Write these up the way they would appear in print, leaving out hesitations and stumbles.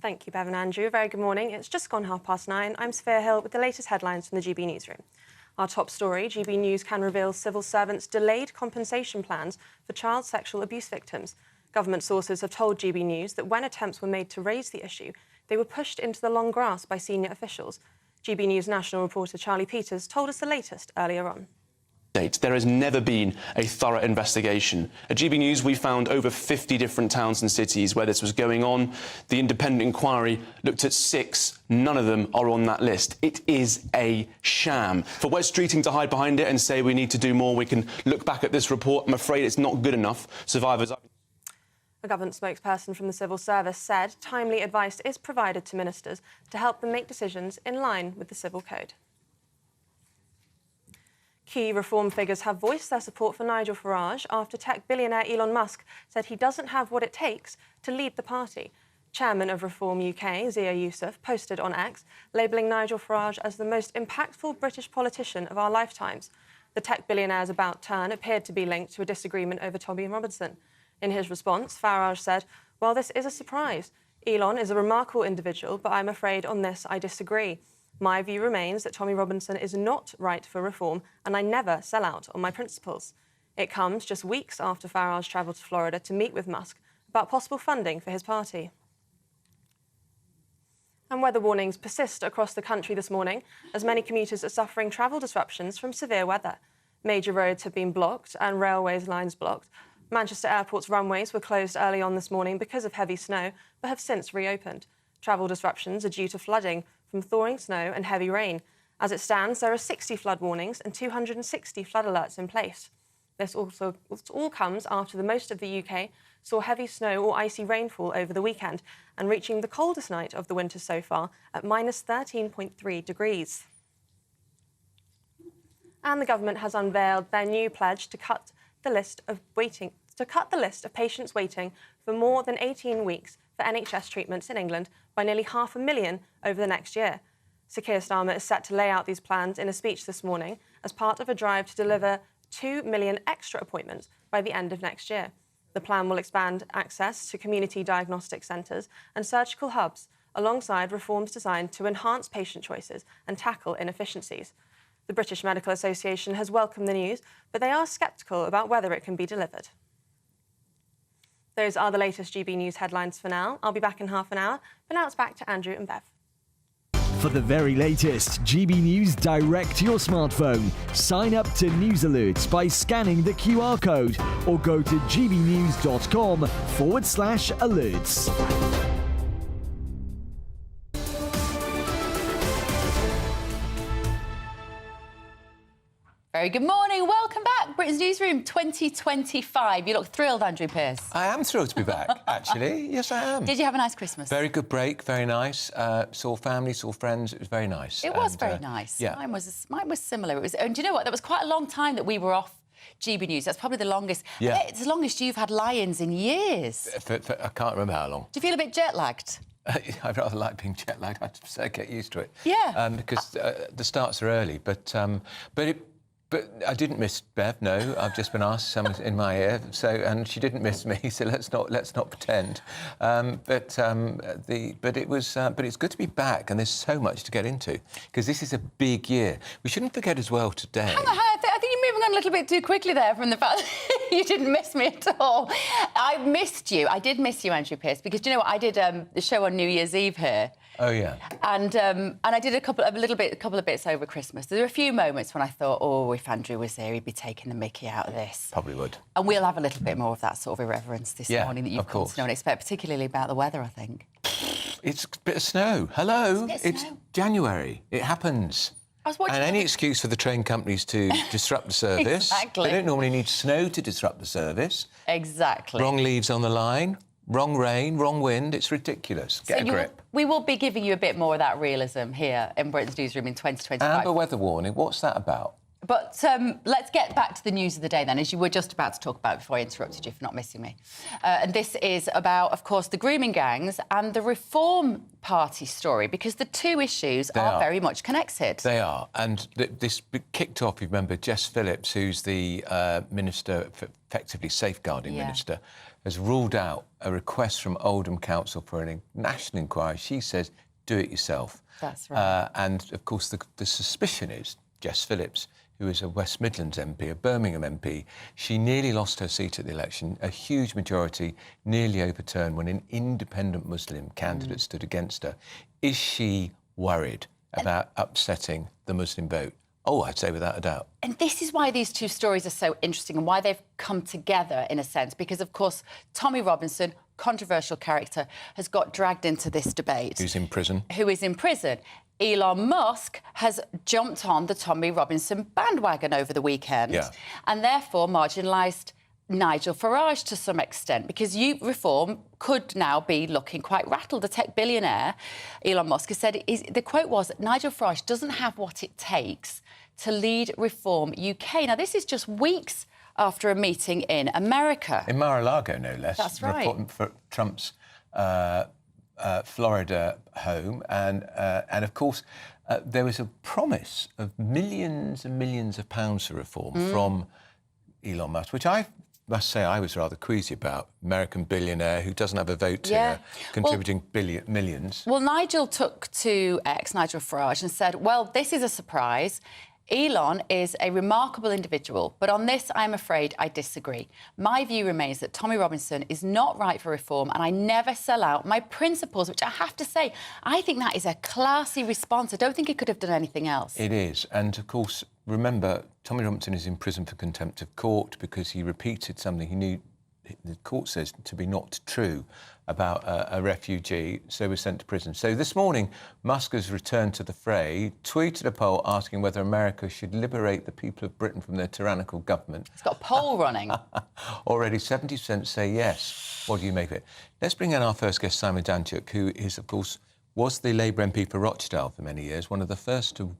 Thank you, Bev and Andrew. Very good morning. It's just gone 9:30. I'm Sophia Hill with the latest headlines from the GB Newsroom. Our top story, GB News can reveal civil servants delayed compensation plans for child sexual abuse victims. Government sources have told GB News that when attempts were made to raise the issue, they were pushed into the long grass by senior officials. GB News national reporter Charlie Peters told us the latest earlier on. There has never been a thorough investigation. At GB News, we found over 50 different towns and cities where this was going on. The independent inquiry looked at 6. None of them are on that list. It is a sham. For Wes Streeting to hide behind it and say we need to do more, we can look back at this report. I'm afraid it's not good enough. Survivors... A government spokesperson from the civil service said timely advice is provided to ministers to help them make decisions in line with the civil code. Key reform figures have voiced their support for Nigel Farage after tech billionaire Elon Musk said he doesn't have what it takes to lead the party. Chairman of Reform UK, Zia Youssef, posted on X, labelling Nigel Farage as the most impactful British politician of our lifetimes. The tech billionaire's about turn appeared to be linked to a disagreement over Tommy Robinson. In his response, Farage said, "Well, this is a surprise. Elon is a remarkable individual, but I'm afraid on this I disagree. My view remains that Tommy Robinson is not right for reform, and I never sell out on my principles." It comes just weeks after Farage travelled to Florida to meet with Musk about possible funding for his party. And weather warnings persist across the country this morning as many commuters are suffering travel disruptions from severe weather. Major roads have been blocked and railways lines blocked. Manchester Airport's runways were closed early on this morning because of heavy snow, but have since reopened. Travel disruptions are due to flooding from thawing snow and heavy rain. As it stands, there are 60 flood warnings and 260 flood alerts in place. This all comes after the most of the UK saw heavy snow or icy rainfall over the weekend and reaching the coldest night of the winter so far at minus 13.3 degrees. And the government has unveiled their new pledge to cut the list of patients waiting for more than 18 weeks for NHS treatments in England by nearly 500,000 over the next year. Sir Keir Starmer is set to lay out these plans in a speech this morning as part of a drive to deliver 2 million extra appointments by the end of next year. The plan will expand access to community diagnostic centres and surgical hubs, alongside reforms designed to enhance patient choices and tackle inefficiencies. The British Medical Association has welcomed the news, but they are sceptical about whether it can be delivered. Those are the latest GB News headlines for now. I'll be back in half an hour, but now it's back to Andrew and Bev. For the very latest GB News direct to your smartphone, sign up to News Alerts by scanning the QR code or go to gbnews.com/alerts. Very good morning. Welcome back. Britain's Newsroom 2025. You look thrilled, Andrew Pearce. I am thrilled to be back, actually. Yes, I am. Did you have a nice Christmas? Very good break, very nice. Saw family, saw friends. It was very nice. It was very nice. Yeah. Mine was similar. And do you know what? That was quite a long time that we were off GB News. That's probably the longest. Yeah. It's the longest you've had Lions in years. I can't remember how long. Do you feel a bit jet-lagged? I rather like being jet-lagged. I have to get used to it. Yeah. Because the starts are early, but I didn't miss Bev. No, I've just been asked someone in my ear. And she didn't miss me. So let's not pretend. But it's good to be back, and there's so much to get into because this is a big year. We shouldn't forget as well today. Hang on, I think you're moving on a little bit too quickly there from the fact that you didn't miss me at all. I missed you. I did miss you, Andrew Pearce, because do you know what? I did the show on New Year's Eve here. Oh yeah. And I did a couple of bits over Christmas. There were a few moments when I thought, oh, if Andrew was here, he'd be taking the mickey out of this. Probably would. And we'll have a little bit more of that sort of irreverence this morning that you've come to know and expect, particularly about the weather, I think. It's a bit of snow. Hello. It's January. It happens. And any excuse for the train companies to disrupt the service. Exactly. They don't normally need snow to disrupt the service. Exactly. Wrong leaves on the line. Wrong rain, wrong wind, it's ridiculous. Get a grip. We will be giving you a bit more of that realism here in Britain's Newsroom in 2025. Amber weather warning, what's that about? But let's get back to the news of the day then, as you were just about to talk about before I interrupted you for not missing me. And this is about, of course, the grooming gangs and the Reform Party story, because the two issues are very much connected. They are. And this kicked off, you remember, Jess Phillips, who's the minister, effectively safeguarding minister, has ruled out a request from Oldham Council for a national inquiry. She says, do it yourself. That's right. And, of course, the suspicion is Jess Phillips, who is a West Midlands MP, a Birmingham MP, she nearly lost her seat at the election. A huge majority nearly overturned when an independent Muslim candidate stood against her. Is she worried about upsetting the Muslim vote? Oh, I'd say without a doubt. And this is why these two stories are so interesting and why they've come together, in a sense, because, of course, Tommy Robinson, controversial character, has got dragged into this debate. Who's in prison. Who is in prison. Elon Musk has jumped on the Tommy Robinson bandwagon over the weekend and therefore marginalised Nigel Farage to some extent, because youth reform could now be looking quite rattled. The tech billionaire, Elon Musk, has said, the quote was, Nigel Farage doesn't have what it takes to lead Reform UK. Now, this is just weeks after a meeting in America. In Mar-a-Lago, no less. That's right. For Trump's Florida home. And of course, there was a promise of millions and millions of pounds for reform from Elon Musk, which I must say I was rather queasy about. American billionaire who doesn't have a vote here, contributing millions. Well, Nigel took to X, Nigel Farage, and said, well, this is a surprise. Elon is a remarkable individual, but on this, I'm afraid I disagree. My view remains that Tommy Robinson is not right for reform, and I never sell out my principles, which I have to say, I think that is a classy response. I don't think he could have done anything else. It is. And, of course, remember, Tommy Robinson is in prison for contempt of court because he repeated something he knew the court says to be not true about a refugee, so was sent to prison. So this morning, Musk has returned to the fray, tweeted a poll asking whether America should liberate the people of Britain from their tyrannical government. It's got a poll running. Already 70% say yes. What do you make of it? Let's bring in our first guest, Simon Danchuk, who is, of course, was the Labour MP for Rochdale for many years, one of the first to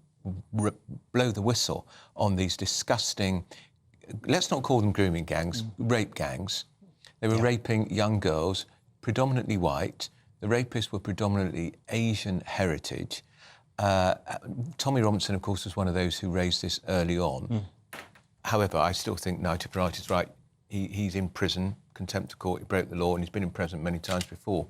blow the whistle on these disgusting, let's not call them grooming gangs, rape gangs. They were raping young girls, predominantly white. The rapists were predominantly Asian heritage. Tommy Robinson, of course, was one of those who raised this early on. However, I still think Nigel Farage is right. He's in prison, contempt of court, he broke the law, and he's been in prison many times before.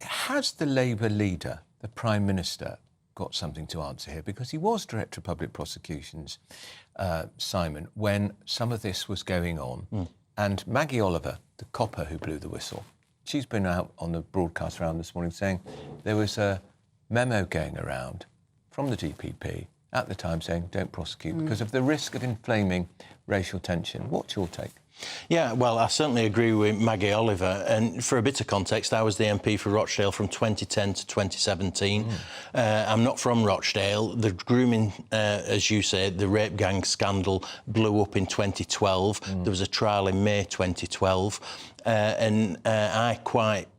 Has the Labour leader, the Prime Minister, got something to answer here? Because he was Director of Public Prosecutions, Simon, when some of this was going on. And Maggie Oliver, the copper who blew the whistle, she's been out on the broadcast round this morning saying there was a memo going around from the DPP at the time saying don't prosecute because of the risk of inflaming racial tension. What's your take? Yeah, well, I certainly agree with Maggie Oliver. And for a bit of context, I was the MP for Rochdale from 2010 to 2017. I'm not from Rochdale. The grooming, as you said, the rape gang scandal blew up in 2012. There was a trial in May 2012.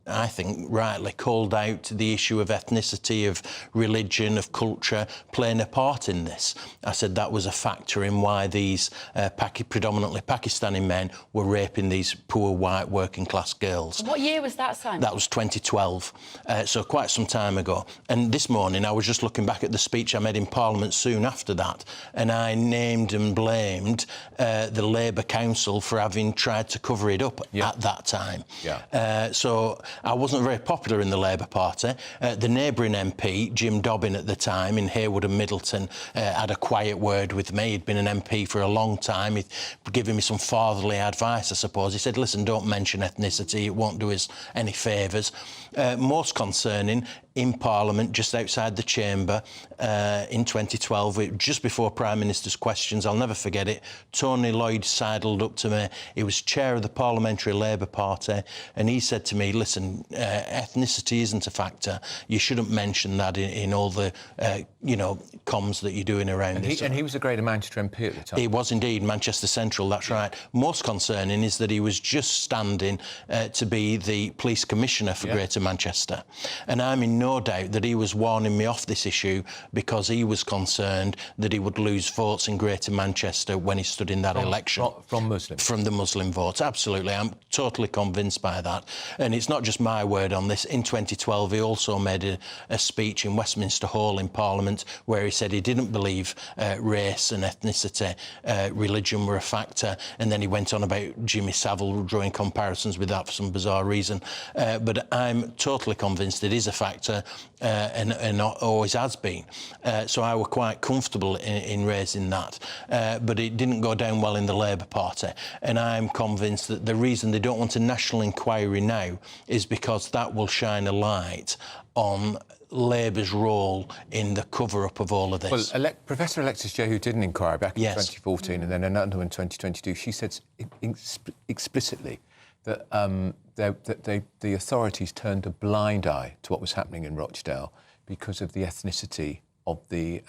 I think, rightly called out the issue of ethnicity, of religion, of culture playing a part in this. I said that was a factor in why these predominantly Pakistani men were raping these poor white working class girls. What year was that, Simon? That was 2012, so quite some time ago. And this morning I was just looking back at the speech I made in Parliament soon after that, and I named and blamed the Labour Council for having tried to cover it up at that time. So I wasn't very popular in the Labour Party. The neighbouring MP, Jim Dobbin at the time, in Haywood and Middleton, had a quiet word with me. He'd been an MP for a long time. He'd given me some fatherly advice, I suppose. He said, listen, don't mention ethnicity. It won't do us any favours. Most concerning, in Parliament, just outside the chamber, in 2012, just before Prime Minister's questions, I'll never forget it, Tony Lloyd sidled up to me. He was chair of the Parliamentary Labour Party, and he said to me, listen, ethnicity isn't a factor. You shouldn't mention that in all the, comms that you're doing around this. And he was a Greater Manchester MP at the time. He was indeed, Manchester Central, that's right. Most concerning is that he was just standing to be the Police Commissioner for Greater Manchester. And I'm in no no doubt that he was warning me off this issue because he was concerned that he would lose votes in Greater Manchester when he stood in that election. From Muslims? From the Muslim votes, absolutely. I'm totally convinced by that. And it's not just my word on this. In 2012, he also made a speech in Westminster Hall in Parliament where he said he didn't believe race and ethnicity, religion were a factor. And then he went on about Jimmy Savile, drawing comparisons with that for some bizarre reason. But I'm totally convinced it is a factor and always has been. So I were quite comfortable in raising that. But it didn't go down well in the Labour Party. And I'm convinced that the reason they don't want a national inquiry now is because that will shine a light on Labour's role in the cover-up of all of this. Well, Professor Alexis Jay, who did an inquiry back in Yes. 2014 and then another in 2022, she said explicitly that, the authorities turned a blind eye to what was happening in Rochdale because of the ethnicity of the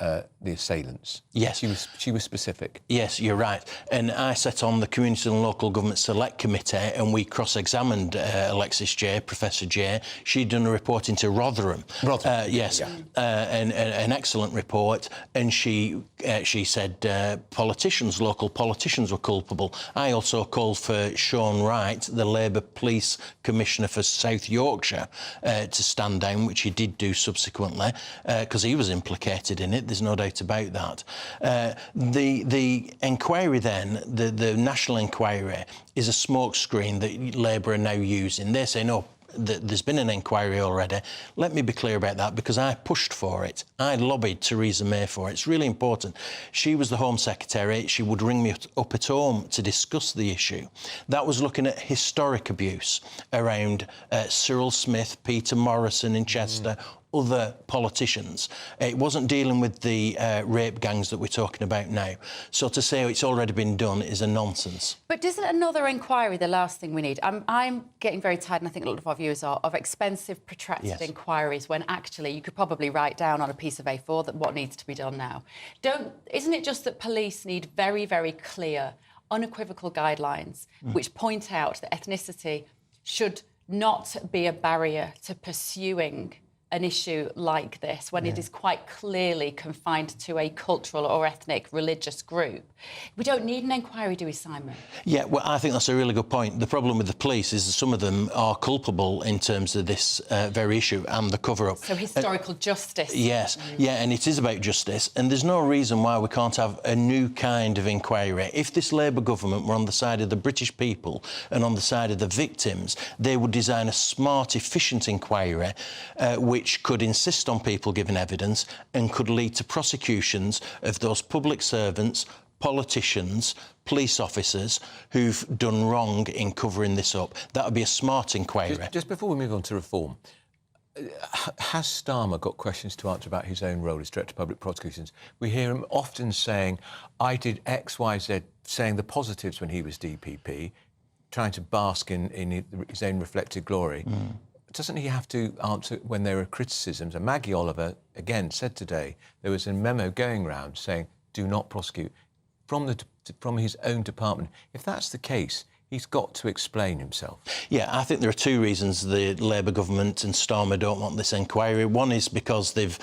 assailants. Yes. She was specific. Yes, you're right. And I sat on the Community and Local Government Select Committee and we cross-examined Alexis Jay, Professor Jay. She'd done a report into Rotherham. Yes, yeah. An excellent report. And she said local politicians were culpable. I also called for Sean Wright, the Labour Police Commissioner for South Yorkshire, to stand down, which he did do subsequently, because he was implicated in it, there's no doubt about that. The inquiry then, the national inquiry, is a smokescreen that Labour are now using. They say, no, there's been an inquiry already. Let me be clear about that because I pushed for it. I lobbied Theresa May for it. It's really important. She was the Home Secretary. She would ring me up at home to discuss the issue. That was looking at historic abuse around Cyril Smith, Peter Morrison in Chester, other politicians. It wasn't dealing with the rape gangs that we're talking about now. So to say it's already been done is a nonsense. But isn't another inquiry the last thing we need? I'm getting very tired, and I think a lot of our viewers are, of expensive, protracted inquiries when actually you could probably write down on a piece of A4 that what needs to be done now. Isn't it just that police need very, very clear, unequivocal guidelines which point out that ethnicity should not be a barrier to pursuing an issue like this when it is quite clearly confined to a cultural or ethnic religious group? We don't need an inquiry, do we, Simon? Yeah, well, I think that's a really good point. The problem with the police is that some of them are culpable in terms of this very issue and the cover-up. So historical justice. Yes, yeah, and it is about justice, and there's no reason why we can't have a new kind of inquiry. If this Labour government were on the side of the British people and on the side of the victims, they would design a smart, efficient inquiry which could insist on people giving evidence and could lead to prosecutions of those public servants, politicians, police officers who've done wrong in covering this up. That would be a smart inquiry. Just before we move on to reform, has Starmer got questions to answer about his own role as Director of Public Prosecutions? We hear him often saying, I did X, Y, Z, saying the positives when he was DPP, trying to bask in his own reflected glory. Doesn't he have to answer when there are criticisms? And Maggie Oliver, again, said today, there was a memo going round saying, do not prosecute, from his own department. If that's the case, he's got to explain himself. Yeah, I think there are two reasons the Labour government and Starmer don't want this inquiry. One is because they've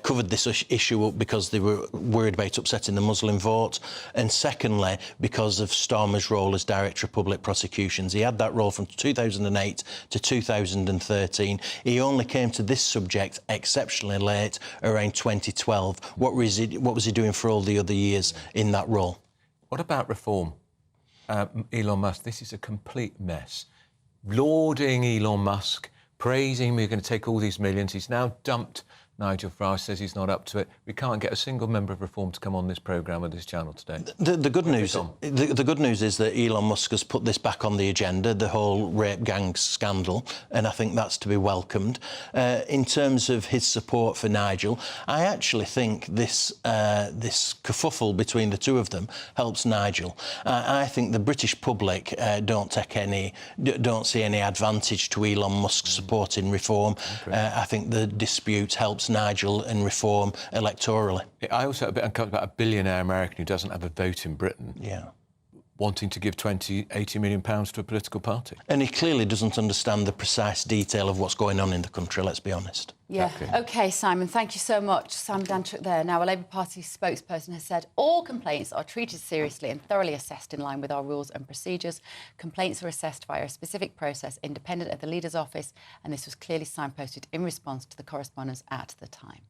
covered this issue up because they were worried about upsetting the Muslim vote. And secondly, because of Starmer's role as Director of Public Prosecutions. He had that role from 2008 to 2013. He only came to this subject exceptionally late, around 2012. What was he doing for all the other years in that role? What about reform? Elon Musk, this is a complete mess. Lauding Elon Musk, praising we're going to take all these millions. He's now dumped Nigel Farage, says he's not up to it. We can't get a single member of Reform to come on this programme or this channel today. The good news is that Elon Musk has put this back on the agenda, the whole rape gang scandal, and I think that's to be welcomed. In terms of his support for Nigel, I actually think this kerfuffle between the two of them helps Nigel. I think the British public don't see any advantage to Elon Musk supporting Reform. I think the dispute helps Nigel and Reform electorally. I also a bit uncomfortable about a billionaire American who doesn't have a vote in Britain. Yeah. wanting to give 80 million pounds to a political party. And he clearly doesn't understand the precise detail of what's going on in the country, let's be honest. Yeah. Exactly. OK, Simon, thank you so much. Sam Dantrick there. Now, a Labour Party spokesperson has said all complaints are treated seriously and thoroughly assessed in line with our rules and procedures. Complaints are assessed via a specific process independent of the Leader's office, and this was clearly signposted in response to the correspondence at the time.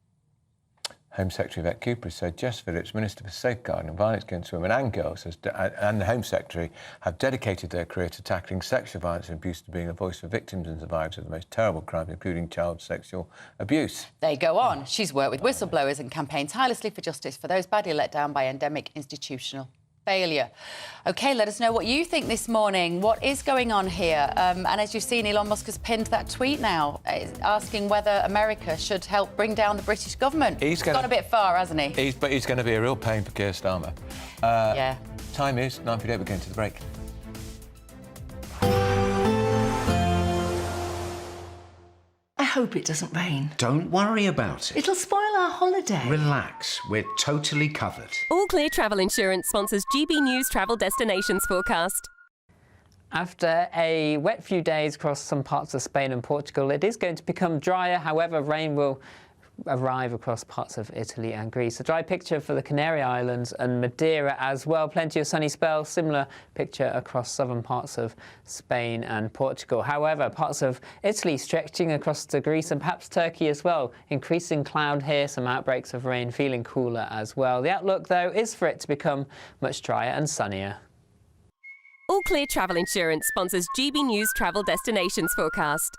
Home Secretary Yvette Cooper said Jess Phillips, Minister for Safeguarding and Violence Against Women and Girls, and the Home Secretary have dedicated their career to tackling sexual violence and abuse, to being a voice for victims and survivors of the most terrible crimes, including child sexual abuse. They go on. She's worked with whistleblowers and campaigned tirelessly for justice for those badly let down by endemic institutional failure. OK, let us know what you think this morning. What is going on here? And as you've seen, Elon Musk has pinned that tweet now, asking whether America should help bring down the British government. He's gone a bit far, hasn't he? But he's going to be a real pain for Keir Starmer. Yeah. Time is 9:58. We're going to the break. I hope it doesn't rain. Don't worry about it. It'll spoil our holiday. Relax, we're totally covered. All Clear Travel Insurance sponsors GBNews travel destinations forecast. After a wet few days across some parts of Spain and Portugal, it is going to become drier. However, rain will arrive across parts of Italy and Greece. A dry picture for the Canary Islands and Madeira as well. Plenty of sunny spells. Similar picture across southern parts of Spain and Portugal. However, parts of Italy stretching across to Greece and perhaps Turkey as well. Increasing cloud here, some outbreaks of rain, feeling cooler as well. The outlook, though, is for it to become much drier and sunnier. All Clear Travel Insurance sponsors GBNews travel destinations forecast.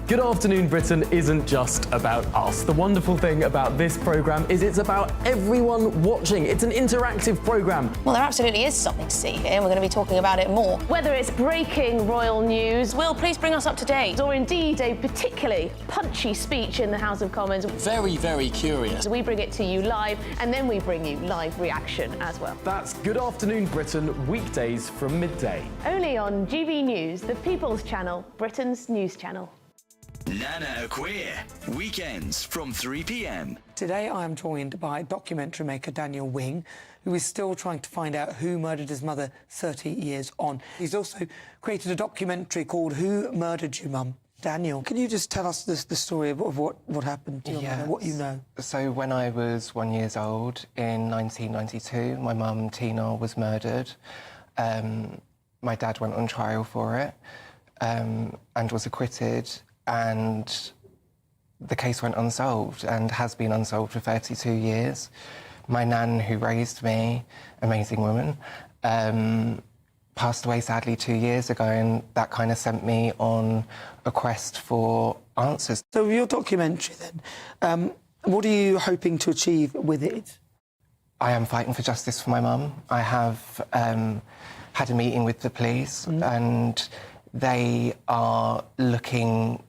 Good Afternoon Britain isn't just about us. The wonderful thing about this programme is it's about everyone watching. It's an interactive programme. Well, there absolutely is something to see here, and we're going to be talking about it more. Whether it's breaking royal news, Will, please bring us up to date, or indeed a particularly punchy speech in the House of Commons. Very, very curious. We bring it to you live, and then we bring you live reaction as well. That's Good Afternoon Britain, weekdays from midday. Only on GB News, the People's Channel, Britain's news channel. Nana Queer, weekends from 3 p.m. Today I am joined by documentary maker Daniel Wing, who is still trying to find out who murdered his mother 30 years on. He's also created a documentary called Who Murdered You, Mum? Daniel, can you just tell us the story of what happened to your mother, what you know? So when I was 1 year old in 1992, my mum Tina was murdered. My dad went on trial for it and was acquitted. And the case went unsolved and has been unsolved for 32 years. My nan, who raised me, amazing woman, passed away sadly 2 years ago, and that kind of sent me on a quest for answers. So your documentary then, what are you hoping to achieve with it? I am fighting for justice for my mum. I have had a meeting with the police and they are looking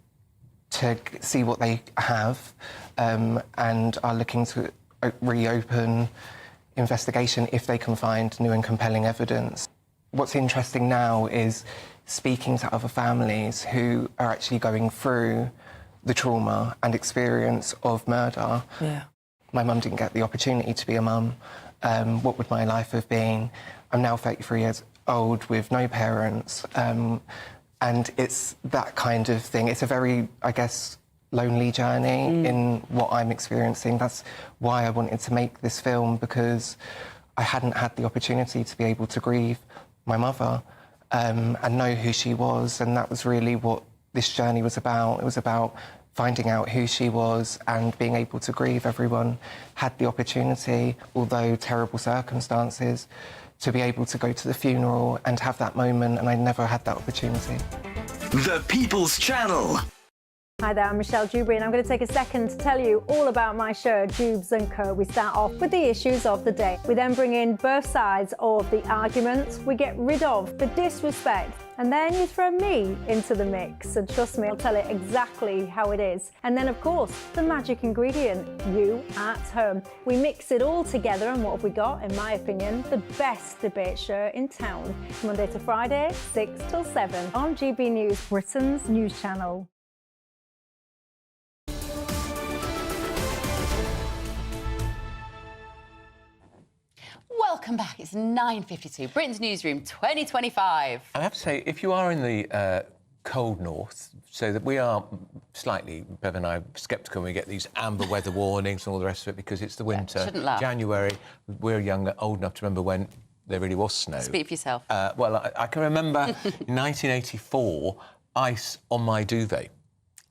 to see what they have and are looking to reopen investigation if they can find new and compelling evidence. What's interesting now is speaking to other families who are actually going through the trauma and experience of murder. Yeah. My mum didn't get the opportunity to be a mum. What would my life have been? I'm now 33 years old with no parents. And it's that kind of thing. It's a very, I guess, lonely journey in what I'm experiencing. That's why I wanted to make this film, because I hadn't had the opportunity to be able to grieve my mother and know who she was. And that was really what this journey was about. It was about finding out who she was and being able to grieve. Everyone had the opportunity, although terrible circumstances, to be able to go to the funeral and have that moment, and I never had that opportunity. The People's Channel. Hi there, I'm Michelle Dewberry, and I'm going to take a second to tell you all about my show, Dubes & Co. We start off with the issues of the day. We then bring in both sides of the arguments. We get rid of the disrespect. And then you throw me into the mix. And trust me, I'll tell it exactly how it is. And then, of course, the magic ingredient, you at home. We mix it all together, and what have we got? In my opinion, the best debate show in town. Monday to Friday, 6 till 7 on GB News, Britain's news channel. Welcome back. It's 9:52. Britain's Newsroom 2025. I have to say, if you are in the cold north, so that we are slightly, Bev and I, are sceptical when we get these amber weather warnings and all the rest of it because it's the winter. Shouldn't laugh. January, we're young, old enough to remember when there really was snow. Speak for yourself. Well, I can remember in 1984, ice on my duvet.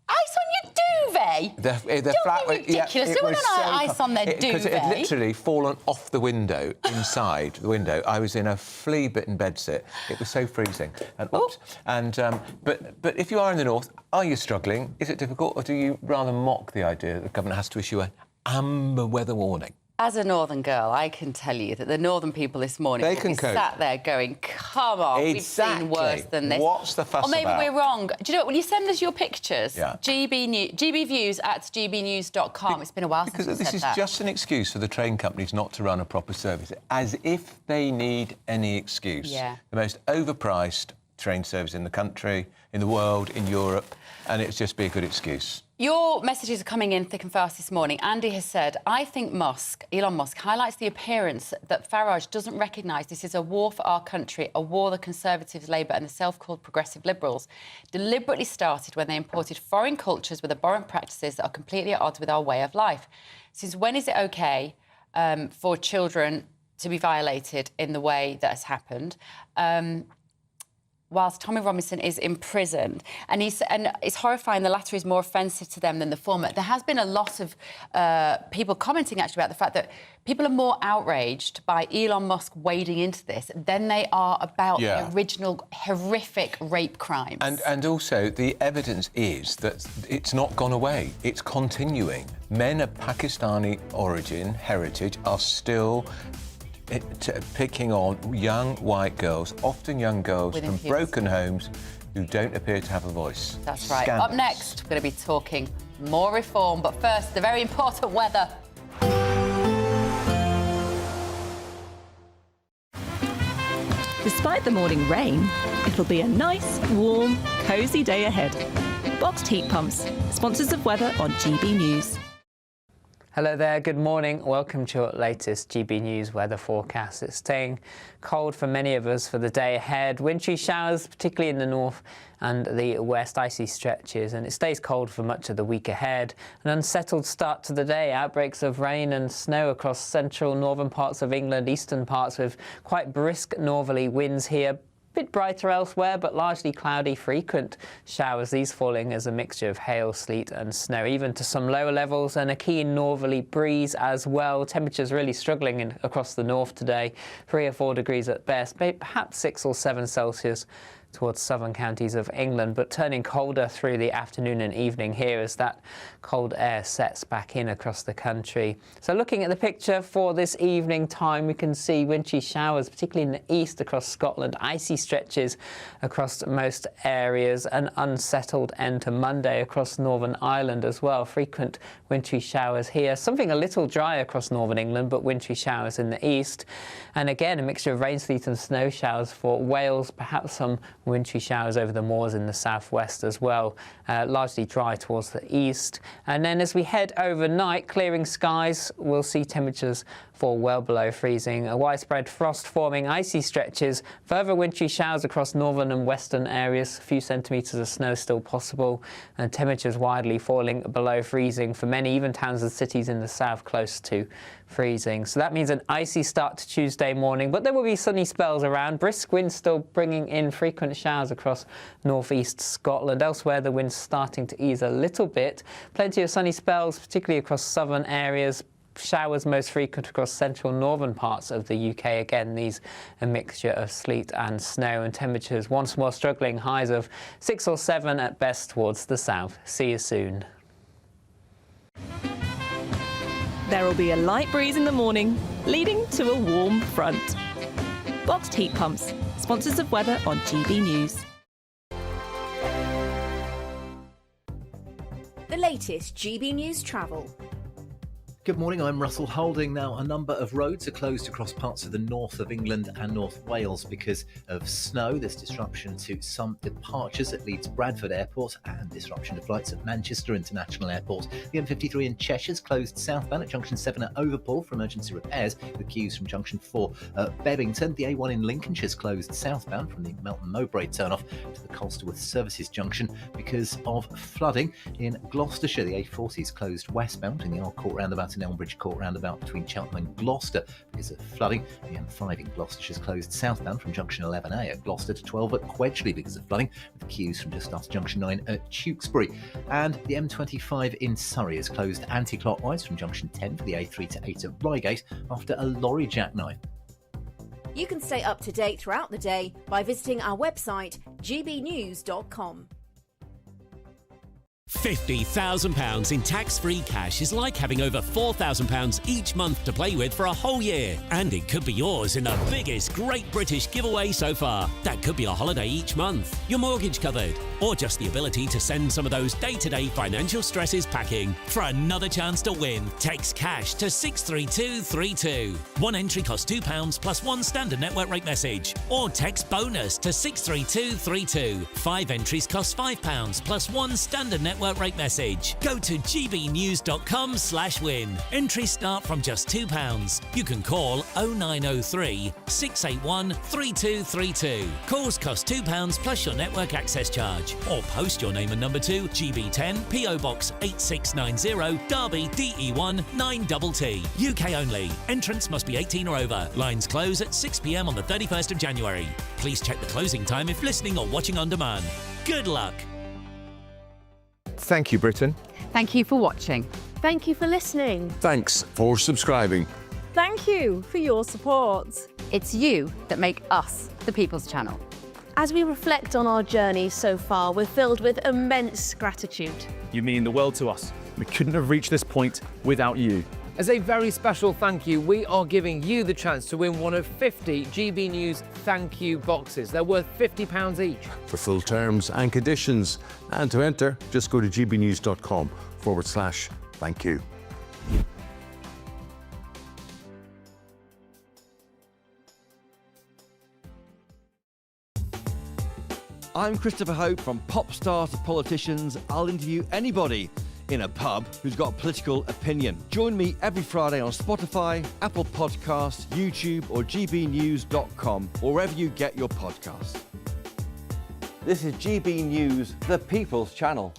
Ice on your duvet? The Don't be ridiculous. No one had ice on their duvet. Because it had literally fallen off the window, inside the window. I was in a flea-bitten bedsit. It was so freezing. And, oops. And, but if you are in the north, are you struggling? Is it difficult? Or do you rather mock the idea that the government has to issue an amber weather warning? As a northern girl, I can tell you that the northern people this morning will be sat there going, come on, we've seen worse than this. What's the fuss Or maybe about? we're wrong. Do you know what? Will you send us your pictures? Yeah. gbviews@gbnews.com. It's been a while since we said that. Because this is just an excuse for the train companies not to run a proper service, as if they need any excuse. Yeah. The most overpriced train service in the country, in the world, in Europe, and it's just be a good excuse. Your messages are coming in thick and fast this morning. Andy has said, I think Elon Musk, highlights the appearance that Farage doesn't recognise this is a war for our country, a war the Conservatives, Labour and the self-called progressive Liberals deliberately started when they imported foreign cultures with abhorrent practices that are completely at odds with our way of life. Since when is it OK for children to be violated in the way that has happened? Whilst Tommy Robinson is imprisoned, and it's horrifying, the latter is more offensive to them than the former. There has been a lot of people commenting, actually, about the fact that people are more outraged by Elon Musk wading into this than they are about the original horrific rape crimes. And also, the evidence is that it's not gone away. It's continuing. Men of Pakistani origin, heritage, are still picking on young white girls, often young girls from broken homes who don't appear to have a voice. That's right. Scandalous. Up next, we're going to be talking more reform. But first, the very important weather. Despite the morning rain, it'll be a nice, warm, cosy day ahead. Boxed heat pumps, sponsors of weather on GB News. Hello there, good morning. Welcome to your latest GB News weather forecast. It's staying cold for many of us for the day ahead. Wintry showers, particularly in the north and the west, icy stretches, and it stays cold for much of the week ahead. An unsettled start to the day. Outbreaks of rain and snow across central northern parts of England, eastern parts with quite brisk northerly winds here. Bit brighter elsewhere, but largely cloudy, frequent showers, these falling as a mixture of hail, sleet and snow, even to some lower levels, and a keen northerly breeze as well. Temperatures really struggling across the north today, 3 or 4 degrees at best, perhaps 6 or 7 Celsius towards southern counties of England, but turning colder through the afternoon and evening here as that cold air sets back in across the country. So looking at the picture for this evening time, we can see wintry showers, particularly in the east across Scotland, icy stretches across most areas, an unsettled end to Monday across Northern Ireland as well. Frequent wintry showers here, something a little dry across Northern England, but wintry showers in the east. And again, a mixture of rain, sleet and snow showers for Wales, perhaps some wintry showers over the moors in the southwest as well. Largely dry towards the east. And then as we head overnight, clearing skies, we'll see temperatures fall well below freezing. A widespread frost forming icy stretches, further wintry showers across northern and western areas, a few centimetres of snow still possible, and temperatures widely falling below freezing for many, even towns and cities in the south close to freezing. So that means an icy start to Tuesday morning, but there will be sunny spells around. Brisk winds still bringing in frequent showers across northeast Scotland. Elsewhere, the wind's starting to ease a little bit. Plenty of sunny spells, particularly across southern areas. Showers most frequent across central northern parts of the UK. Again, these a mixture of sleet and snow, and temperatures once more struggling, highs of 6 or 7 at best towards the south. See you soon. There will be a light breeze in the morning, leading to a warm front. Boxed heat pumps, sponsors of weather on GB News. The latest GB News travel. Good morning, I'm Russell Holding. Now, a number of roads are closed across parts of the north of England and North Wales because of snow. There's disruption to some departures at Leeds Bradford Airport and disruption to flights at Manchester International Airport. The M53 in Cheshire's closed southbound at Junction 7 at Overpool for emergency repairs, with queues from Junction 4 at Bebington. The A1 in Lincolnshire's closed southbound from the Melton Mowbray turnoff to the Colsterworth Services Junction because of flooding. In Gloucestershire, the A40 is closed westbound in the Old Court roundabout and Elmbridge Court roundabout between Cheltenham and Gloucester because of flooding. The M5 in Gloucestershire is closed southbound from Junction 11A at Gloucester to 12 at Quedgeley because of flooding, with queues from just after Junction 9 at Tewkesbury. And the M25 in Surrey is closed anti-clockwise from Junction 10 for the A3 to 8 at Reigate after a lorry jackknife. You can stay up to date throughout the day by visiting our website, gbnews.com. £50,000 in tax-free cash is like having over £4,000 each month to play with for a whole year. And it could be yours in the biggest Great British giveaway so far. That could be a holiday each month, your mortgage covered, or just the ability to send some of those day-to-day financial stresses packing. For another chance to win, text cash to 63232. One entry costs £2 plus one standard network rate message. Or text bonus to 63232. 5 entries cost £5 plus one standard network rate message. Go to gbnews.com/win. Entries start from just £2. You can call 0903 681 3232. Calls cost £2 plus your network access charge. Or post your name and number to GB10 PO Box 8690 Derby DE1 9TT. UK only. Entrance must be 18 or over. Lines close at 6 p.m. on the 31st of January. Please check the closing time if listening or watching on demand. Good luck. Thank you, Britain. Thank you for watching. Thank you for listening. Thanks for subscribing. Thank you for your support. It's you that make us the People's Channel. As we reflect on our journey so far, we're filled with immense gratitude. You mean the world to us. We couldn't have reached this point without you. As a very special thank you, we are giving you the chance to win one of 50 GB News thank you boxes. They're worth £50 each. For full terms and conditions, and to enter, just go to gbnews.com/thank you. I'm Christopher Hope. From pop stars to politicians, I'll interview anybody in a pub who's got a political opinion. Join me every Friday on Spotify, Apple Podcasts, YouTube or gbnews.com, or wherever you get your podcasts. This is GB News, the People's Channel.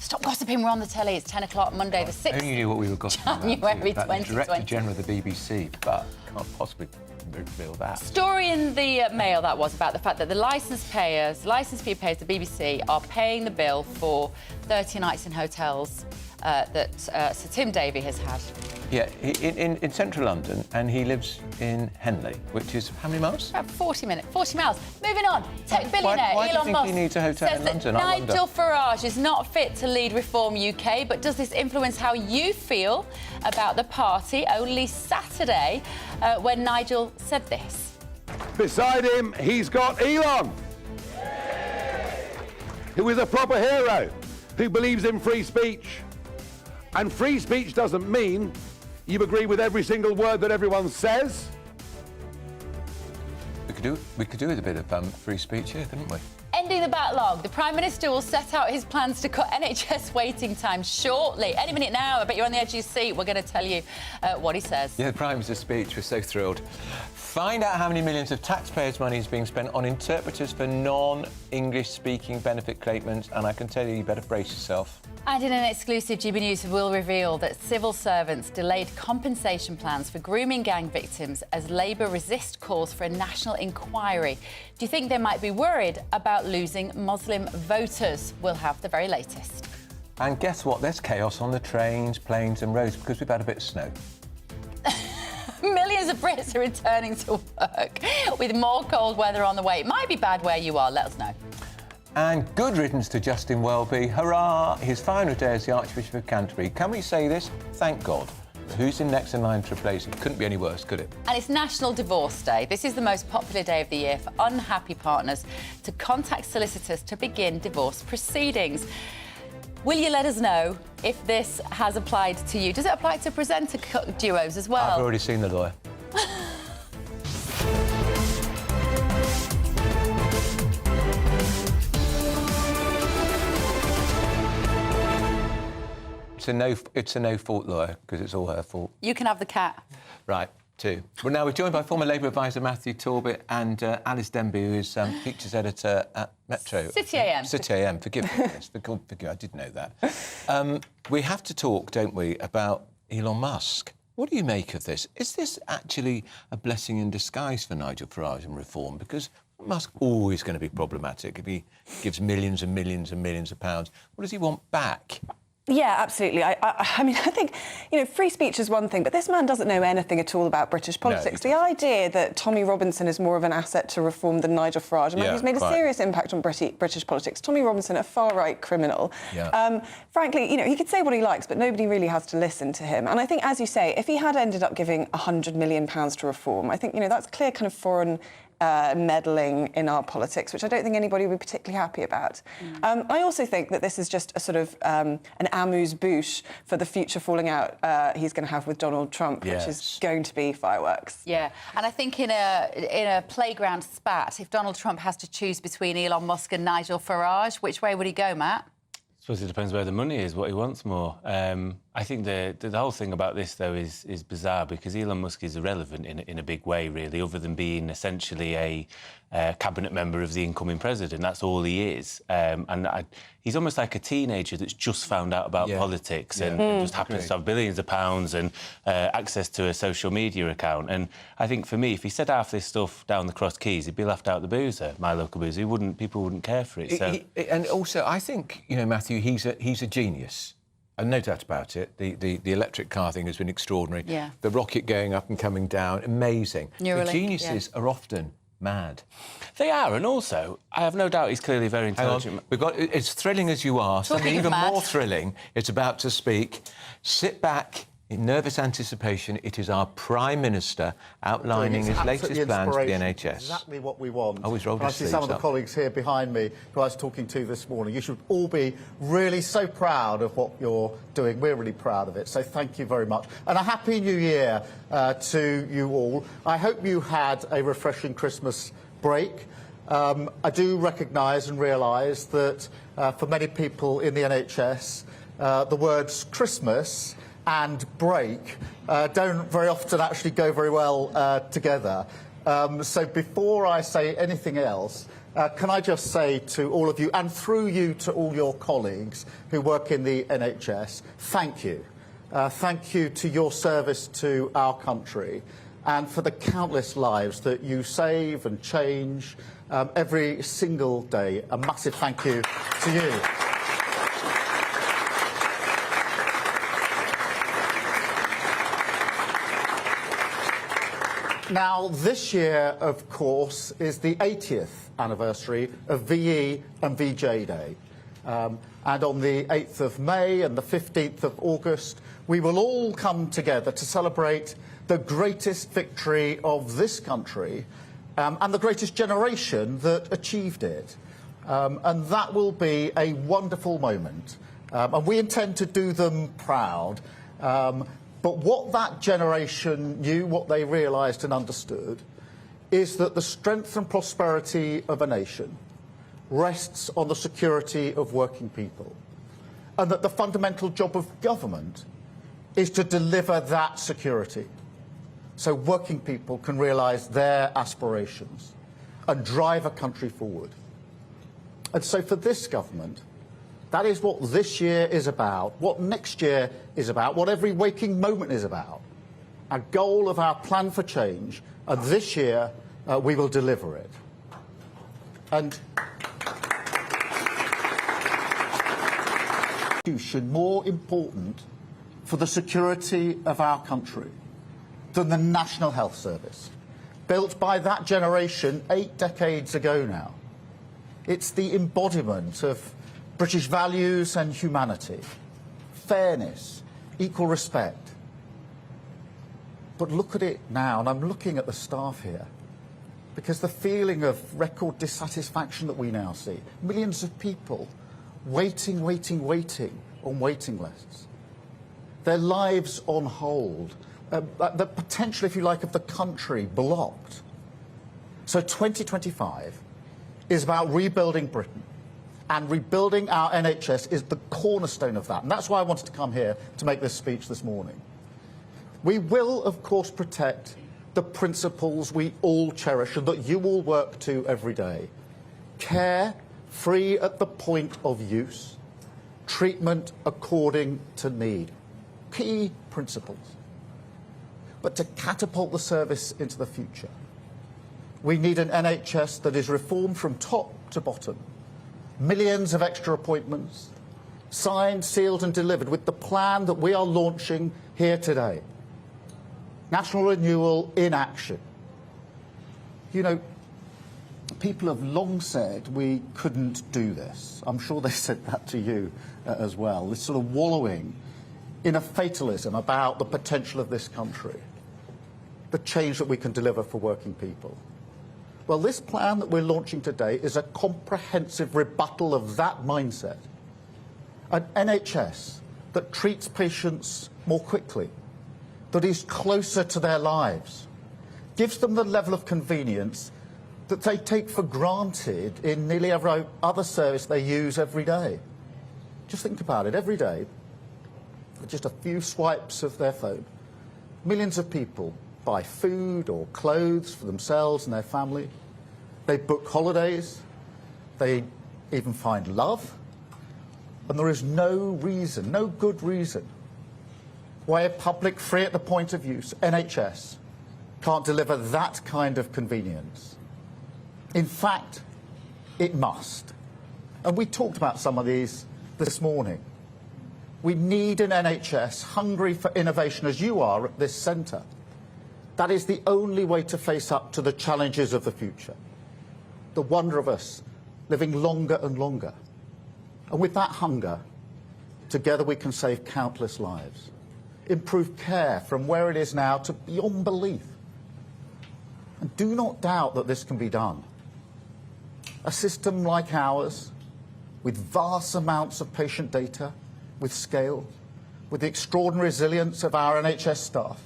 Stop gossiping, we're on the telly. It's 10 o'clock Monday the 6th. I only knew what we were gossiping January about the 2020. Director General of the BBC, but can't possibly reveal that. Story in the Mail that was about the fact that the licence fee payers, the BBC, are paying the bill for 30 nights in hotels that Sir Tim Davie has had. Yeah, in central London, and he lives in Henley, which is how many miles? About 40 miles. Moving on. Tech billionaire why do you Elon think Musk he needs a hotel says in that London? I wonder. Nigel Farage is not fit to lead Reform UK, but does this influence how you feel about the party? Only Saturday, when Nigel said this. Beside him, he's got Elon, who is a proper hero, who believes in free speech. And free speech doesn't mean you agree with every single word that everyone says. We could do with a bit of free speech here, couldn't we? Ending the backlog. The Prime Minister will set out his plans to cut NHS waiting times shortly. Any minute now, I bet you're on the edge of your seat. We're going to tell you what he says. Yeah, the Prime Minister's speech, we're so thrilled. Find out how many millions of taxpayers' money is being spent on interpreters for non-English speaking benefit claimants, and I can tell you better brace yourself. And in an exclusive, GB News will reveal that civil servants delayed compensation plans for grooming gang victims as Labour resist calls for a national inquiry. Do you think they might be worried about losing Muslim voters? We'll have the very latest. And guess what? There's chaos on the trains, planes and roads because we've had a bit of snow. Millions of Brits are returning to work with more cold weather on the way. It might be bad where you are. Let us know. And good riddance to Justin Welby. Hurrah! His final day as the Archbishop of Canterbury. Can we say this? Thank God. Who's in next in line to replace him? Couldn't be any worse, could it? And it's National Divorce Day. This is the most popular day of the year for unhappy partners to contact solicitors to begin divorce proceedings. Will you let us know if this has applied to you? Does it apply to presenter duos as well? I've already seen the lawyer. It's a no-fault lawyer, because it's all her fault. You can have the cat. Right, 2. Well, now we're joined by former Labour advisor Matthew Talbot and Alice Denby, who is features editor at Metro. City AM. City AM, forgive me. Yes, forgive, I did know that. We have to talk, don't we, about Elon Musk. What do you make of this? Is this actually a blessing in disguise for Nigel Farage and reform? Because Musk always going to be problematic if he gives millions and millions and millions of pounds. What does he want back? Yeah, absolutely. I mean, I think, free speech is one thing, but this man doesn't know anything at all about British politics. The idea that Tommy Robinson is more of an asset to reform than Nigel Farage, he's made a serious impact on British politics. Tommy Robinson, a far-right criminal. Yeah. Frankly, he could say what he likes, but nobody really has to listen to him. And I think, as you say, if he had ended up giving £100 million to reform, I think, that's clear kind of foreign meddling in our politics, which I don't think anybody would be particularly happy about. I also think that this is just a sort of an amuse-bouche for the future falling out he's going to have with Donald Trump, which is going to be fireworks. Yeah, and I think in a playground spat, if Donald Trump has to choose between Elon Musk and Nigel Farage, which way would he go, Matt? I suppose it depends where the money is, what he wants more. I think the whole thing about this, though, is bizarre because Elon Musk is irrelevant in a big way, really, other than being essentially a cabinet member of the incoming president. That's all he is. He's almost like a teenager that's just found out about politics and just happens to have billions of pounds and access to a social media account. And I think, for me, if he said half this stuff down the cross keys, he'd be left out the boozer, my local boozer. People wouldn't care for it. So. And also, I think, Matthew, he's a genius. And no doubt about it. The electric car thing has been extraordinary. Yeah. The rocket going up and coming down, amazing. Neuralink, the geniuses are often mad. They are, and also, I have no doubt he's clearly very intelligent. It's thrilling as you are. Something even more thrilling is about to speak. Sit back in nervous anticipation. It is our Prime Minister outlining his latest plan for the NHS. Exactly what we want. I see some of the colleagues here behind me who I was talking to this morning. You should all be really so proud of what you're doing. We're really proud of it. So thank you very much. And a Happy New Year to you all. I hope you had a refreshing Christmas break. I do recognise and realise that for many people in the NHS, the words Christmas and break don't very often actually go very well together. So before I say anything else, can I just say to all of you, and through you to all your colleagues who work in the NHS, thank you. Thank you to your service to our country and for the countless lives that you save and change every single day. A massive thank you to you. Now, this year, of course, is the 80th anniversary of VE and VJ Day. And on the 8th of May and the 15th of August, we will all come together to celebrate the greatest victory of this country and the greatest generation that achieved it. And that will be a wonderful moment. And we intend to do them proud. But what that generation knew, what they realised and understood, is that the strength and prosperity of a nation rests on the security of working people, and that the fundamental job of government is to deliver that security so working people can realise their aspirations and drive a country forward. And so for this government, that is what this year is about, what next year is about, what every waking moment is about. A goal of our plan for change, and this year we will deliver it. And more important for the security of our country than the National Health Service, built by that generation 8 decades ago now. It's the embodiment of British values and humanity, fairness, equal respect. But look at it now, and I'm looking at the staff here, because the feeling of record dissatisfaction that we now see, millions of people waiting on waiting lists, their lives on hold, the potential, if you like, of the country blocked. So 2025 is about rebuilding Britain, and rebuilding our NHS is the cornerstone of that. And that's why I wanted to come here to make this speech this morning. We will, of course, protect the principles we all cherish and that you all work to every day. Care free at the point of use, treatment according to need. Key principles. But to catapult the service into the future, we need an NHS that is reformed from top to bottom. Millions of extra appointments, signed, sealed and delivered with the plan that we are launching here today. National renewal in action. You know, people have long said we couldn't do this. I'm sure they said that to you as well. This sort of wallowing in a fatalism about the potential of this country, the change that we can deliver for working people. Well, this plan that we're launching today is a comprehensive rebuttal of that mindset. An NHS that treats patients more quickly, that is closer to their lives, gives them the level of convenience that they take for granted in nearly every other service they use every day. Just think about it, every day, with just a few swipes of their phone, millions of people buy food or clothes for themselves and their family. They book holidays. They even find love. And there is no reason, no good reason, why a public, free at the point of use NHS can't deliver that kind of convenience. In fact, it must. And we talked about some of these this morning. We need an NHS hungry for innovation, as you are at this centre. That is the only way to face up to the challenges of the future. The wonder of us living longer and longer. And with that hunger, together we can save countless lives. Improve care from where it is now to beyond belief. And do not doubt that this can be done. A system like ours, with vast amounts of patient data, with scale, with the extraordinary resilience of our NHS staff,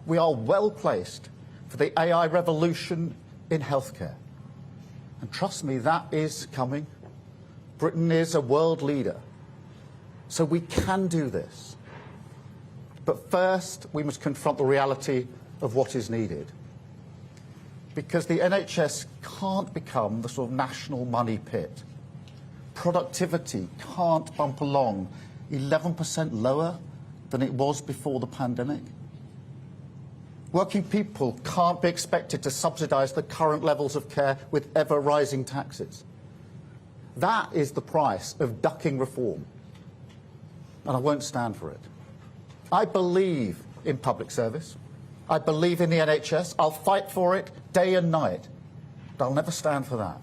we are well placed for the AI revolution in healthcare. And trust me, that is coming. Britain is a world leader. So we can do this. But first, we must confront the reality of what is needed. Because the NHS can't become the sort of national money pit. Productivity can't bump along 11% lower than it was before the pandemic. Working people can't be expected to subsidise the current levels of care with ever-rising taxes. That is the price of ducking reform. And I won't stand for it. I believe in public service. I believe in the NHS. I'll fight for it day and night. But I'll never stand for that.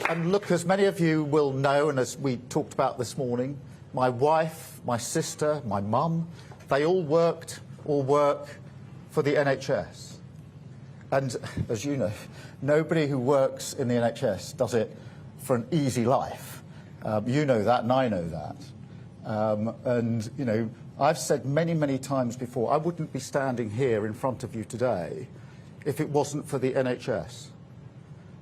And look, as many of you will know, and as we talked about this morning, my wife, my sister, my mum, they all worked or work for the NHS. And as you know, nobody who works in the NHS does it for an easy life. You know that, and I know that. And, you know, I've said many, many times before, I wouldn't be standing here in front of you today if it wasn't for the NHS.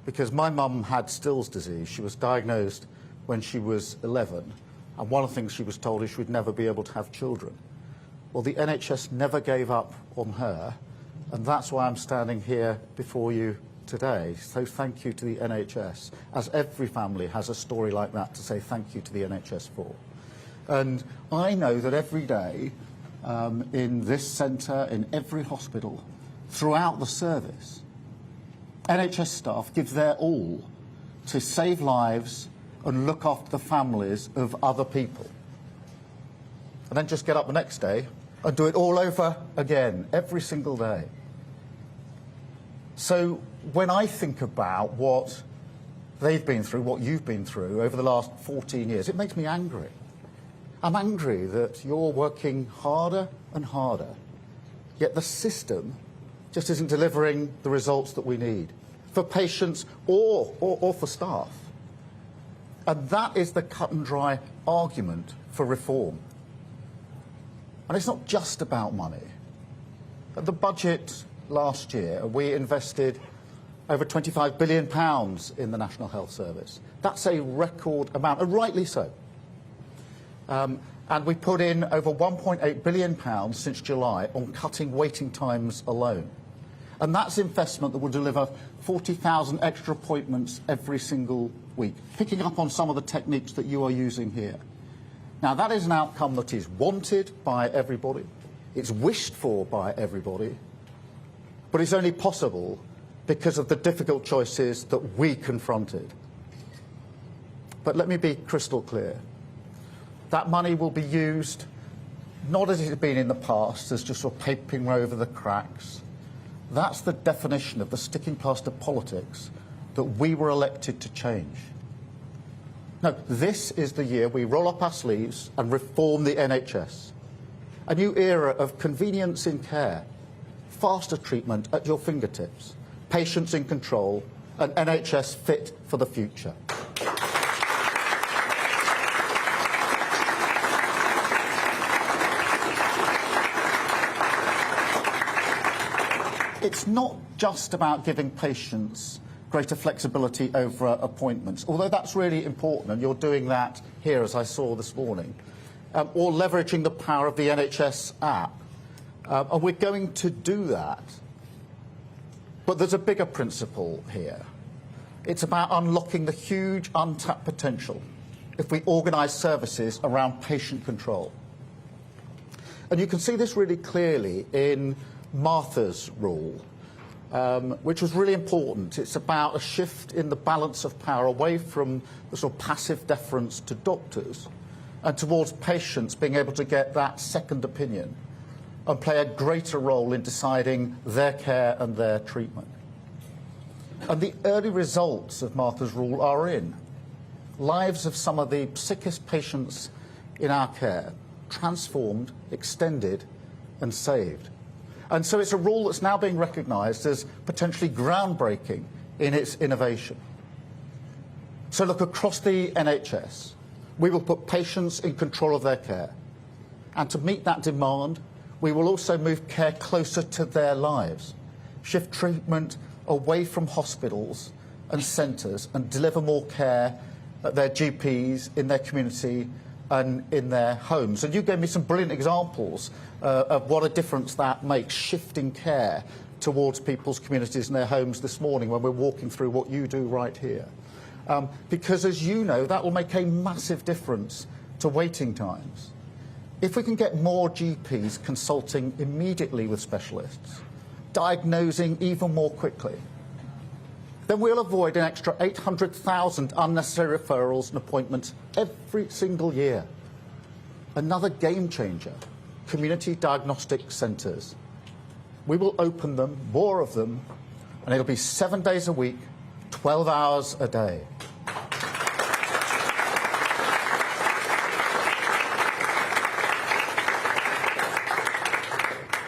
Because my mum had Still's disease. She was diagnosed when she was 11. And one of the things she was told is she would never be able to have children. Well, the NHS never gave up on her. And that's why I'm standing here before you today. So thank you to the NHS, as every family has a story like that to say thank you to the NHS for. And I know that every day in this centre, in every hospital, throughout the service, NHS staff give their all to save lives and look after the families of other people. And then just get up the next day and do it all over again, every single day. So when I think about what they've been through, what you've been through over the last 14 years, it makes me angry. I'm angry that you're working harder and harder, yet the system just isn't delivering the results that we need for patients or for staff. And that is the cut and dry argument for reform. And it's not just about money. At the budget last year, we invested over £25 billion in the National Health Service. That's a record amount, and rightly so. And we put in over £1.8 billion since July on cutting waiting times alone. And that's investment that will deliver 40,000 extra appointments every single week, picking up on some of the techniques that you are using here. Now, that is an outcome that is wanted by everybody, it's wished for by everybody, but it's only possible because of the difficult choices that we confronted. But let me be crystal clear. That money will be used not as it has been in the past, as just sort of papering over the cracks. That's the definition of the sticking plaster politics that we were elected to change. No, this is the year we roll up our sleeves and reform the NHS. A new era of convenience in care, faster treatment at your fingertips, patients in control, and NHS fit for the future. It's not just about giving patients greater flexibility over appointments, although that's really important, and you're doing that here, as I saw this morning, or leveraging the power of the NHS app. And we're going to do that. But there's a bigger principle here. It's about unlocking the huge untapped potential if we organise services around patient control. And you can see this really clearly in Martha's rule, which was really important. It's about a shift in the balance of power away from the sort of passive deference to doctors and towards patients being able to get that second opinion and play a greater role in deciding their care and their treatment. And the early results of Martha's rule are in. Lives of some of the sickest patients in our care transformed, extended and saved. And so it's a rule that's now being recognised as potentially groundbreaking in its innovation. So look, across the NHS, we will put patients in control of their care. And to meet that demand, we will also move care closer to their lives, shift treatment away from hospitals and centres and deliver more care at their GPs, in their community and in their homes. And you gave me some brilliant examples of what a difference that makes, shifting care towards people's communities and their homes this morning when we're walking through what you do right here. Because, as you know, that will make a massive difference to waiting times. If we can get more GPs consulting immediately with specialists, diagnosing even more quickly, then we'll avoid an extra 800,000 unnecessary referrals and appointments every single year. Another game changer, community diagnostic centres. We will open them, more of them, and it'll be 7 days a week, 12 hours a day.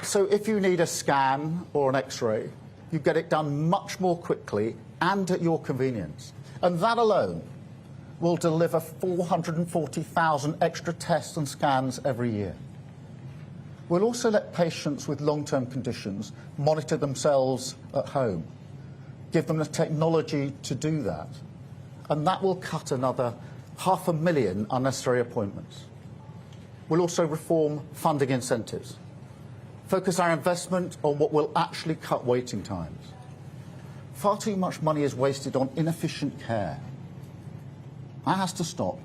So if you need a scan or an X-ray, you get it done much more quickly and at your convenience. And that alone will deliver 440,000 extra tests and scans every year. We'll also let patients with long-term conditions monitor themselves at home, give them the technology to do that. And that will cut another 500,000 unnecessary appointments. We'll also reform funding incentives, focus our investment on what will actually cut waiting times. Far too much money is wasted on inefficient care. That has to stop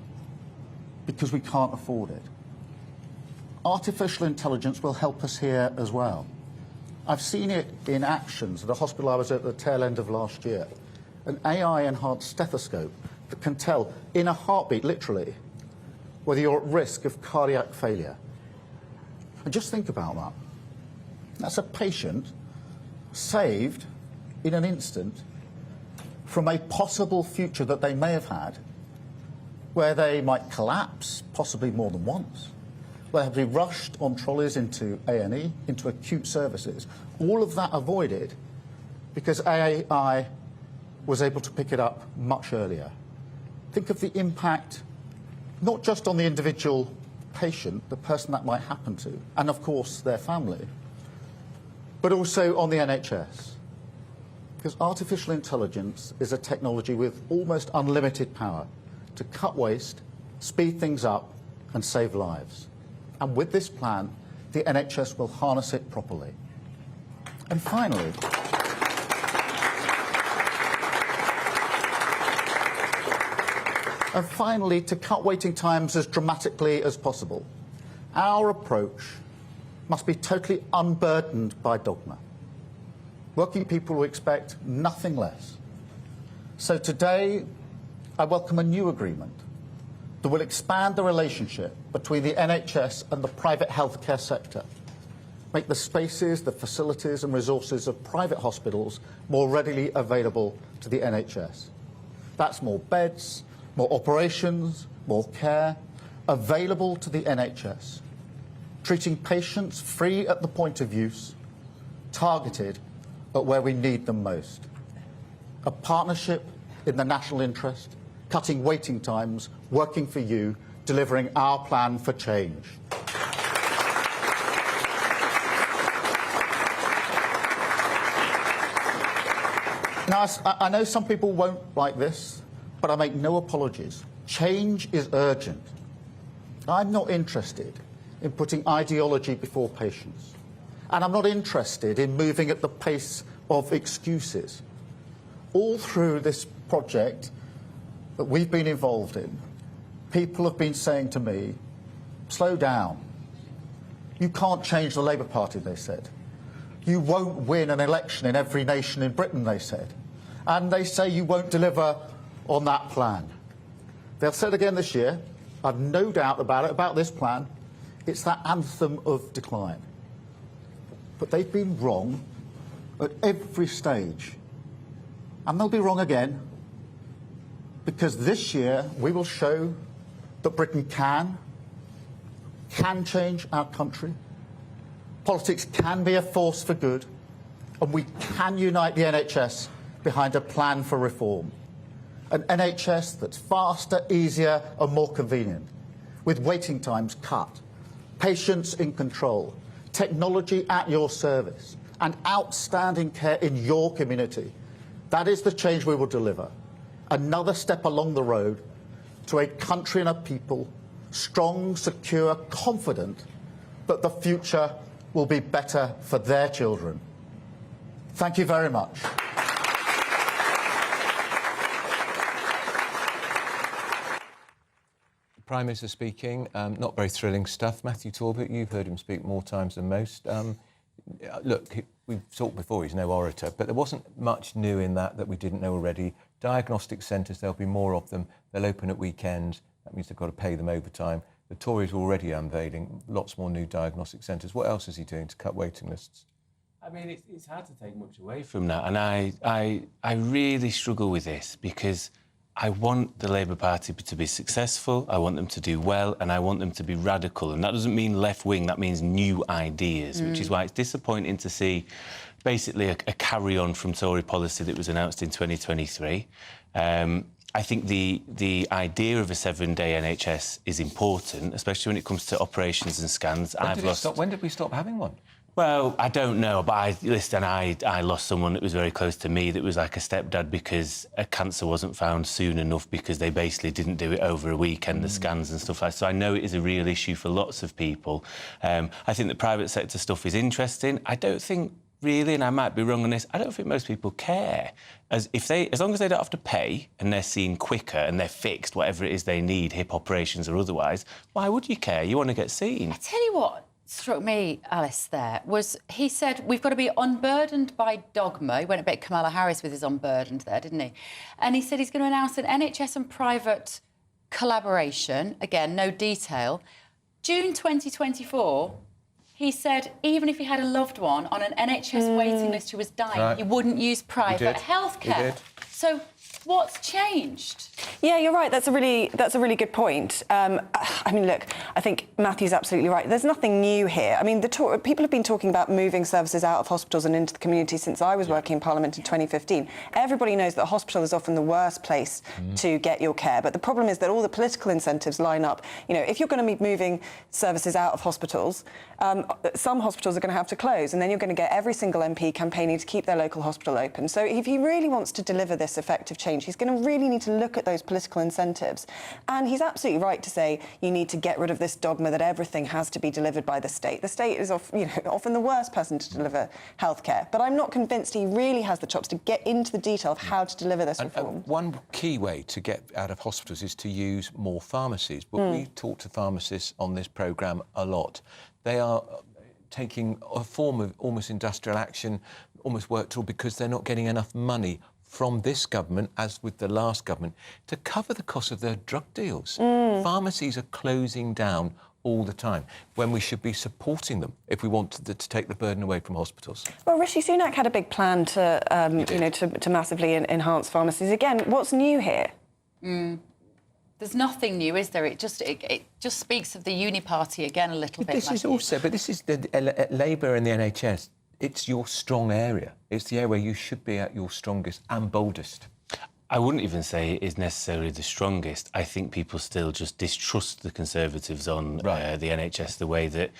because we can't afford it. Artificial intelligence will help us here as well. I've seen it in actions at a hospital I was at the tail end of last year. An AI-enhanced stethoscope that can tell in a heartbeat, literally, whether you're at risk of cardiac failure. And just think about that. That's a patient saved in an instant from a possible future that they may have had, where they might collapse, possibly more than once, where they have to be rushed on trolleys into A&E, into acute services. All of that avoided because AI was able to pick it up much earlier. Think of the impact, not just on the individual patient, the person that might happen to, and of course their family, but also on the NHS. Because artificial intelligence is a technology with almost unlimited power to cut waste, speed things up and save lives. And with this plan, the NHS will harness it properly. And finally, to cut waiting times as dramatically as possible, our approach must be totally unburdened by dogma. Working people will expect nothing less. So today, I welcome a new agreement that will expand the relationship between the NHS and the private healthcare sector, make the spaces, the facilities and resources of private hospitals more readily available to the NHS. That's more beds, more operations, more care, available to the NHS, treating patients free at the point of use, targeted at where we need them most. A partnership in the national interest, cutting waiting times, working for you, delivering our plan for change. Now, I know some people won't like this, but I make no apologies. Change is urgent. I'm not interested in putting ideology before patients. And I'm not interested in moving at the pace of excuses. All through this project that we've been involved in, people have been saying to me, slow down. You can't change the Labour Party, they said. You won't win an election in every nation in Britain, they said. And they say you won't deliver on that plan. They'll say it again this year. I've no doubt about it, about this plan. It's that anthem of decline. But they've been wrong at every stage. And they'll be wrong again, because this year we will show that Britain can change our country. Politics can be a force for good, and we can unite the NHS behind a plan for reform. An NHS that's faster, easier and more convenient, with waiting times cut, patients in control, technology at your service, and outstanding care in your community. That is the change we will deliver. Another step along the road to a country and a people strong, secure, confident that the future will be better for their children. Thank you very much. Prime Minister speaking, not very thrilling stuff. Matthew Talbot, you've heard him speak more times than most. Look, we've talked before, he's no orator, but there wasn't much new in that we didn't know already. Diagnostic centres, there'll be more of them. They'll open at weekends. That means they've got to pay them overtime. The Tories are already unveiling lots more new diagnostic centres. What else is he doing to cut waiting lists? I mean, it's hard to take much away from that. And I really struggle with this because I want the Labour Party to be successful, I want them to do well, and I want them to be radical. And that doesn't mean left-wing, that means new ideas, which is why it's disappointing to see basically a carry-on from Tory policy that was announced in 2023. I think the idea of a 7-day NHS is important, especially when it comes to operations and scans. When did we stop having one? Well, I don't know, but I lost someone that was very close to me that was like a stepdad because a cancer wasn't found soon enough because they basically didn't do it over a weekend, the scans and stuff like that. So I know it is a real issue for lots of people. I think the private sector stuff is interesting. I don't think really, and I might be wrong on this, I don't think most people care. As long as they don't have to pay and they're seen quicker and they're fixed, whatever it is they need, hip operations or otherwise, why would you care? You want to get seen. I tell you what struck me, Alice, there, was he said we've got to be unburdened by dogma. He went a bit Kamala Harris with his unburdened there, didn't he? And he said he's going to announce an NHS and private collaboration. Again, no detail. June 2024, he said even if he had a loved one on an NHS waiting list who was dying, he wouldn't use private healthcare. So what's changed? Yeah, you're right. That's a really good point. I mean, look, I think Matthew's absolutely right. There's nothing new here. I mean, people have been talking about moving services out of hospitals and into the community since I was working in Parliament in 2015. Everybody knows that a hospital is often the worst place to get your care. But the problem is that all the political incentives line up. You know, if you're going to be moving services out of hospitals, some hospitals are going to have to close, and then you're going to get every single MP campaigning to keep their local hospital open. So if he really wants to deliver this effective change, he's going to really need to look at those political incentives. And he's absolutely right to say you need to get rid of this dogma that everything has to be delivered by the state. The state is often the worst person to deliver healthcare. But I'm not convinced he really has the chops to get into the detail of how to deliver this reform. One key way to get out of hospitals is to use more pharmacies. But we talk to pharmacists on this programme a lot. They are taking a form of almost industrial action, almost work tool, because they're not getting enough money from this government, as with the last government, to cover the cost of their drug deals. Pharmacies are closing down all the time, when we should be supporting them if we want to take the burden away from hospitals. Well, Rishi Sunak had a big plan to, to massively enhance pharmacies. Again, what's new here? There's nothing new, is there? It just speaks of the uni party again a little bit. This is the Labour and the NHS. It's your strong area. It's the area where you should be at your strongest and boldest. I wouldn't even say it is necessarily the strongest. I think people still just distrust the Conservatives on the NHS the way that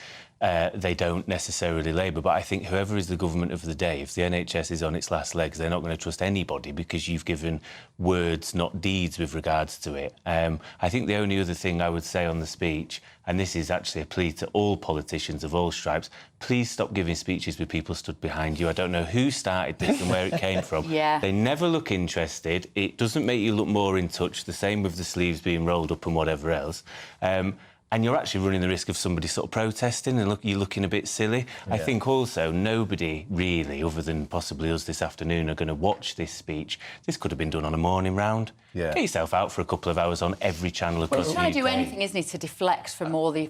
they don't necessarily Labour. But I think whoever is the government of the day, if the NHS is on its last legs, they're not going to trust anybody because you've given words, not deeds, with regards to it. I think the only other thing I would say on the speech, and this is actually a plea to all politicians of all stripes, please stop giving speeches with people stood behind you. I don't know who started this and where it came from. They never look interested. It doesn't make you look more in touch. The same with the sleeves being rolled up and whatever else. And you're actually running the risk of somebody sort of protesting and you're looking a bit silly. I think also nobody really, other than possibly us this afternoon, are going to watch this speech. This could have been done on a morning round. Get yourself out for a couple of hours on every channel across the UK. He's trying to do anything, isn't he, to deflect from all the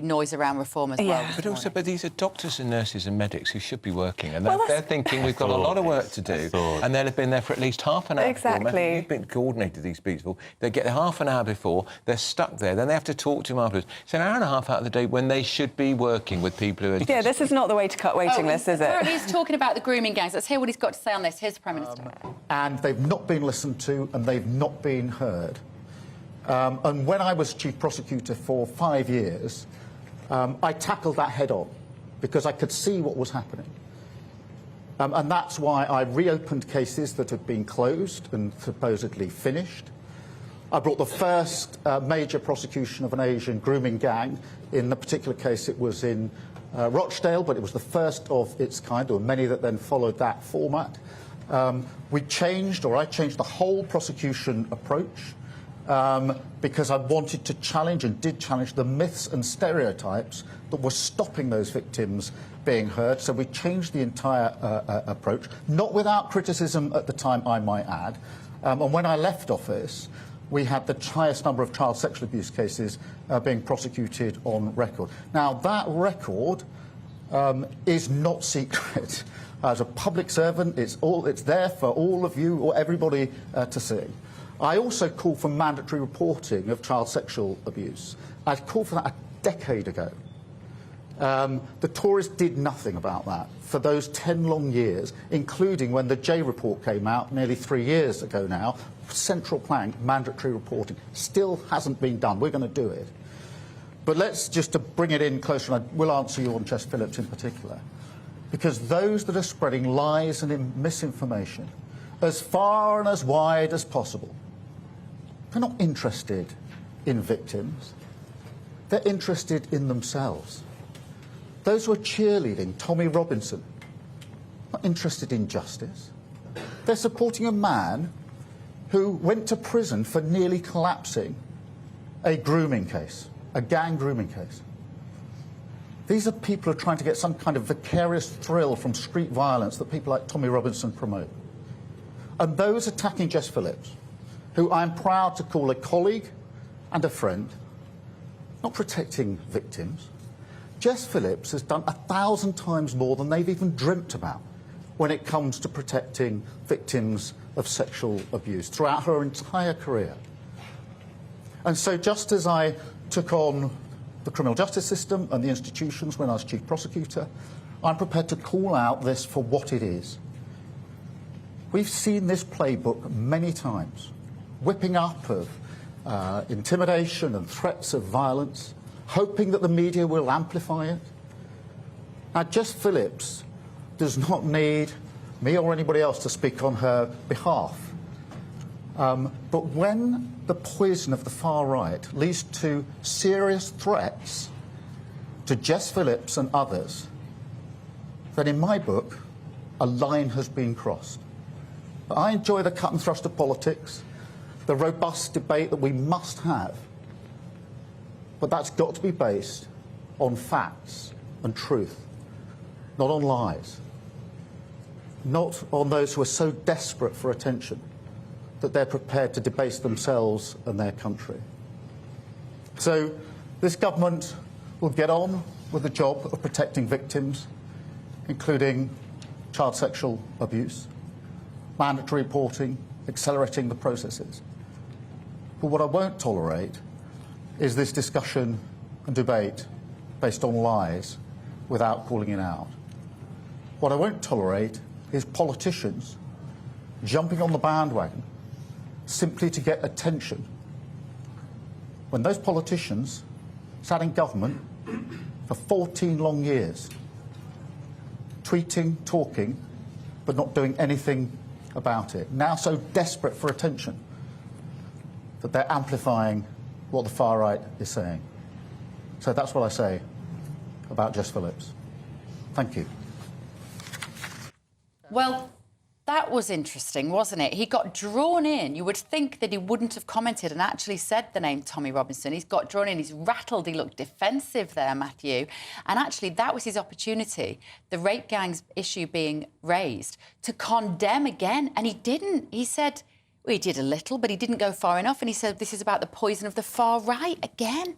noise around reform as well. But these are doctors and nurses and medics who should be working, and they're thinking we've got a lot of work to do, and they'll have been there for at least half an hour. Exactly. You've been coordinated these people. They get there half an hour before, they're stuck there, then they have to talk to them afterwards. It's an hour and a half out of the day when they should be working with people who are... Yeah, this is not the way to cut waiting lists, is it? He's talking about the grooming gangs. Let's hear what he's got to say on this. Here's the Prime Minister. And they've not been listened to and they've not been heard. And when I was Chief Prosecutor for 5 years, I tackled that head on because I could see what was happening. And that's why I reopened cases that had been closed and supposedly finished. I brought the first major prosecution of an Asian grooming gang. In the particular case, it was in Rochdale, but it was the first of its kind. There were many that then followed that format. I changed the whole prosecution approach because I wanted to challenge and did challenge the myths and stereotypes that were stopping those victims being heard. So we changed the entire approach, not without criticism at the time, I might add. And when I left office, we had the highest number of child sexual abuse cases being prosecuted on record. Now, that record is not secret. As a public servant, it's there for all of you or everybody to see. I also called for mandatory reporting of child sexual abuse. I called for that a decade ago. The Tories did nothing about that for those 10 long years, including when the J report came out nearly 3 years ago now. Central plank, mandatory reporting, still hasn't been done. We're going to do it. But let's just to bring it in closer, and I will answer you on Jess Phillips in particular, because those that are spreading lies and misinformation as far and as wide as possible, they're not interested in victims. They're interested in themselves. Those who are cheerleading Tommy Robinson, not interested in justice. They're supporting a man who went to prison for nearly collapsing a grooming case, a gang grooming case. These are people who are trying to get some kind of vicarious thrill from street violence that people like Tommy Robinson promote. And those attacking Jess Phillips, who I'm proud to call a colleague and a friend, not protecting victims. Jess Phillips has done 1,000 times more than they've even dreamt about. when it comes to protecting victims of sexual abuse throughout her entire career. And so just as I took on the criminal justice system and the institutions when I was chief prosecutor, I'm prepared to call out this for what it is. We've seen this playbook many times, whipping up of intimidation and threats of violence, hoping that the media will amplify it. Now, Jess Phillips does not need me or anybody else to speak on her behalf. But when the poison of the far right leads to serious threats to Jess Phillips and others, then in my book, a line has been crossed. I enjoy the cut and thrust of politics, the robust debate that we must have, but that's got to be based on facts and truth, not on lies, not on those who are so desperate for attention that they're prepared to debase themselves and their country. So this government will get on with the job of protecting victims, including child sexual abuse, mandatory reporting, accelerating the processes. But what I won't tolerate is this discussion and debate based on lies without calling it out. What I won't tolerate is politicians jumping on the bandwagon simply to get attention when those politicians sat in government for 14 long years, tweeting, talking, but not doing anything about it. Now so desperate for attention that they're amplifying what the far right is saying. So that's what I say about Jess Phillips. Thank you. Well, that was interesting, wasn't it? He got drawn in. You would think that he wouldn't have commented and actually said the name Tommy Robinson. He's got drawn in. He's rattled. He looked defensive there, Matthew. And actually, that was his opportunity, the rape gangs issue being raised, to condemn again. And he didn't. He said, well, he did a little, but he didn't go far enough. And he said, this is about the poison of the far right again.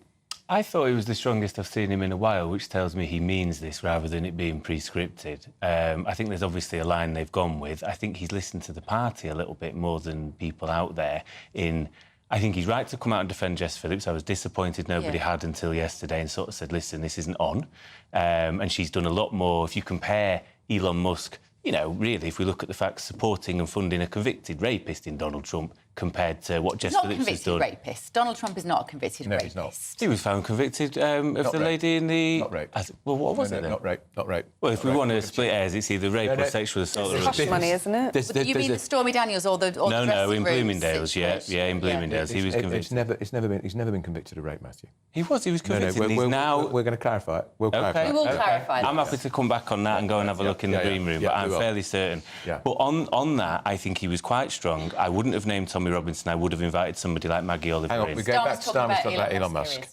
I thought he was the strongest I've seen him in a while, which tells me he means this rather than it being pre-scripted. I think there's obviously a line they've gone with. I think he's listened to the party a little bit more than people out there in... I think he's right to come out and defend Jess Phillips. I was disappointed nobody had until yesterday and sort of said, listen, this isn't on. And she's done a lot more. If you compare Elon Musk, you know, really, if we look at the facts, supporting and funding a convicted rapist in Donald Trump compared to what Jess Phillips has done. Not a convicted rapist. Donald Trump is not a convicted rapist. He's not. He was found convicted of not the rape. lady in the... Not rape. Well, what was it then? Not rape. Not rape. Well, if we want to split hairs, it's either rape or sexual assault. It's hush money, isn't it? You mean the Stormy Daniels or the No, in Bloomingdale's, yeah, in Bloomingdale's. He was convicted. He's never been convicted of rape, Matthew. He was convicted. We're now... We're going to clarify it. We'll clarify it. We will clarify that. I'm happy to come back on that and go and have a look in the green room, but I'm fairly certain. But on that, I think he was quite strong. I wouldn't have named Tommy Robinson. I would have invited somebody like Maggie Oliver in. Hang on, we're going back to Starmer talking about Elon Musk.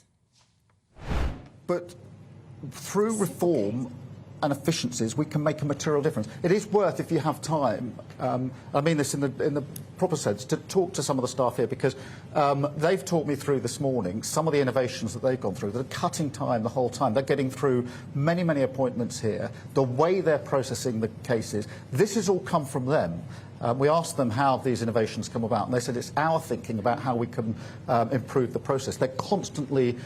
But through reform and efficiencies, we can make a material difference. It is worth, if you have time, I mean this in the proper sense, to talk to some of the staff here, because they've talked me through this morning some of the innovations that they've gone through that are cutting time the whole time. They're getting through many, many appointments here, the way they're processing the cases. This has all come from them. We asked them how these innovations come about, and they said it's our thinking about how we can improve the process. They're constantly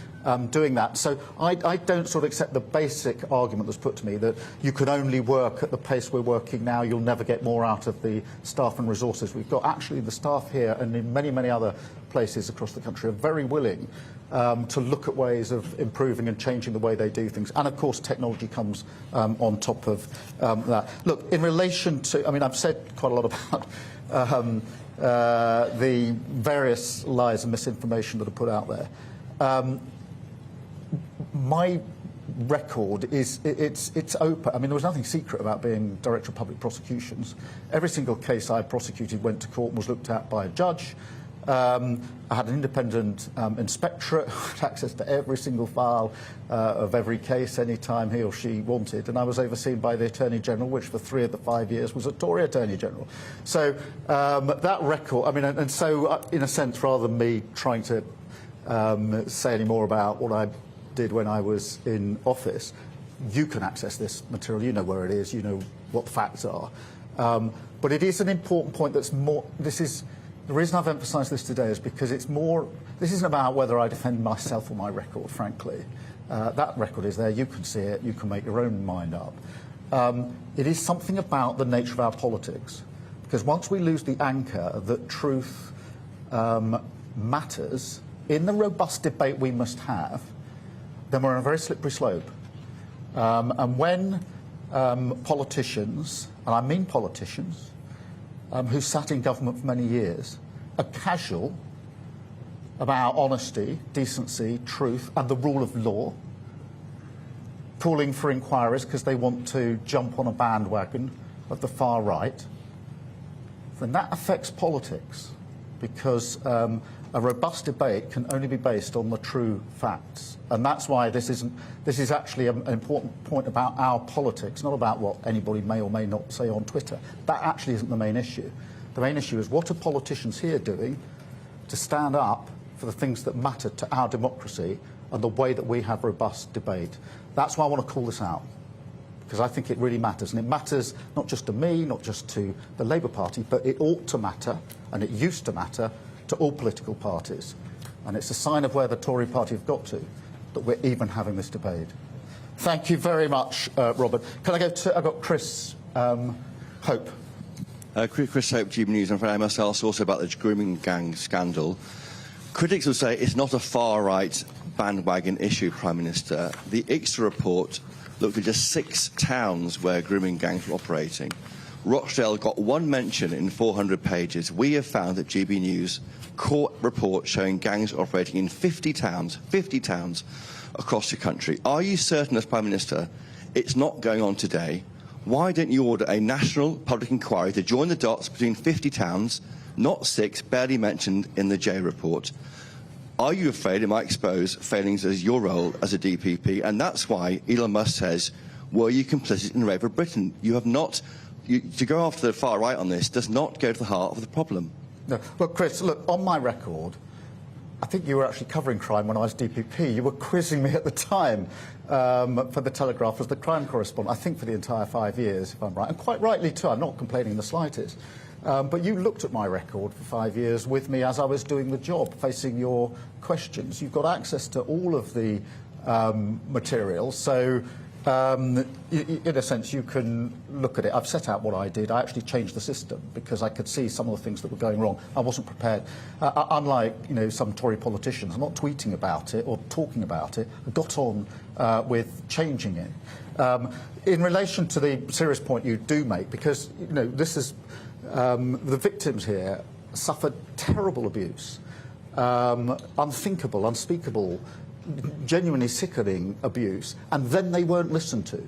doing that. So I don't sort of accept the basic argument that's put to me that you can only work at the pace we're working now, you'll never get more out of the staff and resources we've got. Actually, the staff here and in many, many other places across the country are very willing to look at ways of improving and changing the way they do things. And, of course, technology comes on top of that. Look, in relation to... I mean, I've said quite a lot about the various lies and misinformation that are put out there. My record is it's open. I mean, there was nothing secret about being Director of Public Prosecutions. Every single case I prosecuted went to court and was looked at by a judge. I had an independent inspectorate, had access to every single file of every case any time he or she wanted, and I was overseen by the Attorney General, which for 3 of the 5 years was a Tory Attorney General. So that record, I mean, and so in a sense, rather than me trying to say any more about what I did when I was in office, you can access this material, you know where it is, you know what the facts are. But it is an important point that's more... The reason I've emphasised this today is because it's more... This isn't about whether I defend myself or my record, frankly. That record is there, you can see it, you can make your own mind up. It is something about the nature of our politics. Because once we lose the anchor that truth matters, in the robust debate we must have, then we're on a very slippery slope. And when politicians, and I mean politicians, who sat in government for many years, are casual about honesty, decency, truth, and the rule of law, calling for inquiries because they want to jump on a bandwagon of the far right, then that affects politics, because a robust debate can only be based on the true facts. And that's why this is actually an important point about our politics, not about what anybody may or may not say on Twitter. That actually isn't the main issue. The main issue is, what are politicians here doing to stand up for the things that matter to our democracy and the way that we have robust debate. That's why I want to call this out, because I think it really matters. And it matters not just to me, not just to the Labour Party, but it ought to matter, and it used to matter, to all political parties. And it's a sign of where the Tory party have got to, that we're even having this debate. Thank you very much, Robert. Can I go to... I've got Chris Hope. Chris Hope, GBNews, and I must ask also about the grooming gang scandal. Critics will say it's not a far-right bandwagon issue, Prime Minister. The ICSA report looked at just 6 towns where grooming gangs were operating. Rochdale got 1 mention in 400 pages. We have found at GB News court reports showing gangs operating in 50 towns across the country. Are you certain, as Prime Minister, it's not going on today? Why don't you order a national public inquiry to join the dots between 50 towns, not 6, barely mentioned in the J report? Are you afraid it might expose failings as your role as a DPP? And that's why Elon Musk says, were you complicit in the rape of Britain? You have not... to go after the far right on this does not go to the heart of the problem. No. Look, Chris, look, on my record, I think you were actually covering crime when I was DPP. You were quizzing me at the time for The Telegraph as the crime correspondent, I think for the entire 5 years, if I'm right. And quite rightly, too. I'm not complaining in the slightest. But you looked at my record for 5 years with me as I was doing the job, facing your questions. You've got access to all of the material, so in a sense you can look at it. I've set out what I did. I actually changed the system because I could see some of the things that were going wrong. I wasn't prepared. Unlike some Tory politicians, I'm not tweeting about it or talking about it. I got on with changing it. In relation to the serious point you do make, because this is... the victims here suffered terrible abuse, unthinkable, unspeakable, genuinely sickening abuse, and then they weren't listened to.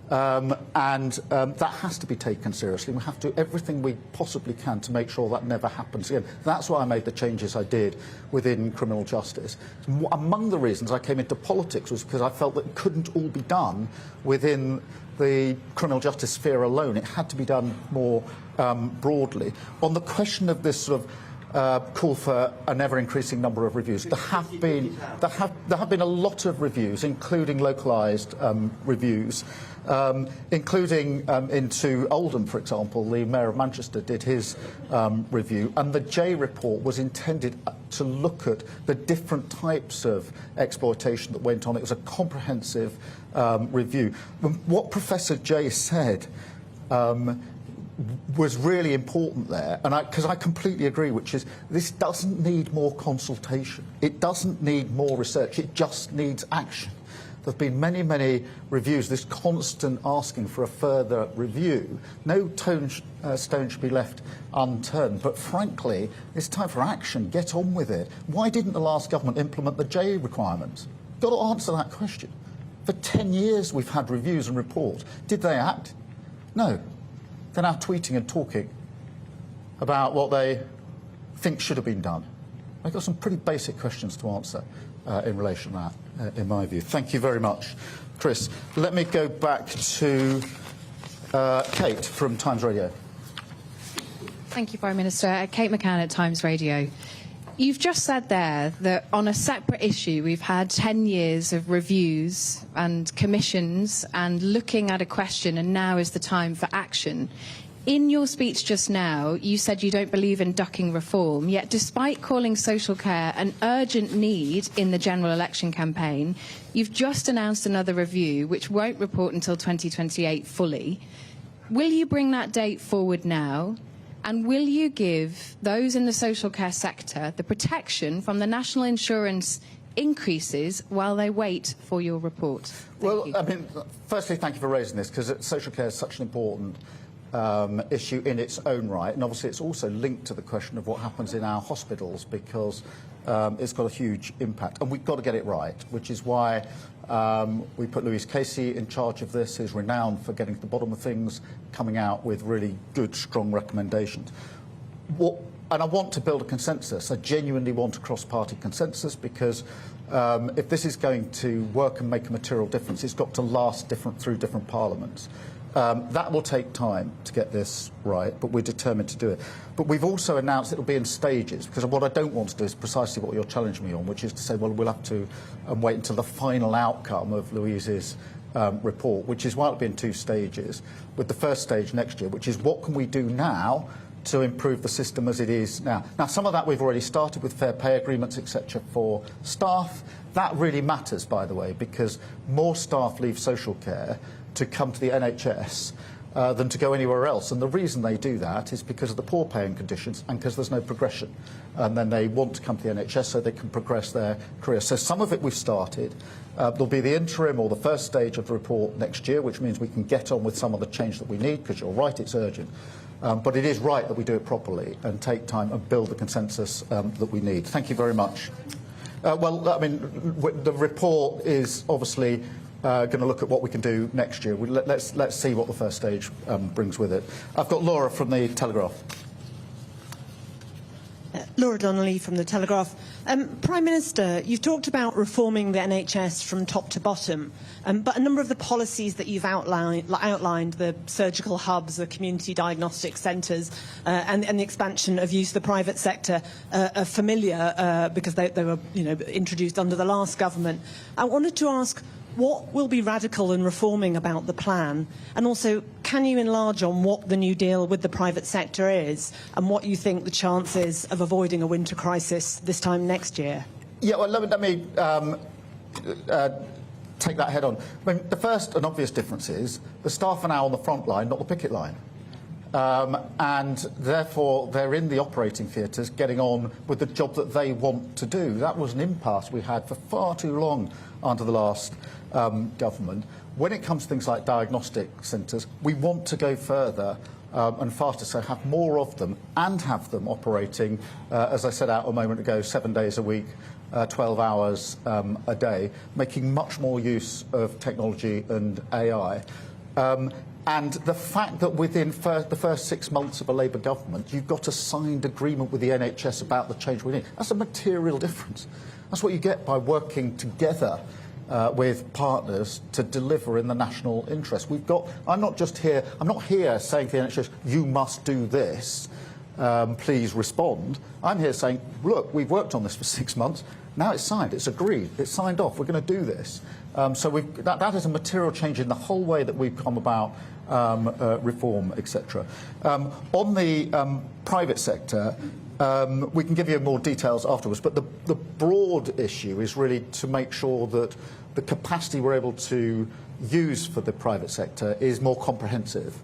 That has to be taken seriously. We have to do everything we possibly can to make sure that never happens again. That's why I made the changes I did within criminal justice. Among the reasons I came into politics was because I felt that it couldn't all be done within the criminal justice sphere alone. It had to be done more broadly. On the question of this sort of call for an ever-increasing number of reviews, there have been a lot of reviews, including localised reviews, including into Oldham, for example. The Mayor of Manchester did his review, and the J report was intended to look at the different types of exploitation that went on. It was a comprehensive review. What Professor J said was really important there, and because I completely agree, which is this doesn't need more consultation. It doesn't need more research. It just needs action. There have been many, many reviews, this constant asking for a further review. No stone should be left unturned. But frankly, it's time for action. Get on with it. Why didn't the last government implement the J requirements? Got to answer that question. For 10 years we've had reviews and reports. Did they act? No. They're now tweeting and talking about what they think should have been done. I've got some pretty basic questions to answer in relation to that, in my view. Thank you very much, Chris. Let me go back to Kate from Times Radio. Thank you, Prime Minister. Kate McCann at Times Radio. You've just said there that on a separate issue we've had 10 years of reviews and commissions and looking at a question, and now is the time for action. In your speech just now, you said you don't believe in ducking reform, yet despite calling social care an urgent need in the general election campaign, you've just announced another review which won't report until 2028 fully. Will you bring that date forward now? And will you give those in the social care sector the protection from the national insurance increases while they wait for your report? Well, I mean, firstly, thank you for raising this, because social care is such an important issue in its own right, and obviously it's also linked to the question of what happens in our hospitals, because it's got a huge impact, and we've got to get it right, which is why we put Louise Casey in charge of this, who's renowned for getting to the bottom of things, coming out with really good, strong recommendations. And I want to build a consensus. I genuinely want a cross-party consensus, because if this is going to work and make a material difference, it's got to last through different parliaments. That will take time to get this right, but we're determined to do it. But we've also announced it will be in stages, because what I don't want to do is precisely what you're challenging me on, which is to say, well, we'll have to wait until the final outcome of Louise's report, which is why it'll be in 2 stages, with the first stage next year, which is what can we do now to improve the system as it is now. Now, some of that we've already started with fair pay agreements, etc., for staff. That really matters, by the way, because more staff leave social care to come to the NHS than to go anywhere else. And the reason they do that is because of the poor paying conditions and because there's no progression. And then they want to come to the NHS so they can progress their career. So some of it we've started. There'll be the interim or the first stage of the report next year, which means we can get on with some of the change that we need, because you're right, it's urgent. But it is right that we do it properly and take time and build the consensus that we need. Thank you very much. Well, I mean, the report is obviously going to look at what we can do next year. Let's see what the first stage brings with it. I've got Laura from the Telegraph. Laura Donnelly from the Telegraph. Prime Minister, you've talked about reforming the NHS from top to bottom, but a number of the policies that you've outlined, the surgical hubs, the community diagnostic centres, and the expansion of use of the private sector, are familiar because they were, introduced under the last government. I wanted to ask, what will be radical and reforming about the plan? And also, can you enlarge on what the new deal with the private sector is and what you think the chances of avoiding a winter crisis this time next year? Yeah, well, let me take that head on. I mean, the first and obvious difference is the staff are now on the front line, not the picket line. And therefore, they're in the operating theatres getting on with the job that they want to do. That was an impasse we had for far too long under the last government. When it comes to things like diagnostic centres, we want to go further and faster, so have more of them and have them operating, as I said out a moment ago, 7 days a week, 12 hours a day, making much more use of technology and AI. And the fact that within the first 6 months of a Labour government, you've got a signed agreement with the NHS about the change we need, that's a material difference. That's what you get by working together with partners to deliver in the national interest. I'm not here saying to the NHS, you must do this, please respond. I'm here saying, look, we've worked on this for 6 months, now it's signed, it's agreed, it's signed off, we're going to do this. So that is a material change in the whole way that we've come about reform, etc. On the private sector, we can give you more details afterwards, but the broad issue is really to make sure that the capacity we're able to use for the private sector is more comprehensive,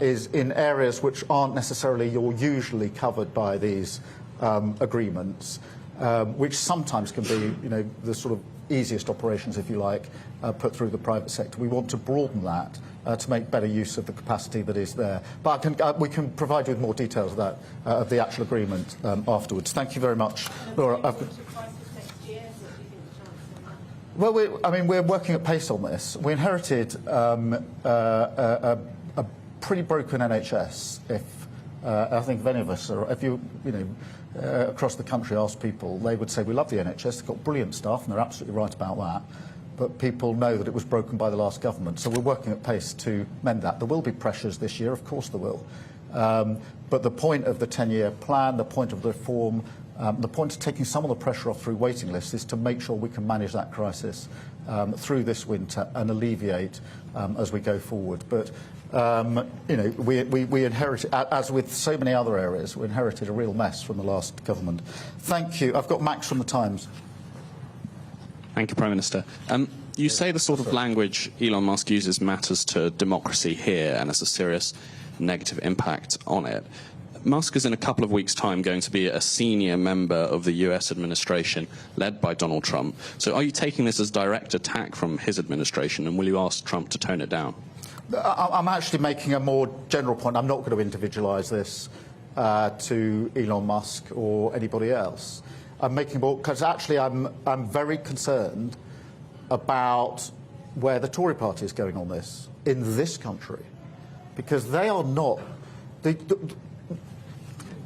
is in areas which aren't necessarily usually covered by these agreements, which sometimes can be, the sort of easiest operations, if you like, put through the private sector. We want to broaden that to make better use of the capacity that is there. But we can provide you with more details of that, of the actual agreement afterwards. Thank you very much, Laura. Well, we're working at pace on this. We inherited a pretty broken NHS. I think if any of us, if you across the country ask people, they would say we love the NHS. They've got brilliant staff, and they're absolutely right about that. But people know that it was broken by the last government, so we're working at pace to mend that. There will be pressures this year, of course there will. But the point of the 10-year plan, the point of the reform, The point of taking some of the pressure off through waiting lists is to make sure we can manage that crisis through this winter and alleviate as we go forward. But you know, we inherited, as with so many other areas, we inherited a real mess from the last government. Thank you. I've got Max from the Times. Thank you, Prime Minister. You say the sort of language Elon Musk uses matters to democracy here and has a serious negative impact on it. Musk is in a couple of weeks' time going to be a senior member of the US administration led by Donald Trump. So are you taking this as direct attack from his administration, and will you ask Trump to tone it down? I'm actually making a more general point. I'm not going to individualise this to Elon Musk or anybody else. I'm making more because actually I'm very concerned about where the Tory party is going on this in this country, because they are not.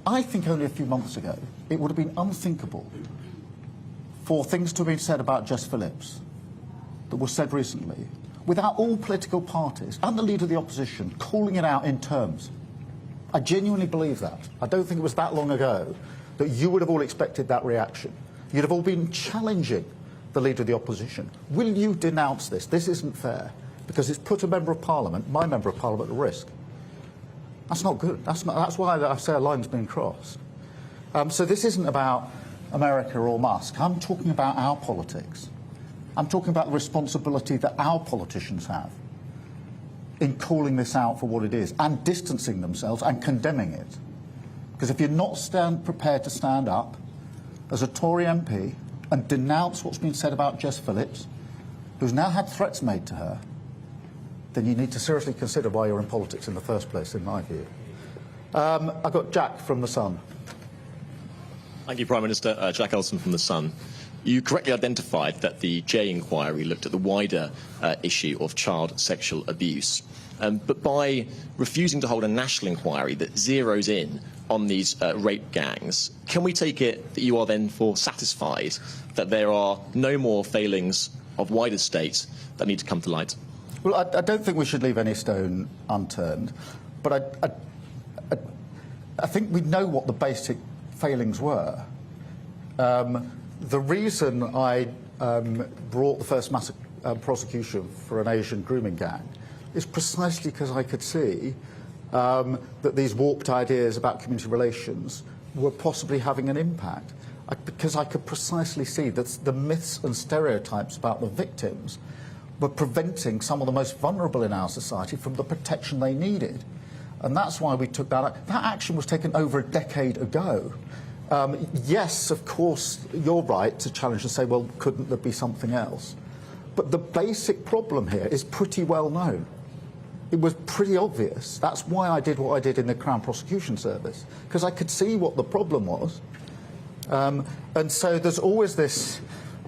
I think only a few months ago it would have been unthinkable for things to have been said about Jess Phillips that were said recently, without all political parties and the leader of the opposition calling it out in terms. I genuinely believe that. I don't think it was that long ago that you would have all expected that reaction. You'd have all been challenging the leader of the opposition. Will you denounce this? This isn't fair, because it's put a member of Parliament, my member of Parliament, at risk. That's not good. That's why I say a line's been crossed. So this isn't about America or Musk. I'm talking about our politics. I'm talking about the responsibility that our politicians have in calling this out for what it is and distancing themselves and condemning it. Because if you're not prepared to stand up as a Tory MP and denounce what's been said about Jess Phillips, who's now had threats made to her, then you need to seriously consider why you're in politics in the first place, in my view. I've got Jack from The Sun. Thank you, Prime Minister. Jack Elson from The Sun. You correctly identified that the J inquiry looked at the wider issue of child sexual abuse. But by refusing to hold a national inquiry that zeroes in on these rape gangs, can we take it that you are then satisfied that there are no more failings of wider state that need to come to light? Well, I don't think we should leave any stone unturned, but I think we know what the basic failings were. The reason I brought the first mass prosecution for an Asian grooming gang is precisely because I could see that these warped ideas about community relations were possibly having an impact. Because I could precisely see that the myths and stereotypes about the victims were preventing some of the most vulnerable in our society from the protection they needed. And that's why we took that. That action was taken over a decade ago. Yes, of course, you're right to challenge and say, well, couldn't there be something else? But the basic problem here is pretty well known. It was pretty obvious. That's why I did what I did in the Crown Prosecution Service, because I could see what the problem was. And so there's always this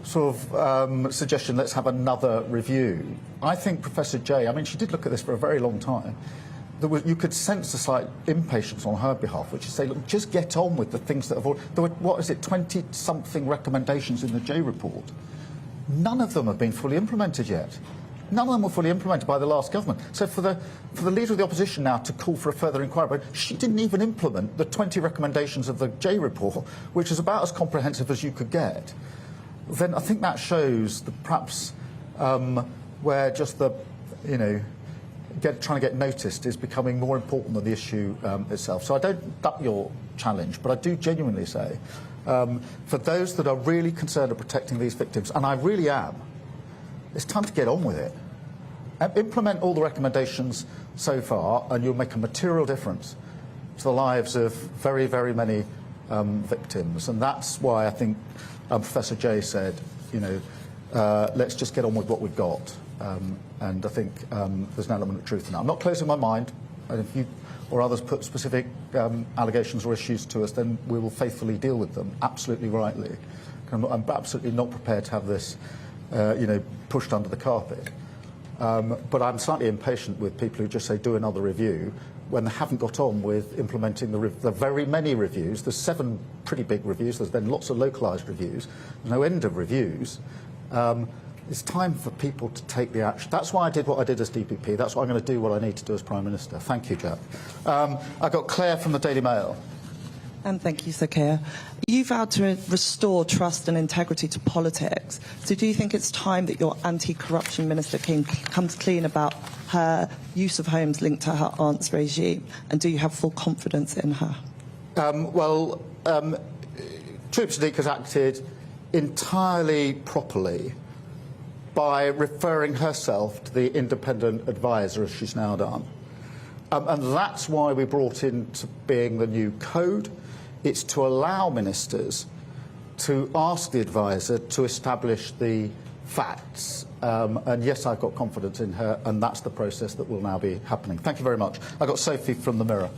sort of suggestion, let's have another review. I think Professor Jay, I mean, she did look at this for a very long time. You could sense a slight impatience on her behalf, which is say, look, just get on with the things that have already... There were, what is it, 20-something recommendations in the Jay report. None of them have been fully implemented yet. None of them were fully implemented by the last government. So for the Leader of the Opposition now to call for a further inquiry, but she didn't even implement the 20 recommendations of the Jay report, which is about as comprehensive as you could get, then I think that shows that perhaps where just the, you know, trying to get noticed is becoming more important than the issue itself. So I don't duck your challenge, but I do genuinely say, for those that are really concerned of protecting these victims, and I really am, it's time to get on with it. Implement all the recommendations so far, and you'll make a material difference to the lives of very, very many victims. And that's why I think Professor Jay said, you know, let's just get on with what we've got. And I think there's an element of truth in that. I'm not closing my mind. And if you or others put specific allegations or issues to us, then we will faithfully deal with them, absolutely rightly. I'm absolutely not prepared to have this, you know, pushed under the carpet. But I'm slightly impatient with people who just say, do another review, when they haven't got on with implementing the very many reviews. There's 7 pretty big reviews. There's then lots of localised reviews. No end of reviews. It's time for people to take the action. That's why I did what I did as DPP. That's why I'm going to do what I need to do as Prime Minister. Thank you, Jack. I've got Claire from the Daily Mail. And thank you, Sir Keir. You vowed to restore trust and integrity to politics. So do you think it's time that your anti-corruption minister comes clean about her use of homes linked to her aunt's regime? And do you have full confidence in her? Troops Sadiq has acted entirely properly by referring herself to the independent advisor, as she's now done. And that's why we brought into being the new code. It's to allow ministers to ask the advisor to establish the facts. And yes, I've got confidence in her, and that's the process that will now be happening. Thank you very much. I've got Sophie from the Mirror.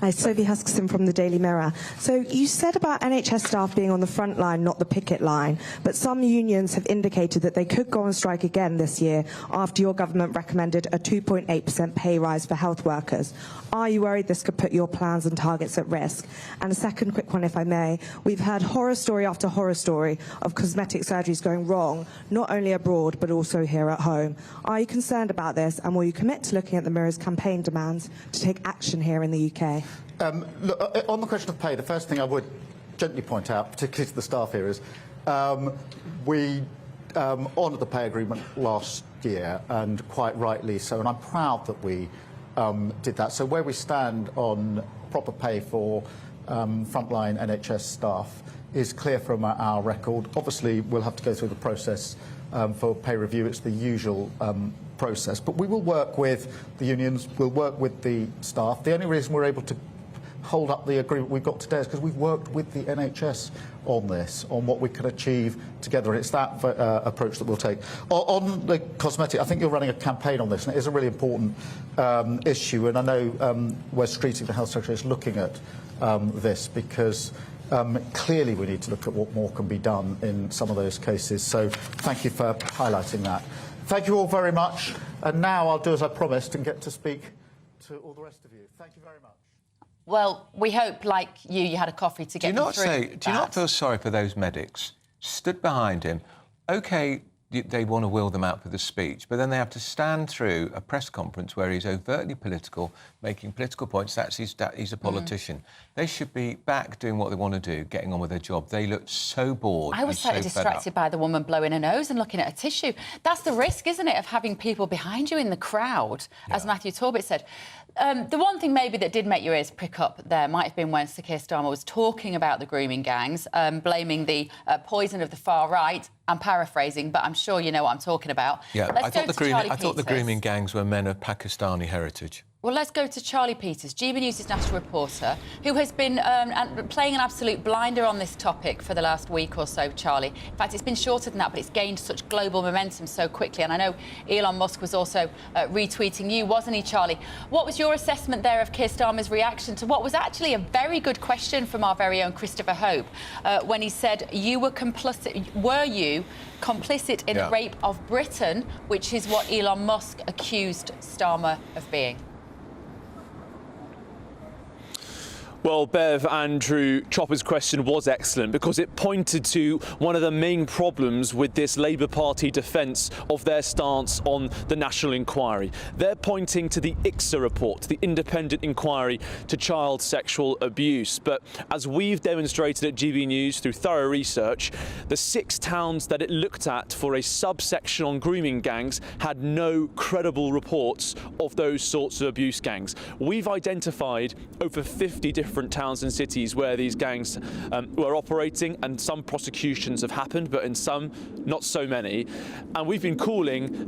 Hi, Sophie Huskisson from the Daily Mirror. So you said about NHS staff being on the front line, not the picket line, but some unions have indicated that they could go on strike again this year after your government recommended a 2.8% pay rise for health workers. Are you worried this could put your plans and targets at risk? And a second quick one, if I may. We've heard horror story after horror story of cosmetic surgeries going wrong, not only abroad, but also here at home. Are you concerned about this, and will you commit to looking at the Mirror's campaign demands to take action here in the UK? Look, on the question of pay, the first thing I would gently point out, particularly to the staff here, is we honoured the pay agreement last year, and quite rightly so, and I'm proud that we did that. So where we stand on proper pay for frontline NHS staff is clear from our record. Obviously, we'll have to go through the process for pay review. It's the usual process, but we will work with the unions, we'll work with the staff. The only reason we're able to hold up the agreement we've got today is because we've worked with the NHS on this, on what we can achieve together, and it's that approach that we'll take. On the cosmetic, I think you're running a campaign on this, and it is a really important issue, and I know Wes Streeting, the Health Secretary, is looking at this because clearly we need to look at what more can be done in some of those cases, so thank you for highlighting that. Thank you all very much, and now I'll do as I promised and get to speak to all the rest of you. Thank you very much. Well, we hope, like you had a coffee to get through that. Do you not feel sorry for those medics? Stood behind him. OK, they want to wheel them out for the speech, but then they have to stand through a press conference where he's overtly political, making political points. He's a politician. They should be back doing what they want to do, getting on with their job. They looked so bored. I was slightly distracted by the woman blowing her nose and looking at a tissue. That's the risk, isn't it, of having people behind you in the crowd, as Matthew Torbett said. The one thing maybe that did make your ears prick up there might have been when Sir Keir Starmer was talking about the grooming gangs, blaming the poison of the far right. I'm paraphrasing, but I'm sure you know what I'm talking about. Yeah, I thought the grooming gangs were men of Pakistani heritage. Well, let's go to Charlie Peters, GBNews' national reporter, who has been playing an absolute blinder on this topic for the last week or so, Charlie. In fact, it's been shorter than that, but it's gained such global momentum so quickly. And I know Elon Musk was also retweeting you, wasn't he, Charlie? What was your assessment there of Keir Starmer's reaction to what was actually a very good question from our very own Christopher Hope when he said, were you complicit in the rape of Britain, which is what Elon Musk accused Starmer of being? Well, Bev, Andrew, Chopper's question was excellent because it pointed to one of the main problems with this Labour Party defence of their stance on the national inquiry. They're pointing to the ICSA report, the independent inquiry to child sexual abuse. But as we've demonstrated at GB News through thorough research, the 6 towns that it looked at for a subsection on grooming gangs had no credible reports of those sorts of abuse gangs. We've identified over 50 different towns and cities where these gangs were operating, and some prosecutions have happened, but in some, not so many. And we've been calling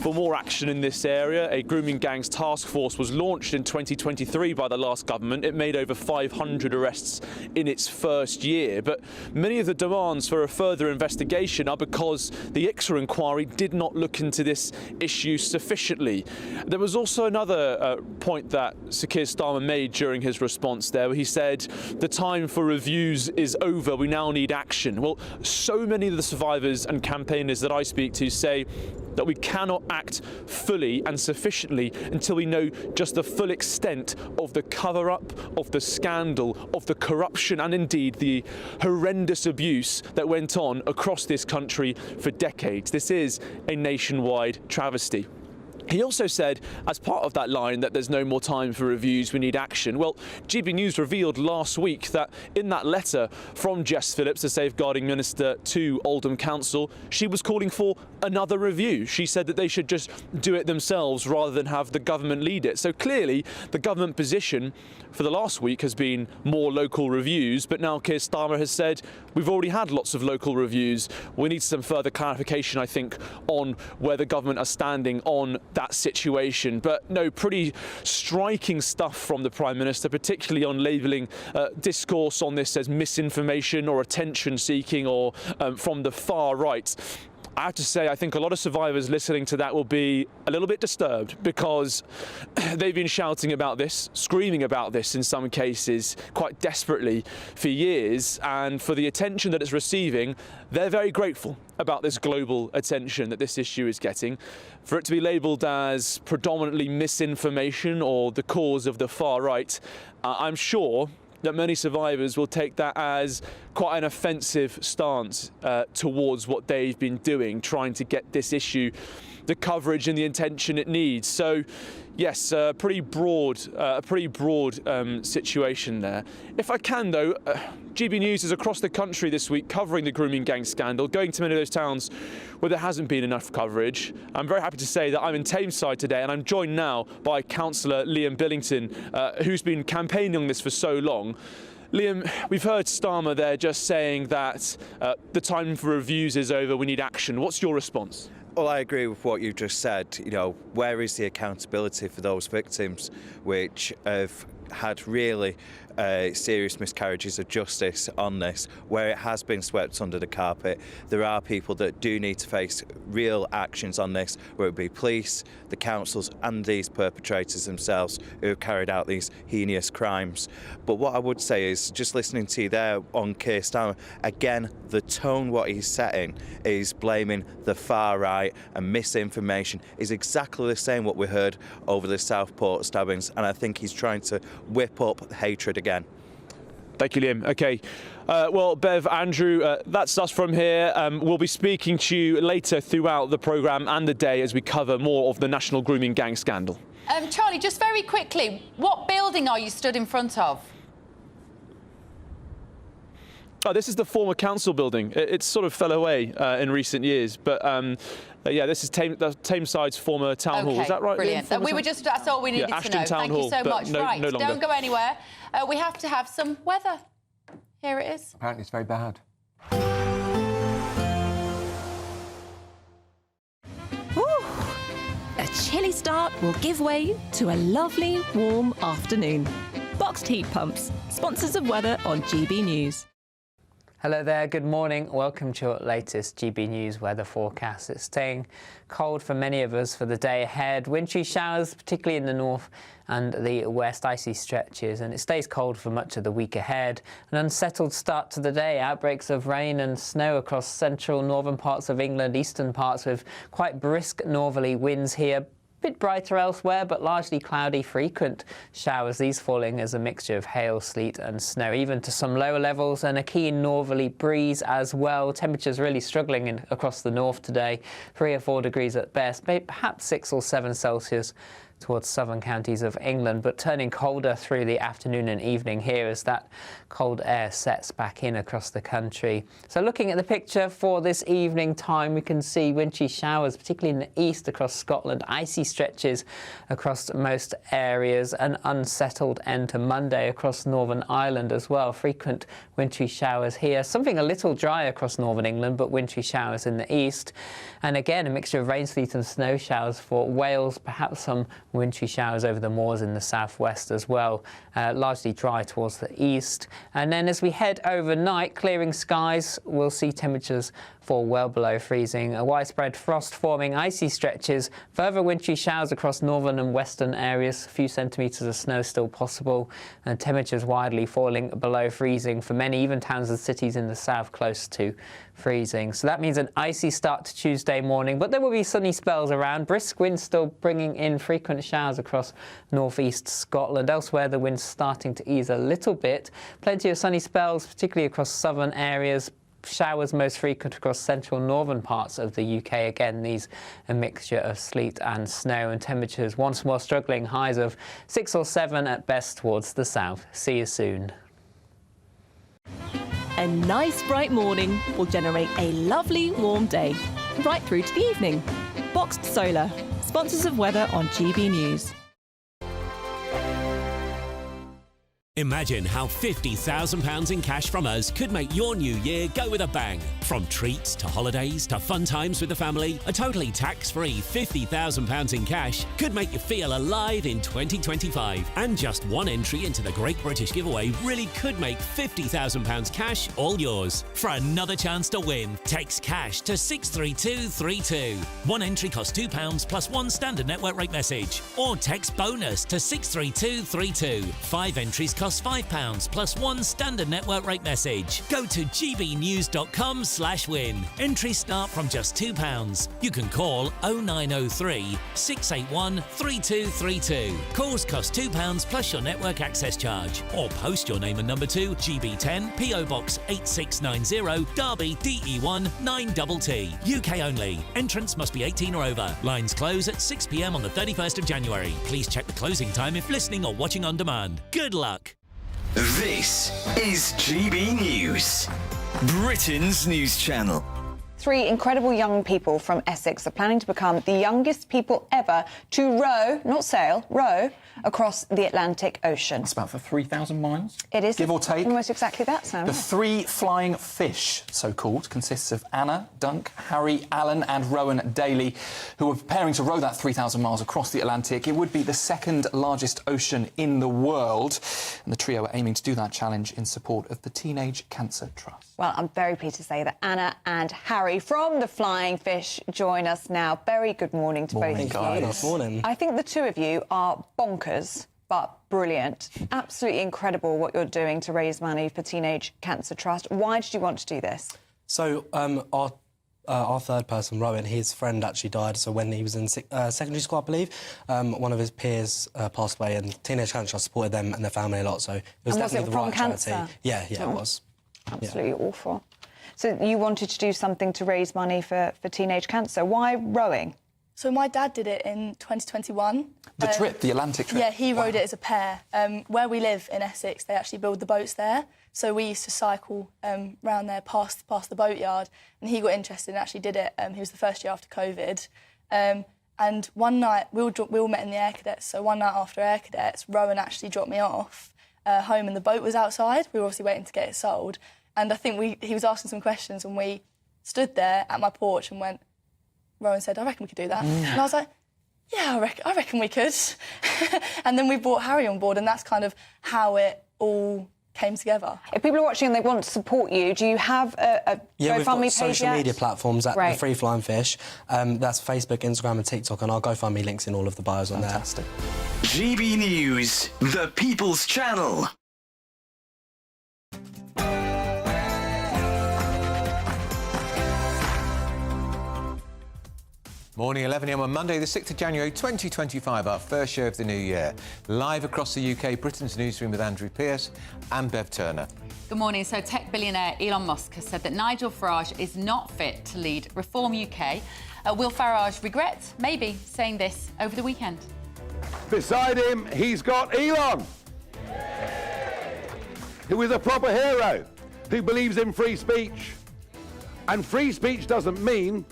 for more action in this area. A grooming gangs task force was launched in 2023 by the last government. It made over 500 arrests in its first year. But many of the demands for a further investigation are because the ICSA inquiry did not look into this issue sufficiently. There was also another point that Sir Keir Starmer made during his response there, where he said the time for reviews is over, we now need action. Well, so many of the survivors and campaigners that I speak to say that we cannot act fully and sufficiently until we know just the full extent of the cover-up, of the scandal, of the corruption, and indeed the horrendous abuse that went on across this country for decades. This is a nationwide travesty. He also said, as part of that line, that there's no more time for reviews, we need action. Well, GB News revealed last week that in that letter from Jess Phillips, the Safeguarding Minister, to Oldham Council, she was calling for another review. She said that they should just do it themselves rather than have the government lead it. So clearly, the government position for the last week has been more local reviews, but now Keir Starmer has said we've already had lots of local reviews. We need some further clarification, I think, on where the government are standing on that situation. But no, pretty striking stuff from the Prime Minister, particularly on labelling discourse on this as misinformation or attention seeking or from the far right. I have to say, I think a lot of survivors listening to that will be a little bit disturbed because they've been shouting about this, screaming about this in some cases quite desperately for years, and for the attention that it's receiving, they're very grateful about this global attention that this issue is getting. For it to be labelled as predominantly misinformation or the cause of the far right, I'm sure that many survivors will take that as quite an offensive stance towards what they've been doing, trying to get this issue the coverage and the attention it needs. So, yes, a pretty broad situation there. If I can, though, GB News is across the country this week covering the grooming gang scandal, going to many of those towns where there hasn't been enough coverage. I'm very happy to say that I'm in Tameside today, and I'm joined now by Councillor Liam Billington, who's been campaigning on this for so long. Liam, we've heard Starmer there just saying that the time for reviews is over, we need action. What's your response? Well, I agree with what you just said. You know, where is the accountability for those victims which have had really serious miscarriages of justice on this, where it has been swept under the carpet? There are people that do need to face real actions on this, whether it be police, the councils and these perpetrators themselves who have carried out these heinous crimes. But what I would say is, just listening to you there on Keir Starmer, again, the tone what he's setting is blaming the far right and misinformation is exactly the same what we heard over the Southport stabbings, and I think he's trying to whip up hatred again. Thank you, Liam. OK. Well, Bev, Andrew, that's us from here. We'll be speaking to you later throughout the programme and the day as we cover more of the national grooming gang scandal. Charlie, just very quickly, what building are you stood in front of? Oh, this is the former council building. It sort of fell away in recent years, but yeah, this is Tameside's former town hall. Is that right? Brilliant. That's all we needed to know. Thank you so much. Right, don't go anywhere. We have to have some weather. Here it is. Apparently, it's very bad. A chilly start will give way to a lovely, warm afternoon. Boxed heat pumps, sponsors of weather on GB News. Hello there, good morning. Welcome to your latest GB News weather forecast. It's staying cold for many of us for the day ahead. Wintry showers, particularly in the north and the west, icy stretches, and it stays cold for much of the week ahead. An unsettled start to the day. Outbreaks of rain and snow across central northern parts of England, eastern parts with quite brisk northerly winds here. Bit brighter elsewhere, but largely cloudy, frequent showers, these falling as a mixture of hail, sleet and snow, even to some lower levels, and a keen northerly breeze as well. Temperatures really struggling across the north today, 3 or 4 degrees at best, perhaps 6 or 7 Celsius towards southern counties of England, but turning colder through the afternoon and evening here as that cold air sets back in across the country. So looking at the picture for this evening time, we can see wintry showers, particularly in the east across Scotland, icy stretches across most areas, an unsettled end to Monday across Northern Ireland as well. Frequent wintry showers here, something a little dry across northern England, but wintry showers in the east. And again, a mixture of rain, sleet and snow showers for Wales, perhaps some wintry showers over the moors in the southwest as well, largely dry towards the east. And then as we head overnight, clearing skies, we'll see temperatures fall well below freezing. A widespread frost forming icy stretches, further wintry showers across northern and western areas, a few centimetres of snow still possible, and temperatures widely falling below freezing for many, even towns and cities in the south close to freezing. So that means an icy start to Tuesday morning, but there will be sunny spells around. Brisk winds still bringing in frequent showers across northeast Scotland. Elsewhere, the wind's starting to ease a little bit. Plenty of sunny spells, particularly across southern areas. showers most frequent across central and northern parts of the UK. Again, these a mixture of sleet and snow, and temperatures once more struggling, highs of 6 or 7 at best towards the south. See you soon. A nice bright morning will generate a lovely warm day, right through to the evening. Boxed Solar, sponsors of weather on GB News. Imagine how £50,000 in cash from us could make your new year go with a bang. From treats to holidays to fun times with the family, a totally tax-free £50,000 in cash could make you feel alive in 2025. And just one entry into the Great British Giveaway really could make £50,000 cash all yours. For another chance to win, text cash to 63232. One entry costs £2 plus one standard network rate message. Or text bonus to 63232. 5 entries costs £5 plus one standard network rate message. Go to gbnews.com/win. Entries start from just £2. You can call 0903 681 3232. Calls cost £2 plus your network access charge. Or post your name and number to GB10 PO Box 8690 Derby DE1 9TT. UK only. Entrance must be 18 or over. Lines close at 6 p.m. on the 31st of January. Please check the closing time if listening or watching on demand. Good luck. This is GB News, Britain's news channel. 3 incredible young people from Essex are planning to become the youngest people ever to row, not sail, row, across the Atlantic Ocean. It's about for 3,000 miles. It is. Give or take. Almost exactly that, Sam. The 3 flying fish, so-called, consists of Anna, Dunk, Harry, Alan and Rowan Daly, who are preparing to row that 3,000 miles across the Atlantic. It would be the second largest ocean in the world. And the trio are aiming to do that challenge in support of the Teenage Cancer Trust. Well, I'm very pleased to say that Anna and Harry from the Flying Fish join us now. Very good morning to both of you. Good morning. I think the two of you are bonkers, but brilliant. Absolutely incredible what you're doing to raise money for Teenage Cancer Trust. Why did you want to do this? So our third person, Rowan, his friend actually died. So when he was in secondary school, I believe, one of his peers passed away, and Teenage Cancer Trust supported them and their family a lot. So it was definitely the right charity. Yeah, it was. Absolutely awful. So you wanted to do something to raise money for teenage cancer. Why rowing? So my dad did it in 2021. The trip, the Atlantic trip? Yeah, he rowed it as a pair. Where we live in Essex, they actually build the boats there. So we used to cycle round there past the boatyard, and he got interested and actually did it. He was the first year after COVID. And one night, we all met in the Air Cadets, so one night after Air Cadets, Rowan actually dropped me off home and the boat was outside. We were obviously waiting to get it sold. And I think he was asking some questions, and we stood there at my porch and went, Rowan said, I reckon we could do that. And I was like, yeah, I reckon we could. And then we brought Harry on board, and that's kind of how it all came together. If people are watching and they want to support you, do you have a Yeah, we've GoFundMe got page social yet? media platforms at The Free Flying Fish. That's Facebook, Instagram and TikTok, and our GoFundMe links in all of the bios on there. Fantastic. GB News, the People's Channel. Morning, 11am on Monday, the 6th of January 2025, our first show of the new year. Live across the UK, Britain's Newsroom with Andrew Pearce and Bev Turner. Good morning. So tech billionaire Elon Musk has said that Nigel Farage is not fit to lead Reform UK. Will Farage regret maybe saying this over the weekend? Beside him, he's got Elon, who is a proper hero, who believes in free speech. And free speech doesn't mean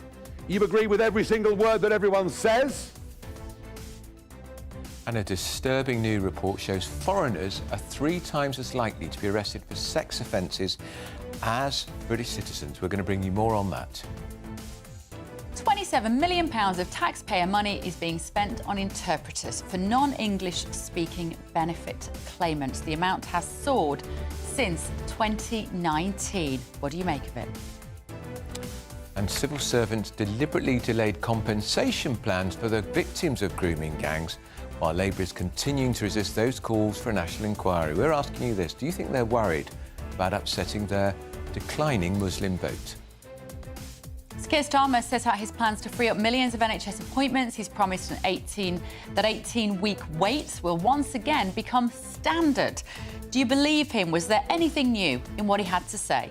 you agree with every single word that everyone says. And a disturbing new report shows foreigners are 3 times as likely to be arrested for sex offences as British citizens. We're going to bring you more on that. £27 million of taxpayer money is being spent on interpreters for non-English speaking benefit claimants. The amount has soared since 2019. What do you make of it? And civil servants deliberately delayed compensation plans for the victims of grooming gangs, while Labour is continuing to resist those calls for a national inquiry. We're asking you this: do you think they're worried about upsetting their declining Muslim vote? Keir Starmer says out his plans to free up millions of NHS appointments. He's promised that 18-week wait will once again become standard. Do you believe him? Was there anything new in what he had to say?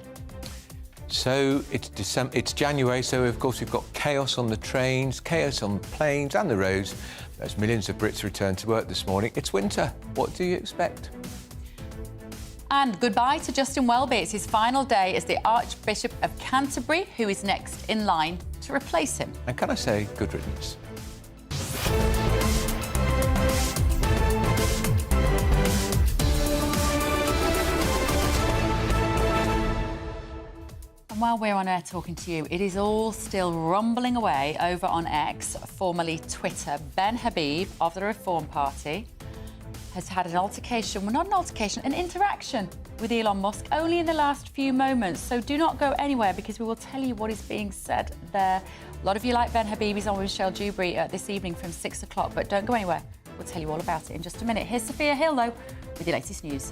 So it's January, so of course we've got chaos on the trains, chaos on planes and the roads as millions of Brits return to work this morning. It's winter. What do you expect? And goodbye to Justin Welby. It's his final day as the Archbishop of Canterbury, who is next in line to replace him. And can I say good riddance? And while we're on air talking to you, it is all still rumbling away over on X, formerly Twitter. Ben Habib of the Reform Party has had an altercation, well, not an altercation, an interaction with Elon Musk only in the last few moments. So do not go anywhere because we will tell you what is being said there. A lot of you like Ben Habib. He's on with Michelle Dewberry this evening from 6 o'clock, but don't go anywhere. We'll tell you all about it in just a minute. Here's Sophia Hill, though, with your latest news.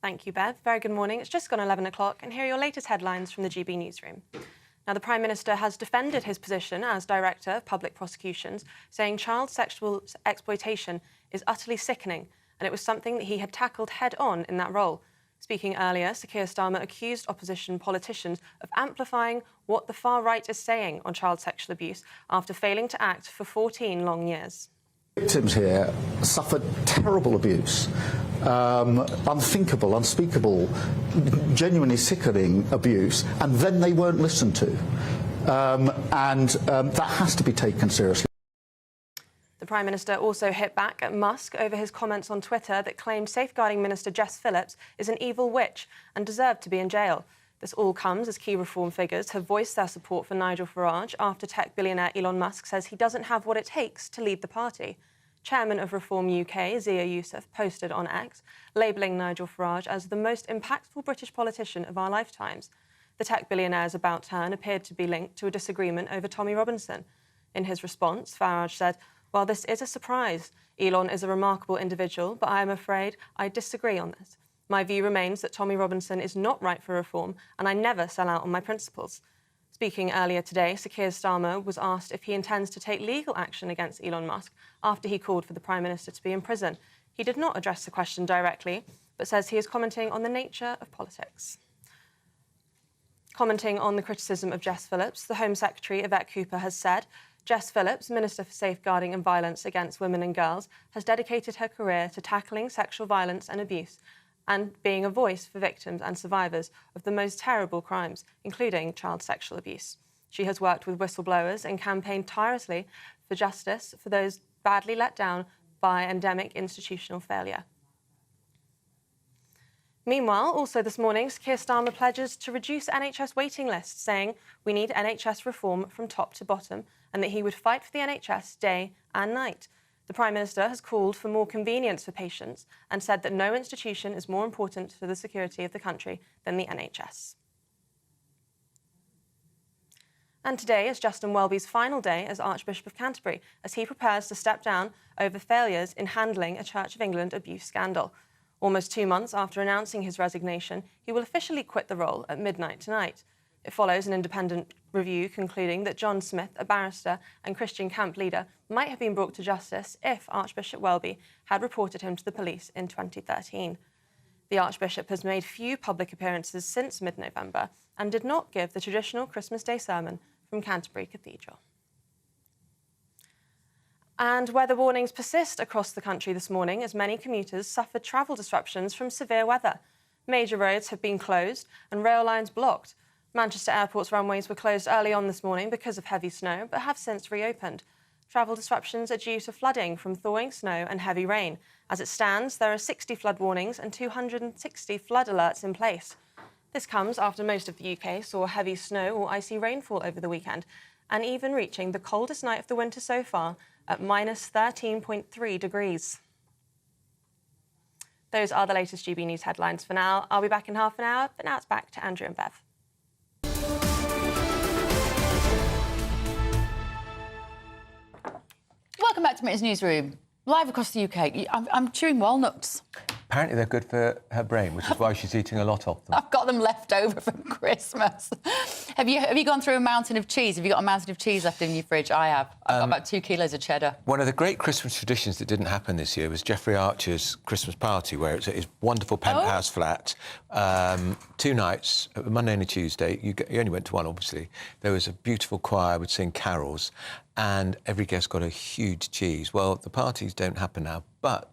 Thank you, Bev. Very good morning. It's just gone 11 o'clock, and here are your latest headlines from the GB Newsroom. Now, the Prime Minister has defended his position as Director of Public Prosecutions, saying child sexual exploitation is utterly sickening, and it was something that he had tackled head-on in that role. Speaking earlier, Sir Keir Starmer accused opposition politicians of amplifying what the far right is saying on child sexual abuse after failing to act for 14 long years. Victims here suffered terrible abuse, unthinkable, unspeakable, genuinely sickening abuse, and then they weren't listened to. That has to be taken seriously. The Prime Minister also hit back at Musk over his comments on Twitter that claimed Safeguarding Minister Jess Phillips is an evil witch and deserved to be in jail. This all comes as key reform figures have voiced their support for Nigel Farage after tech billionaire Elon Musk says he doesn't have what it takes to lead the party. Chairman of Reform UK, Zia Youssef, posted on X, labelling Nigel Farage as the most impactful British politician of our lifetimes. The tech billionaire's about turn appeared to be linked to a disagreement over Tommy Robinson. In his response, Farage said, "While this is a surprise, Elon is a remarkable individual, but I am afraid I disagree on this. My view remains that Tommy Robinson is not right for reform, and I never sell out on my principles." Speaking earlier today, Sir Keir Starmer was asked if he intends to take legal action against Elon Musk after he called for the Prime Minister to be in prison. He did not address the question directly, but says he is commenting on the nature of politics. Commenting on the criticism of Jess Phillips, the Home Secretary, Yvette Cooper, has said, Jess Phillips, Minister for Safeguarding and Violence Against Women and Girls, has dedicated her career to tackling sexual violence and abuse and being a voice for victims and survivors of the most terrible crimes, including child sexual abuse. She has worked with whistleblowers and campaigned tirelessly for justice for those badly let down by endemic institutional failure. Meanwhile, also this morning, Keir Starmer pledges to reduce NHS waiting lists, saying we need NHS reform from top to bottom and that he would fight for the NHS day and night. The Prime Minister has called for more convenience for patients and said that no institution is more important to the security of the country than the NHS. And today is Justin Welby's final day as Archbishop of Canterbury, as he prepares to step down over failures in handling a Church of England abuse scandal. Almost 2 months after announcing his resignation, he will officially quit the role at midnight tonight. It follows an independent review concluding that John Smith, a barrister and Christian camp leader, might have been brought to justice if Archbishop Welby had reported him to the police in 2013. The Archbishop has made few public appearances since mid-November and did not give the traditional Christmas Day sermon from Canterbury Cathedral. And weather warnings persist across the country this morning as many commuters suffered travel disruptions from severe weather. Major roads have been closed and rail lines blocked. Manchester Airport's runways were closed early on this morning because of heavy snow, but have since reopened. Travel disruptions are due to flooding from thawing snow and heavy rain. As it stands, there are 60 flood warnings and 260 flood alerts in place. This comes after most of the UK saw heavy snow or icy rainfall over the weekend, and even reaching the coldest night of the winter so far at minus 13.3 degrees. Those are the latest GB News headlines for now. I'll be back in half an hour, but now it's back to Andrew and Bev. Welcome back to Britain's Newsroom. Live across the UK. I'm chewing walnuts. Apparently they're good for her brain, which is why she's eating a lot of them. I've got them left over from Christmas. Have you gone through a mountain of cheese? Have you got a mountain of cheese left in your fridge? I have. I've got about 2 kilos of cheddar. One of the great Christmas traditions that didn't happen this year was Jeffrey Archer's Christmas party, where it's at his wonderful penthouse flat. 2 nights, a Monday and a Tuesday. You only went to one, obviously. There was a beautiful choir would sing carols, and every guest got a huge cheese. Well, the parties don't happen now, but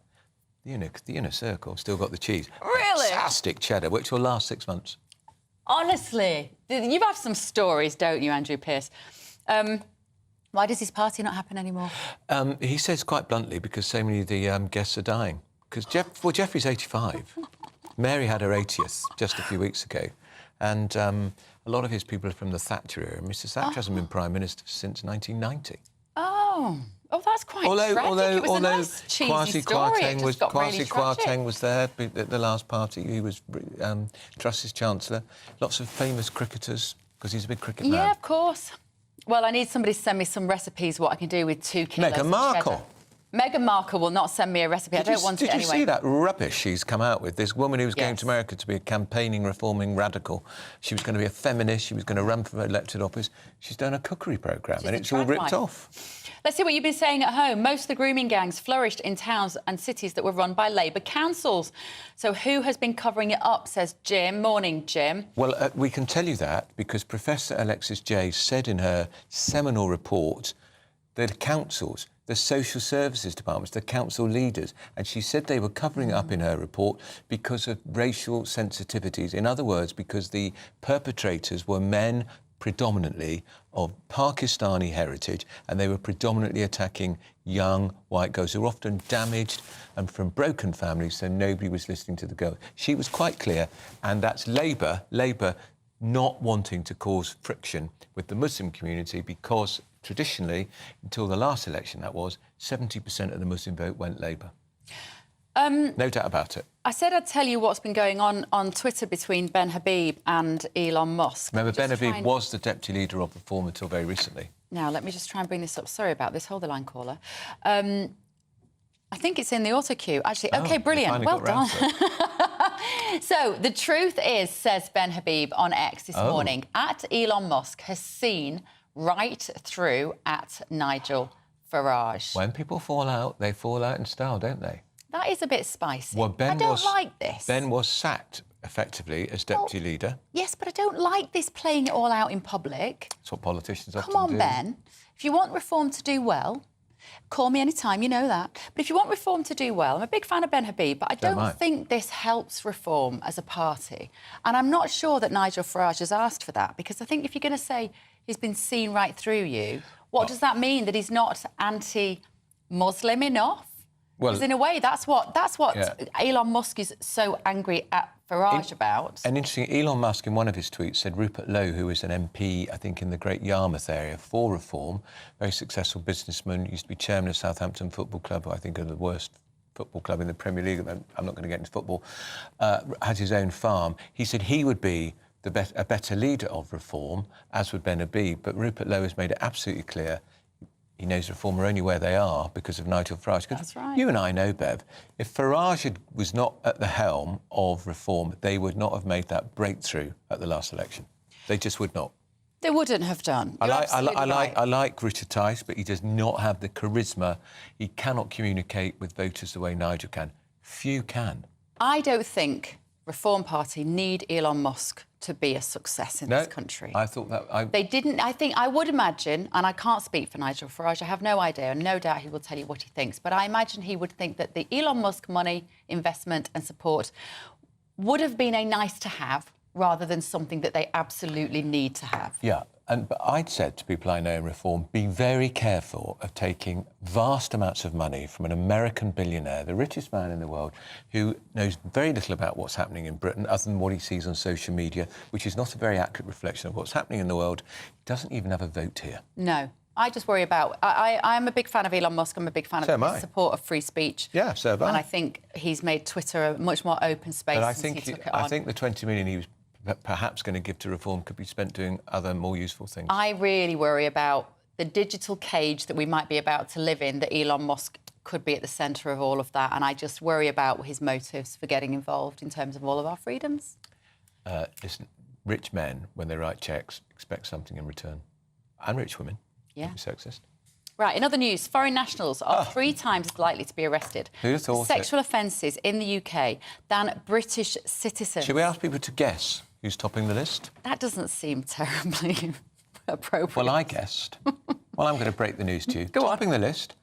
the inner circle still got the cheese. Really? Fantastic cheddar, which will last 6 months. Honestly, you have some stories, don't you, Andrew Pearce? Why does his party not happen anymore? He says quite bluntly, because so many of the guests are dying. Because Jeffrey's 85. Mary had her 80th just a few weeks ago. And a lot of his people are from the Thatcher era. Mrs Thatcher hasn't been Prime Minister since 1990. Oh, that's quite tragic. It was a nice, cheesy story. Kwasi Kwarteng was there at the last party. He was Truss's Chancellor. Lots of famous cricketers, because he's a big cricket man. Yeah, of course. Well, I need somebody to send me some recipes, what I can do with 2 kilos Meghan Markle. Meghan Markle will not send me a recipe. I don't want it anyway. Did you see that rubbish she's come out with? This woman who was going to America to be a campaigning, reforming radical. She was going to be a feminist. She was going to run for elected office. She's done a cookery programme, and it's all ripped off. Let's see what you've been saying at home. Most of the grooming gangs flourished in towns and cities that were run by Labour councils. So who has been covering it up, says Jim. Morning, Jim. Well, we can tell you that because Professor Alexis Jay said in her seminal report that councils, the social services departments, the council leaders, and she said they were covering it up in her report because of racial sensitivities. In other words, because the perpetrators were men predominantly of Pakistani heritage, and they were predominantly attacking young white girls who were often damaged and from broken families, so nobody was listening to the girls. She was quite clear, and that's Labour not wanting to cause friction with the Muslim community because traditionally, until the last election, that was, 70% of the Muslim vote went Labour. No doubt about it. I said I'd tell you what's been going on Twitter between Ben Habib and Elon Musk. Remember, Ben Habib was the deputy leader of Reform until very recently. Now, let me just try and bring this up. Sorry about this. Hold the line, caller. I think it's in the auto cue, actually. OK, brilliant. Well done. So, the truth is, says Ben Habib on X this morning, at Elon Musk has seen right through at Nigel Farage. When people fall out, they fall out in style, don't they? That is a bit spicy. Well, I don't like this. Ben was sacked, effectively, as deputy leader. Yes, but I don't like this playing it all out in public. That's what politicians often do. Come on, Ben. If you want Reform to do well, call me anytime, you know that. But if you want Reform to do well, I'm a big fan of Ben Habib, but I don't think this helps Reform as a party. And I'm not sure that Nigel Farage has asked for that, because I think if you're going to say he's been seen right through you, what does that mean? That he's not anti-Muslim enough? Well, because in a way, that's what Elon Musk is so angry at Farage about. And interesting, Elon Musk, in one of his tweets, said Rupert Lowe, who is an MP, I think, in the Great Yarmouth area for Reform, very successful businessman, used to be chairman of Southampton Football Club, who I think are the worst football club in the Premier League. I'm not going to get into football. Has his own farm. He said he would be a better leader of Reform, as would Ben Habib. But Rupert Lowe has made it absolutely clear he knows Reform are only where they are because of Nigel Farage. That's right. You and I know, Bev, if Farage was not at the helm of Reform, they would not have made that breakthrough at the last election. They just would not. They wouldn't have done. I like Richard Tice, but he does not have the charisma. He cannot communicate with voters the way Nigel can. Few can. I don't think Reform Party need Elon Musk to be a success in this country. I thought that... They didn't... I would imagine, and I can't speak for Nigel Farage, I have no idea, and no doubt he will tell you what he thinks, but I imagine he would think that the Elon Musk money, investment and support would have been a nice-to-have rather than something that they absolutely need to have. Yeah, but I'd said to people I know in Reform, be very careful of taking vast amounts of money from an American billionaire, the richest man in the world, who knows very little about what's happening in Britain other than what he sees on social media, which is not a very accurate reflection of what's happening in the world. He doesn't even have a vote here. No. I just worry about... I'm a big fan of Elon Musk. I'm a big fan of his support of free speech. Yeah, so am I. And I think he's made Twitter a much more open space since he took it on. I think the 20 million he was perhaps going to give to Reform could be spent doing other, more useful things. I really worry about the digital cage that we might be about to live in that Elon Musk could be at the centre of all of that, and I just worry about his motives for getting involved in terms of all of our freedoms. Listen, rich men, when they write cheques, expect something in return. And rich women. Yeah. Don't be sexist. Right, in other news, foreign nationals are 3 times as likely to be arrested Who'd have for thought sexual offences in the UK than British citizens. Should we ask people to guess who's topping the list? That doesn't seem terribly appropriate. Well, I guessed. Well, I'm going to break the news to you. Go on. Topping the list,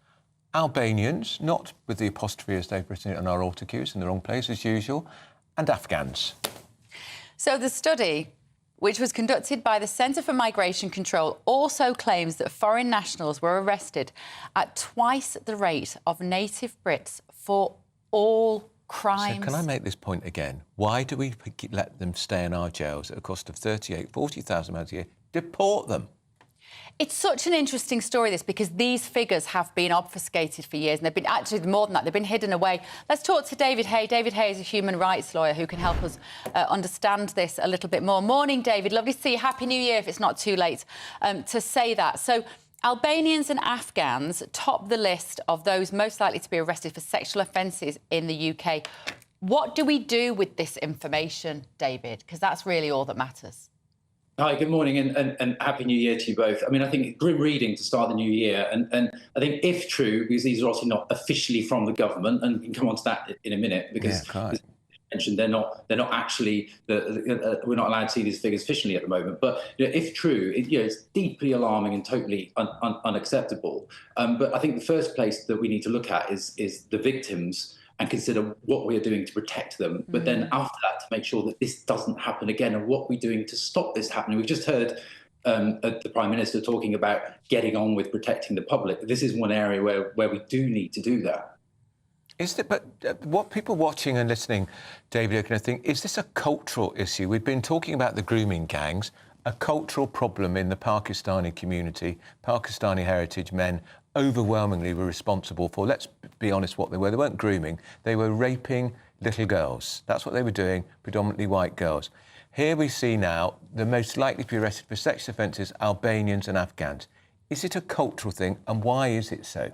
Albanians, not with the apostrophe as they've written it on our autocues, in the wrong place as usual, and Afghans. So the study, which was conducted by the Centre for Migration Control, also claims that foreign nationals were arrested at twice the rate of native Brits for all crimes. So can I make this point again? Why do we let them stay in our jails at a cost of £40,000 a year? Deport them. It's such an interesting story, this, because these figures have been obfuscated for years, and they've been actually more than that. They've been hidden away. Let's talk to David Hay. David Hay is a human rights lawyer who can help us understand this a little bit more. Morning, David. Lovely to see you. Happy New Year, if it's not too late to say that. So Albanians and Afghans top the list of those most likely to be arrested for sexual offences in the UK. What do we do with this information, David? Because that's really all that matters. Hi, good morning and Happy New Year to you both. I mean, I think grim reading to start the new year. And I think if true, because these are obviously not officially from the government, and we can come on to that in a minute, because as mentioned, they're not actually, we're not allowed to see these figures officially at the moment. But if true, it's deeply alarming and totally unacceptable. But I think the first place that we need to look at is the victims and consider what we are doing to protect them. But then after that, to make sure that this doesn't happen again, and what we're doing to stop this happening. We've just heard the Prime Minister talking about getting on with protecting the public. This is one area where we do need to do that. Is it? But what people watching and listening, David, are going to think, is this a cultural issue? We've been talking about the grooming gangs, a cultural problem in the Pakistani community, Pakistani heritage men overwhelmingly were responsible for, let's be honest, what they were. They weren't grooming, they were raping little girls. That's what they were doing, predominantly white girls. Here we see now the most likely to be arrested for sex offences, Albanians and Afghans. Is it a cultural thing, and why is it so?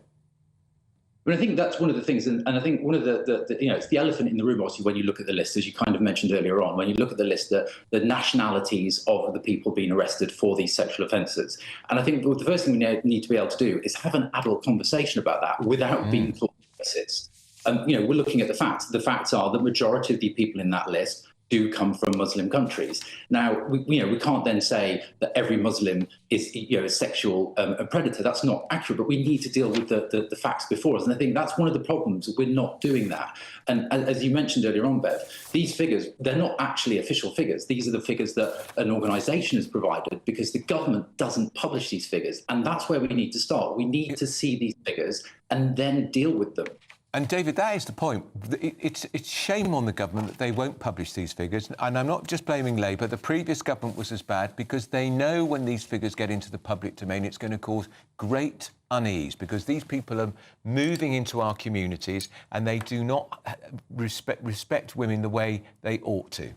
But I think that's one of the things, and I think one of the it's the elephant in the room, obviously, when you look at the list, as you kind of mentioned earlier on, when you look at the list, the nationalities of the people being arrested for these sexual offences. And I think the first thing we need to be able to do is have an adult conversation about that without being called racist. We're looking at the facts. The facts are that the majority of the people in that list do come from Muslim countries. Now, we can't then say that every Muslim is, a sexual predator. That's not accurate, but we need to deal with the facts before us. And I think that's one of the problems. We're not doing that. And as you mentioned earlier on, Bev, these figures, they're not actually official figures. These are the figures that an organisation has provided because the government doesn't publish these figures. And that's where we need to start. We need to see these figures and then deal with them. And, David, that is the point. It's shame on the government that they won't publish these figures. And I'm not just blaming Labour. The previous government was as bad because they know when these figures get into the public domain, it's going to cause great unease because these people are moving into our communities and they do not respect women the way they ought to.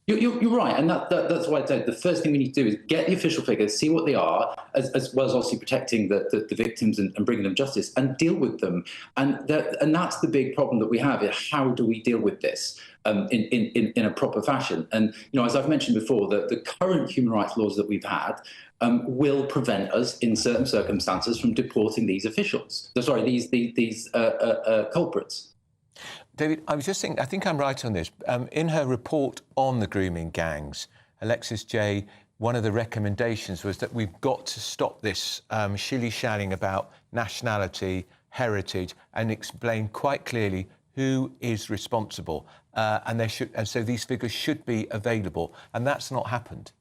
You're right, and that's why I said the first thing we need to do is get the official figures, see what they are, as well as obviously protecting the victims and bringing them justice, and deal with them. And that's the big problem that we have, is how do we deal with this in a proper fashion? And, as I've mentioned before, the current human rights laws that we've had will prevent us, in certain circumstances, from deporting these officials. These culprits. David, I was just thinking, I think I'm right on this. In her report on the grooming gangs, Alexis J, one of the recommendations was that we've got to stop this shilly-shallying about nationality, heritage, and explain quite clearly who is responsible. And so these figures should be available, and that's not happened.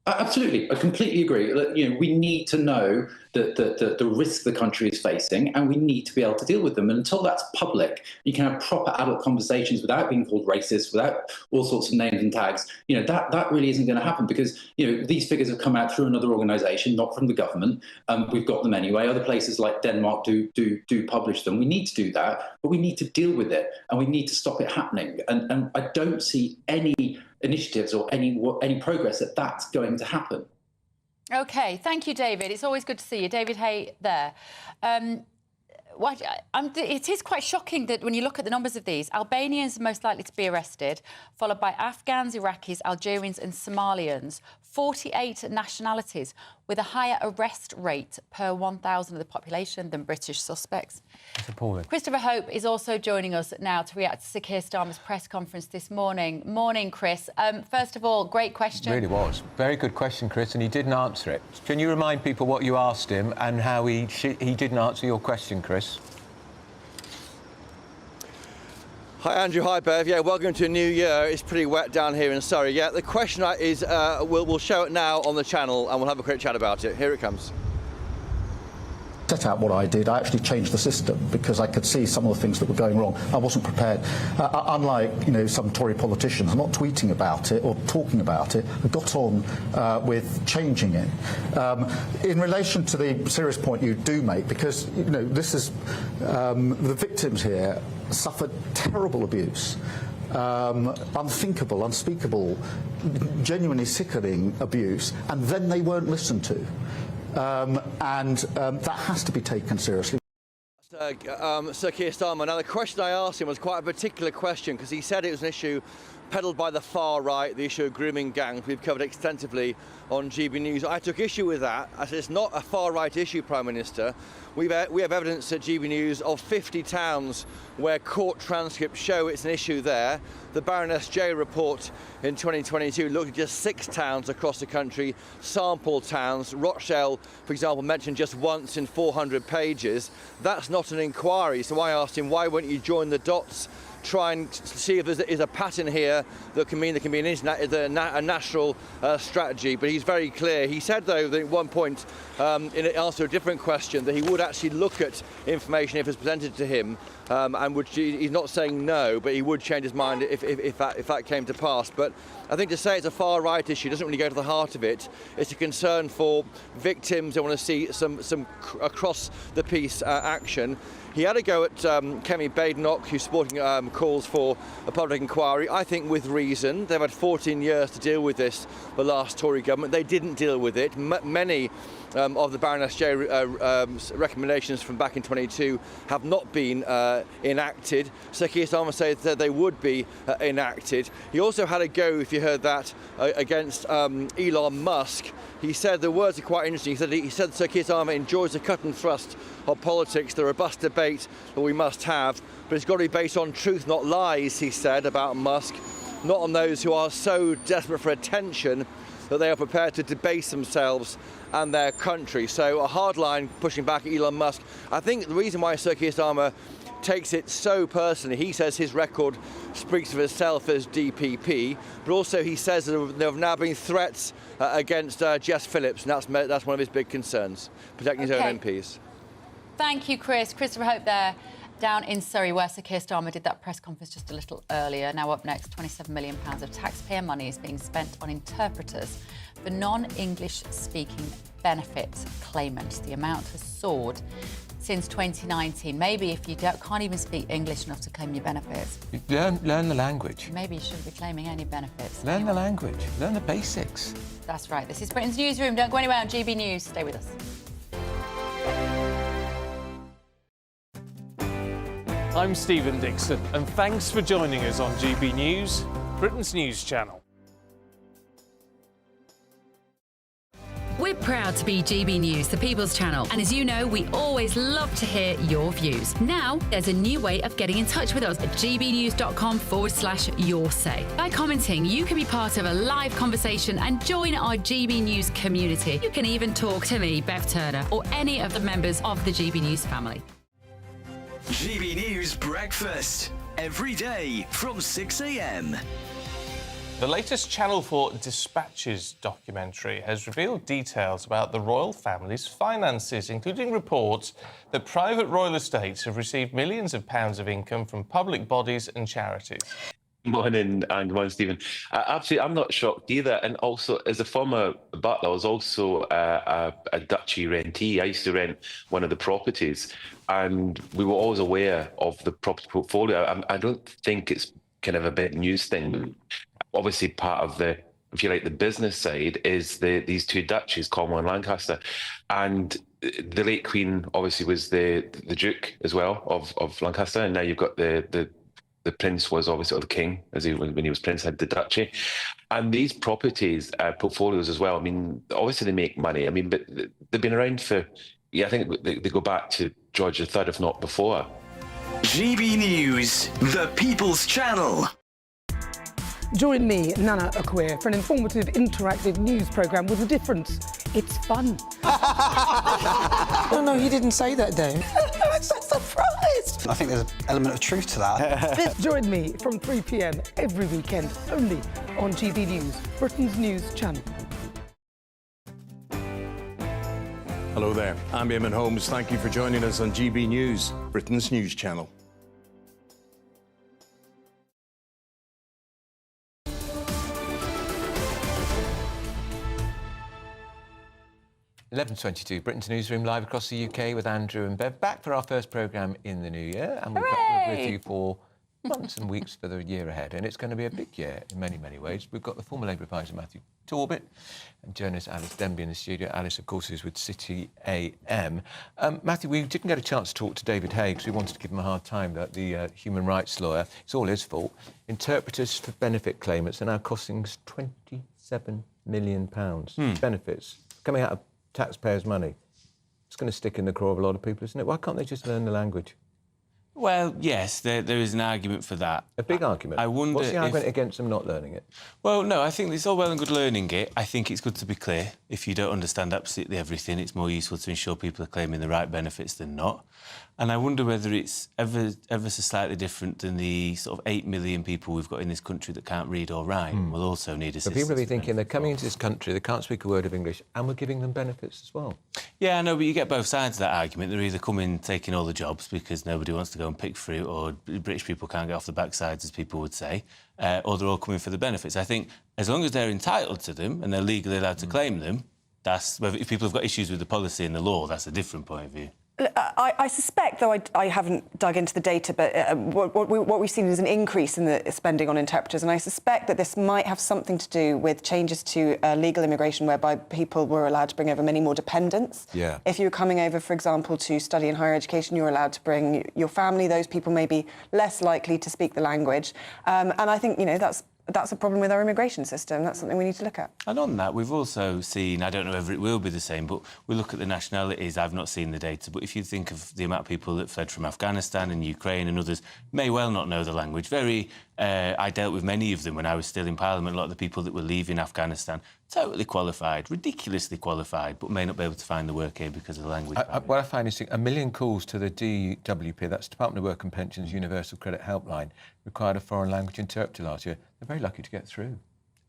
Absolutely, I completely agree. We need to know the risks the country is facing, and we need to be able to deal with them. And until that's public, you can have proper adult conversations without being called racist, without all sorts of names and tags. That really isn't going to happen because these figures have come out through another organisation, not from the government. We've got them anyway. Other places like Denmark do publish them. We need to do that, but we need to deal with it, and we need to stop it happening. And I don't see any initiatives or any progress that's going to happen. OK, thank you, David. It's always good to see you. David Hay there. it is quite shocking that when you look at the numbers of these, Albanians are most likely to be arrested, followed by Afghans, Iraqis, Algerians and Somalians. 48 nationalities with a higher arrest rate per 1,000 of the population than British suspects. That's appalling. Christopher Hope is also joining us now to react to Sir Keir Starmer's press conference this morning. Morning, Chris. First of all, great question. It really was. Very good question, Chris, and he didn't answer it. Can you remind people what you asked him and how he didn't answer your question, Chris? Hi Andrew, hi Bev. Yeah, welcome to a new year. It's pretty wet down here in Surrey. Yeah, the question is, we'll show it now on the channel and we'll have a quick chat about it. Here it comes. Set out what I did. I actually changed the system because I could see some of the things that were going wrong. I wasn't prepared. Unlike some Tory politicians, I'm not tweeting about it or talking about it. I got on with changing it. In relation to the serious point you do make, because this is the victims here suffered terrible abuse. Unthinkable, unspeakable, genuinely sickening abuse, and then they weren't listened to. That has to be taken seriously. Sir Keir Starmer. Now, the question I asked him was quite a particular question because he said it was an issue peddled by the far right, the issue of grooming gangs. We've covered extensively on GB News. I took issue with that. I said it's not a far right issue, Prime Minister. We have evidence at GB News of 50 towns where court transcripts show it's an issue there. The Baroness J report in 2022 looked at just 6 towns across the country, sample towns. Rochdale, for example, mentioned just once in 400 pages. That's not an inquiry. So I asked him, why won't you join the dots? Try and see if there is a pattern here that can mean there can be a national strategy. But he's very clear. He said, though, that at one point, in answer to a different question, that he would actually look at information if it's presented to him, and he's not saying no, but he would change his mind if that came to pass. But I think to say it's a far right issue doesn't really go to the heart of it. It's a concern for victims. They want to see some across the piece action. He had a go at Kemi Badenoch, who's supporting calls for a public inquiry, I think with reason. They've had 14 years to deal with this, the last Tory government. They didn't deal with it. Many of the Baroness J recommendations from back in 22 have not been enacted. Sir Keir Starmer said that they would be enacted. He also had a go, if you heard that, against Elon Musk. He said the words are quite interesting. He said Sir Keir Starmer enjoys the cut and thrust of politics, the robust debate that we must have, but it's got to be based on truth, not lies, he said about Musk, not on those who are so desperate for attention that they are prepared to debase themselves and their country. So a hard line pushing back at Elon Musk. I think the reason why Sir Keir Starmer takes it so personally, he says his record speaks for itself as DPP, but also he says that there have now been threats against Jess Phillips, and that's one of his big concerns, protecting his own MPs. Thank you, Chris. Christopher Hope there, down in Surrey, where Sir Keir Starmer did that press conference just a little earlier. Now up next, £27 million of taxpayer money is being spent on interpreters for non-English speaking benefit claimants. The amount has soared since 2019. Maybe if you can't even speak English enough to claim your benefits. Learn the language. Maybe you shouldn't be claiming any benefits. Learn the language. Learn the basics. That's right. This is Britain's Newsroom. Don't go anywhere on GB News. Stay with us. I'm Stephen Dixon, and thanks for joining us on GB News, Britain's news channel. We're proud to be GB News, the People's Channel. And as you know, we always love to hear your views. Now, there's a new way of getting in touch with us at gbnews.com/yoursay. By commenting, you can be part of a live conversation and join our GB News community. You can even talk to me, Bev Turner, or any of the members of the GB News family. GB News Breakfast, every day from 6 a.m. The latest Channel 4 Dispatches documentary has revealed details about the royal family's finances, including reports that private royal estates have received millions of pounds of income from public bodies and charities. Morning, and good morning, Stephen. Absolutely, I'm not shocked either. And also, as a former butler, I was also a duchy rentee. I used to rent one of the properties, and we were always aware of the property portfolio. I don't think it's kind of a bit news thing. Obviously, part of the, if you like, the business side is these two duchies, Cornwall and Lancaster, and the late Queen obviously was the Duke as well of Lancaster, and now you've got the Prince was obviously, or the King, when he was Prince, had the Duchy. And these properties, portfolios as well, I mean, obviously they make money. I mean, but they've been around for, I think they go back to George III, if not before. GB News, the People's Channel. Join me, Nana Akwe, for an informative, interactive news programme with a difference. It's fun. No, he didn't say that, Dave. I'm so surprised. I think there's an element of truth to that. Join me from 3 p.m. every weekend, only on GB News, Britain's news channel. Hello there, I'm Eamon Holmes. Thank you for joining us on GB News, Britain's news channel. (11:22) Britain's Newsroom, live across the UK with Andrew and Bev, back for our first programme in the new year, and we're with you for months and weeks for the year ahead, and it's going to be a big year in many, many ways. We've got the former Labour advisor Matthew Torbett and journalist Alice Denby in the studio. Alice, of course, is with City AM. Matthew, we didn't get a chance to talk to David Hay because we wanted to give him a hard time, the human rights lawyer. It's all his fault. Interpreters for benefit claimants are now costing us £27 million. Benefits coming out of taxpayers' money. It's going to stick in the craw of a lot of people, isn't it? Why can't they just learn the language? Well, yes, there is an argument for that. A big argument? I wonder What's the argument against them not learning it? Well, no, I think it's all well and good learning it. I think it's good to be clear. If you don't understand absolutely everything, it's more useful to ensure people are claiming the right benefits than not. And I wonder whether it's ever so slightly different than the sort of 8 million people we've got in this country that can't read or write and will also need assistance. So people will be thinking they're coming into this country, they can't speak a word of English, and we're giving them benefits as well. Yeah, I know, but you get both sides of that argument. They're either coming taking all the jobs because nobody wants to go and pick fruit, or British people can't get off the backsides, as people would say, or they're all coming for the benefits. I think as long as they're entitled to them and they're legally allowed to claim them, if people have got issues with the policy and the law, that's a different point of view. I suspect, though I haven't dug into the data, but what we've seen is an increase in the spending on interpreters, and I suspect that this might have something to do with changes to legal immigration, whereby people were allowed to bring over many more dependents. Yeah. If you were coming over, for example, to study in higher education, you were allowed to bring your family. Those people may be less likely to speak the language, and I think, that's a problem with our immigration system. That's something we need to look at. And on that, we've also seen, I don't know whether it will be the same, but we look at the nationalities. I've not seen the data, but if you think of the amount of people that fled from Afghanistan and Ukraine and others may well not know the language. I dealt with many of them when I was still in Parliament. A lot of the people that were leaving Afghanistan, totally qualified, ridiculously qualified, but may not be able to find the work here because of the language barrier. What I find is 1 million calls to the DWP, that's Department of Work and Pensions Universal Credit Helpline, required a foreign language interpreter last year. They're very lucky to get through.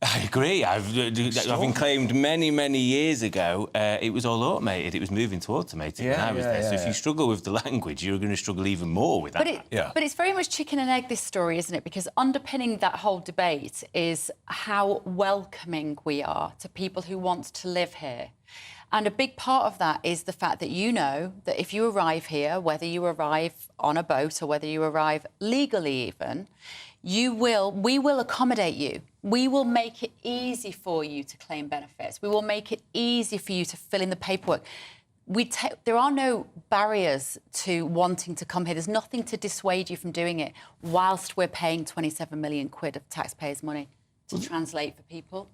I agree. I've been claimed many, many years ago. It was all automated. It was moving to automated when I was there. So if you struggle with the language, you're going to struggle even more with that. But it's very much chicken and egg, this story, isn't it? Because underpinning that whole debate is how welcoming we are to people who want to live here. And a big part of that is the fact that that if you arrive here, whether you arrive on a boat or whether you arrive legally even, we will accommodate you. We will make it easy for you to claim benefits. We will make it easy for you to fill in the paperwork. There are no barriers to wanting to come here. There's nothing to dissuade you from doing it whilst we're paying 27 million quid of taxpayers' money to translate for people.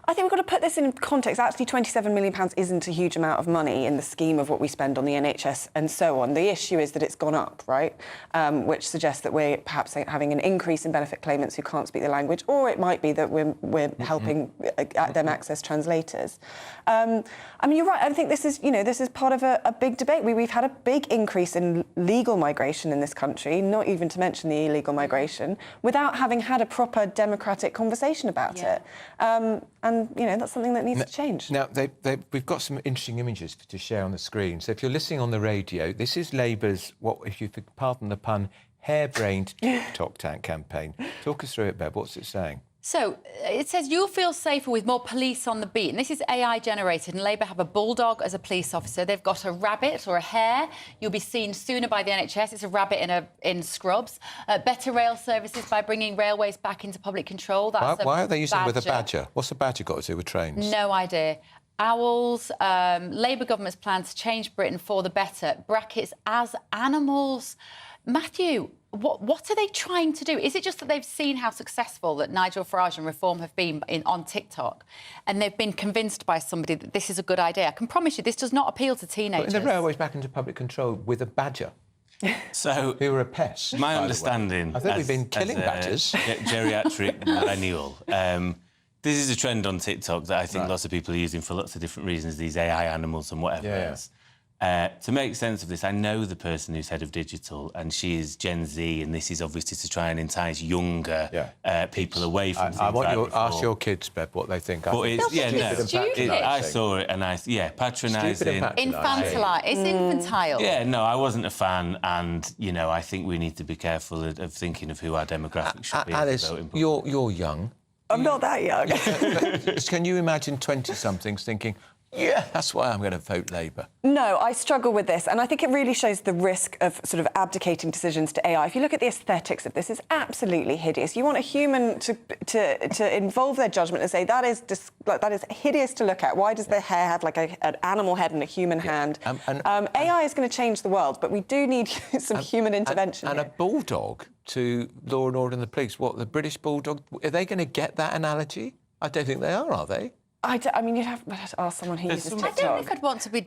I think we've got to put this in context. Actually, £27 million isn't a huge amount of money in the scheme of what we spend on the NHS and so on. The issue is that it's gone up, right? Which suggests that we're perhaps having an increase in benefit claimants who can't speak the language, or it might be that we're helping them access translators. I mean, you're right. I think this is part of a big debate. We've had a big increase in legal migration in this country, not even to mention the illegal migration, without having had a proper democratic conversation about it. And, that's something that needs to change. Now, we've got some interesting images to share on the screen. So if you're listening on the radio, this is Labour's, if you pardon the pun, harebrained TikTok campaign. Talk us through it, Bev. What's it saying? So it says you'll feel safer with more police on the beat. And this is AI generated, and Labour have a bulldog as a police officer. They've got a rabbit or a hare. You'll be seen sooner by the NHS. It's a rabbit in scrubs. Better rail services by bringing railways back into public control. Why are they using it with a badger? What's a badger got to do with trains? No idea. owls, Labour government's plan to change Britain for the better, brackets, as animals. Matthew, what are they trying to do? Is it just that they've seen how successful that Nigel Farage and Reform have been on TikTok, and they've been convinced by somebody that this is a good idea? I can promise you this does not appeal to teenagers. Putting the railways back into public control with a badger. So who are a pest. My understanding, I think we've been killing badgers. Geriatric millennial. This is a trend on TikTok that I think lots of people are using for lots of different reasons, these AI animals and whatever else. To make sense of this, I know the person who's head of digital, and she is Gen Z, and this is obviously to try and entice younger people away from things I want you like to ask your kids, Bev, what they think. But I saw it, and patronising. Infantile. It's infantile. Yeah, no, I wasn't a fan, and, you know, I think we need to be careful of thinking of who our demographic should be. Alice, you're young. I'm not that young. Can you imagine 20-somethings thinking, yeah, that's why I'm going to vote Labour? No, I struggle with this, and I think it really shows the risk of sort of abdicating decisions to AI. If you look at the aesthetics of this, it's absolutely hideous. You want a human to involve their judgment and say that is hideous to look at. Why does their hair have like an animal head and a human hand? AI is going to change the world, but we do need some human intervention. And a bulldog to Law and Order and the Police. What, the British bulldog? Are they going to get that analogy? I don't think they are they? I mean, you'd have to ask someone who uses TikTok. I don't think I'd want to be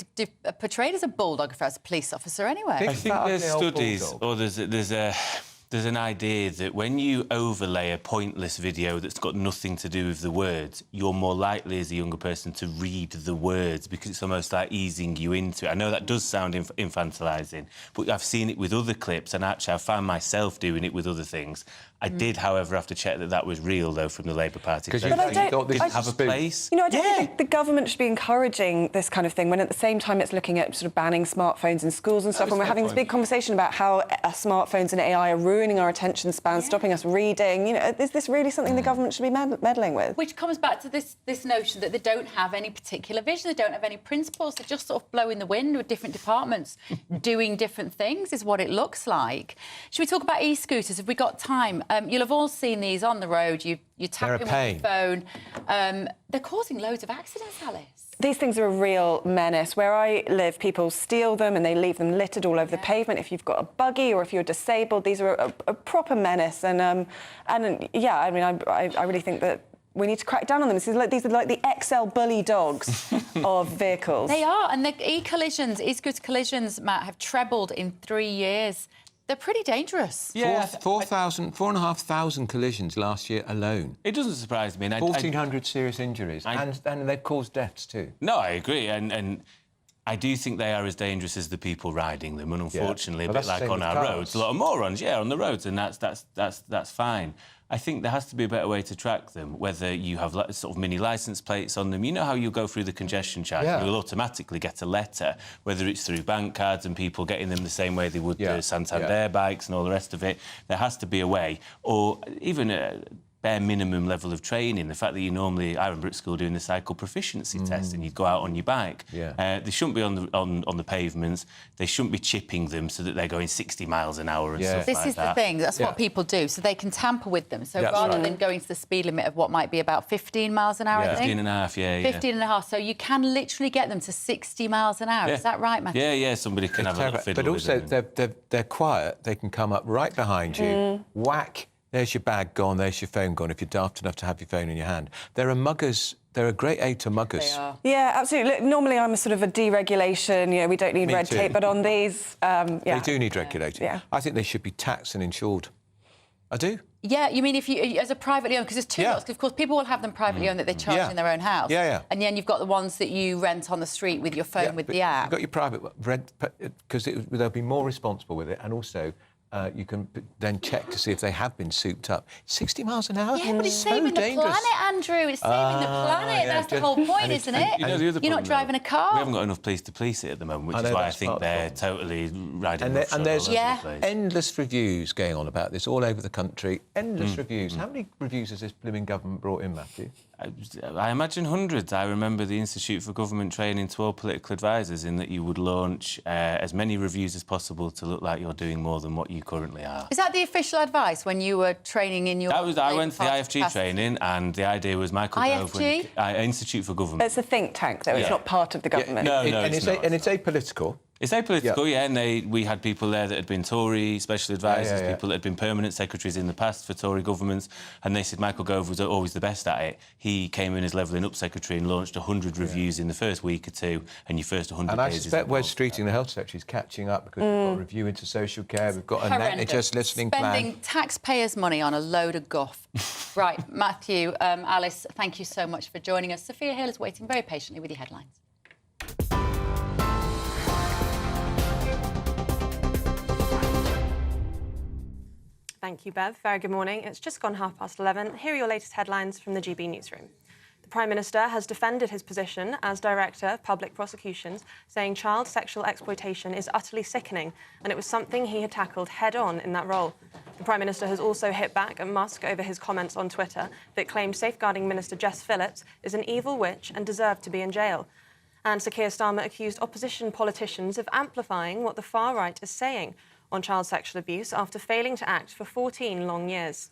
portrayed as a bulldog if I was a police officer anyway. I think there's studies, or there's an idea that when you overlay a pointless video that's got nothing to do with the words, you're more likely as a younger person to read the words because it's almost like easing you into it. I know that does sound infantilising, but I've seen it with other clips, and actually I found myself doing it with other things. I did, however, have to check that was real, though, from the Labour Party. Because you thought this have a place. You know, I don't think the government should be encouraging this kind of thing when at the same time it's looking at sort of banning smartphones in schools and stuff, and we're having this big conversation about how smartphones and AI are ruining our attention span, stopping us reading. You know, is this really something the government should be meddling with? Which comes back to this notion that they don't have any particular vision, they don't have any principles, they're just sort of blowing the wind with different departments doing different things, is what it looks like. Should we talk about e-scooters? Have we got time? You'll have all seen these on the road. You tap them with your phone. They're causing loads of accidents, Alice. These things are a real menace. Where I live, people steal them and they leave them littered all over the pavement. If you've got a buggy or if you're disabled, these are a proper menace. And yeah, I mean, I really think that we need to crack down on them. These are like the XL bully dogs of vehicles. They are, and the e-scooter collisions, Matt, have trebled in 3 years. They're pretty dangerous. Yeah, 4,500 collisions last year alone. It doesn't surprise me. 1,400 serious injuries, and they've caused deaths too. No, I agree, and I do think they are as dangerous as the people riding them, and unfortunately, a bit like on our roads, a lot of morons, on the roads, and that's fine. I think there has to be a better way to track them, whether you have sort of mini licence plates on them. You know how you go through the congestion charge, you'll automatically get a letter, whether it's through bank cards and people getting them the same way they would the Santander bikes and all the rest of it. There has to be a way, or even a bare minimum level of training. The fact that I remember at school doing the cycle proficiency test, and you'd go out on your bike. They shouldn't be on the pavements. They shouldn't be chipping them so that they're going 60 miles an hour and stuff like that. This is the thing. That's what people do. So they can tamper with them. So rather than going to the speed limit of what might be about 15 miles an hour, I think. 15 and a half, 15 and a half. So you can literally get them to 60 miles an hour. Is that right, Matthew? Yeah, somebody can have a fiddle. But also, they're quiet. They can come up right behind you, whack. There's your bag gone, there's your phone gone, if you're daft enough to have your phone in your hand. There are muggers. They're a great aid to muggers. They are. Yeah, absolutely. Look, normally I'm a sort of a deregulation, we don't need red tape, but on these, They do need regulating. Yeah. I think they should be taxed and insured. I do. Yeah, you mean if you, as a privately owned, because there's two lots, of course, people will have them privately owned that they charge in their own house. And then you've got the ones that you rent on the street with your phone with the app. You've got your private rent, because they'll be more responsible with it, and also you can then check to see if they have been souped up. 60 miles an hour? Yeah, but it's so saving dangerous. the planet, Andrew. It's saving the planet. That's the whole point, isn't it? You're not driving a car. We haven't got enough police to police it at the moment, which is why I think they're totally riding and there's all over the place. endless reviews going on about this all over the country. Endless reviews. How many reviews has this blooming government brought in, Matthew? I imagine hundreds. I remember the Institute for Government training to all political advisors in that you would launch as many reviews as possible to look like you're doing more than what you currently are. Is that the official advice when you were training in your... I went to the IFG training, and the idea was Michael Gove... IFG? Institute for Government. It's a think tank, though. It's not part of the government. No, and it's not. And it's apolitical. It's apolitical, yeah, and we had people there that had been Tory special advisors, people that had been permanent secretaries in the past for Tory governments, and they said Michael Gove was always the best at it. He came in as levelling up secretary and launched 100 reviews in the first week or two, and your first 100 and days... I suspect Wes Streeting, the health secretary, is catching up because we've got a review into social care, we've got a NHS listening plan. Spending taxpayers' money on a load of guff. Right, Matthew, Alice, thank you so much for joining us. Sophia Hill is waiting very patiently with your headlines. Thank you, Bev. Very good morning. It's just gone 11:30. Here are your latest headlines from the GB Newsroom. The Prime Minister has defended his position as Director of Public Prosecutions, saying child sexual exploitation is utterly sickening, and it was something he had tackled head-on in that role. The Prime Minister has also hit back at Musk over his comments on Twitter that claimed Safeguarding Minister Jess Phillips is an evil witch and deserved to be in jail. And Sir Keir Starmer accused opposition politicians of amplifying what the far right is saying on child sexual abuse after failing to act for 14 long years.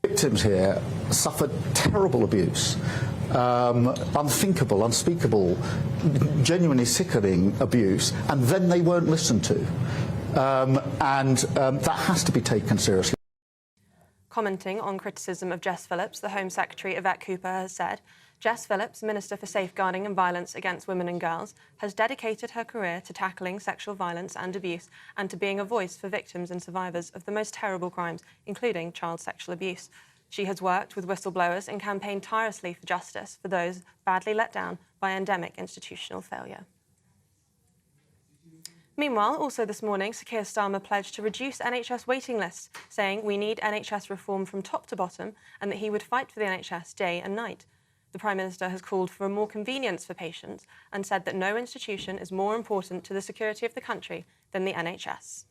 Victims here suffered terrible abuse, unthinkable, unspeakable, genuinely sickening abuse, and then they weren't listened to. That has to be taken seriously. Commenting on criticism of Jess Phillips, the Home Secretary Yvette Cooper has said, Jess Phillips, Minister for Safeguarding and Violence Against Women and Girls, has dedicated her career to tackling sexual violence and abuse and to being a voice for victims and survivors of the most terrible crimes, including child sexual abuse. She has worked with whistleblowers and campaigned tirelessly for justice for those badly let down by endemic institutional failure. Meanwhile, also this morning, Sir Keir Starmer pledged to reduce NHS waiting lists, saying we need NHS reform from top to bottom and that he would fight for the NHS day and night. The Prime Minister has called for more convenience for patients and said that no institution is more important to the security of the country than the NHS.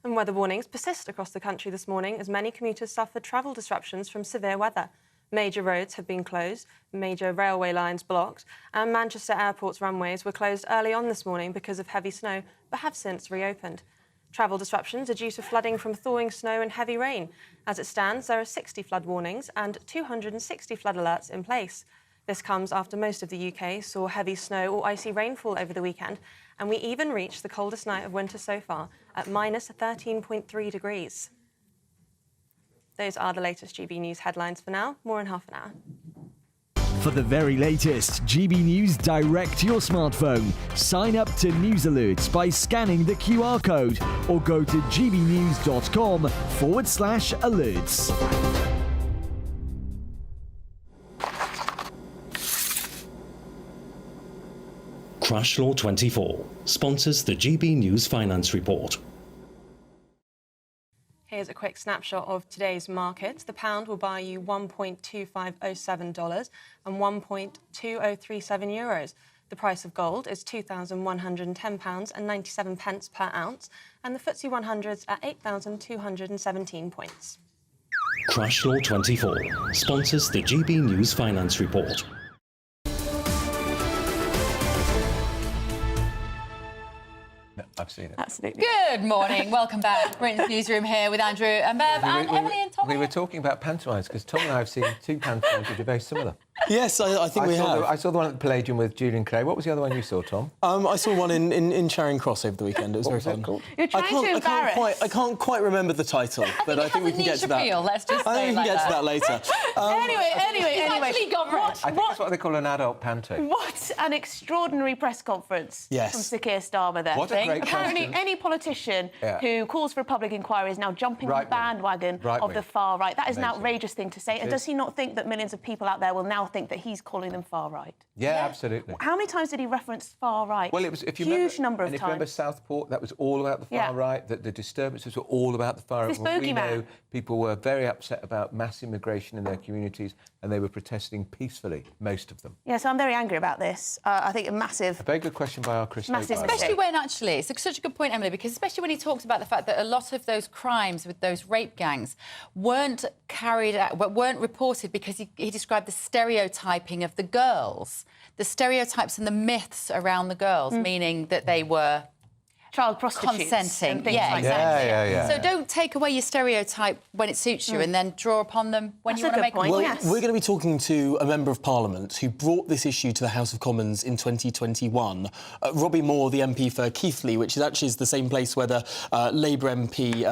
And weather warnings persist across the country this morning as many commuters suffered travel disruptions from severe weather. Major roads have been closed, major railway lines blocked, and Manchester Airport's runways were closed early on this morning because of heavy snow, but have since reopened. Travel disruptions are due to flooding from thawing snow and heavy rain. As it stands, there are 60 flood warnings and 260 flood alerts in place. This comes after most of the UK saw heavy snow or icy rainfall over the weekend, and we even reached the coldest night of winter so far at minus 13.3 degrees. Those are the latest GB News headlines for now. More in half an hour. For the very latest GB News direct to your smartphone, sign up to News Alerts by scanning the QR code or go to gbnews.com/alerts. Crash Law 24 sponsors the GB News Finance Report. Here's a quick snapshot of today's markets. The pound will buy you $1.2507 and €1.2037 euros. The price of gold is £2,110 and 97 pence per ounce, and the FTSE 100's at 8,217 points. Crash Law 24 sponsors the GB News Finance Report. I've seen it. Absolutely. Good morning. Welcome back. Britain's Newsroom here with Andrew and Bev and Emily and Tommy. We were talking about pantomimes because Tom and I have seen two pantomimes which are very similar. Yes, I think we have. I saw the one at the Palladium with Julian Clay. What was the other one you saw, Tom? I saw one in Charing Cross over the weekend. It was very fun. Called? You're trying to embarrass. I can't quite remember the title, but I think we can get to that. Let's just I think we can get to that later. Anyway. Actually gone right. I think that's what they call an adult panto. What an extraordinary press conference from Sir Keir Starmer there. What a great Apparently, question. any politician who calls for a public inquiry is now jumping on the bandwagon of the far right. That is an outrageous thing to say. And does he not think that millions of people out there will now think that he's calling them far right. Yeah, absolutely. How many times did he reference far right? Well, it was, if you huge remember, number of and if times. you remember Southport, that was all about the far right. That the disturbances were all about the far right. This We know bogeyman. people were very upset about mass immigration in their communities, and they were protesting peacefully, most of them. Yeah, so I'm very angry about this. I think a massive... A very good question by our Chris. Especially when, actually, it's such a good point, Emily, because especially when he talks about the fact that a lot of those crimes with those rape gangs weren't carried out, weren't reported because he described the stereotyping of the girls, the stereotypes and the myths around the girls, meaning that they were... child prostitutes. Consenting. And things Yeah, like exactly. that. So don't take away your stereotype when it suits you and then draw upon them when you want to make a point. Well, we're going to be talking to a member of Parliament who brought this issue to the House of Commons in 2021. Robbie Moore, the MP for Keighley, which is actually the same place where the Labour MP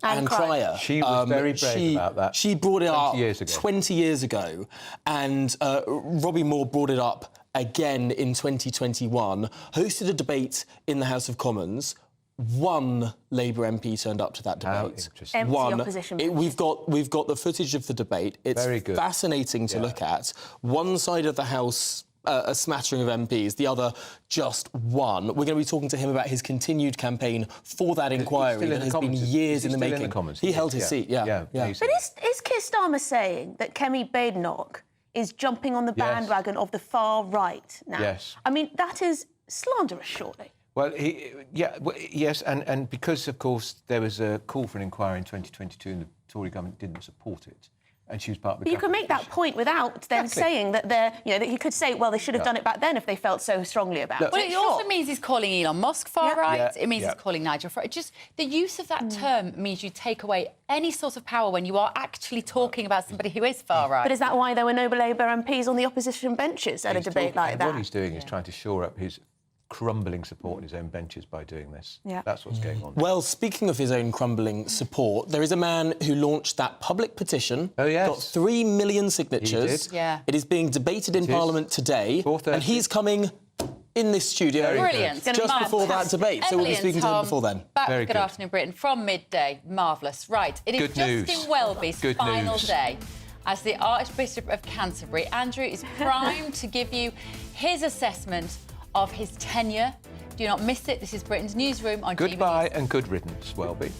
Anne Cryer... She was very brave about that. She brought it up 20 years ago. And Robbie Moore brought it up again in 2021, hosted a debate in the House of Commons. One Labour MP turned up to that debate. Empty opposition. We've got the footage of the debate. It's very good. Fascinating to look at. One side of the House, a smattering of MPs, the other just one. We're going to be talking to him about his continued campaign for that inquiry that has been years in the making. He held his seat, yeah. But is Keir Starmer saying that Kemi Badenoch is jumping on the bandwagon of the far right now? Yes. I mean, that is slanderous, surely. Well, yes, and because, of course, there was a call for an inquiry in 2022 and the Tory government didn't support it, and she was part of the But you can make that point without them saying that they're, that you could say, well, they should have done it back then if they felt so strongly about it. Well, it also means he's calling Elon Musk far right. Yeah. It means he's calling Nigel Farage. Just the use of that term means you take away any sort of power when you are actually talking about somebody who is far right. But is that why there were no Labour MPs on the opposition benches at a debate like that? What he's doing is trying to shore up his crumbling support in his own benches by doing this. Yeah. That's what's going on. Well, speaking of his own crumbling support, there is a man who launched that public petition. Oh, yes. Got 3 million signatures. He did. Yeah. It is being debated in Parliament today. 4:30. And he's coming in this studio Brilliant. just before that debate. So we'll be speaking to him before then. Back Very with Good good. Afternoon Britain from midday. Marvellous. Right. It is Good news. Justin Welby's Good final news. day as the Archbishop of Canterbury. Andrew is primed to give you his assessment of his tenure. Do not miss it. This is Britain's Newsroom on Goodbye and good riddance, Welby.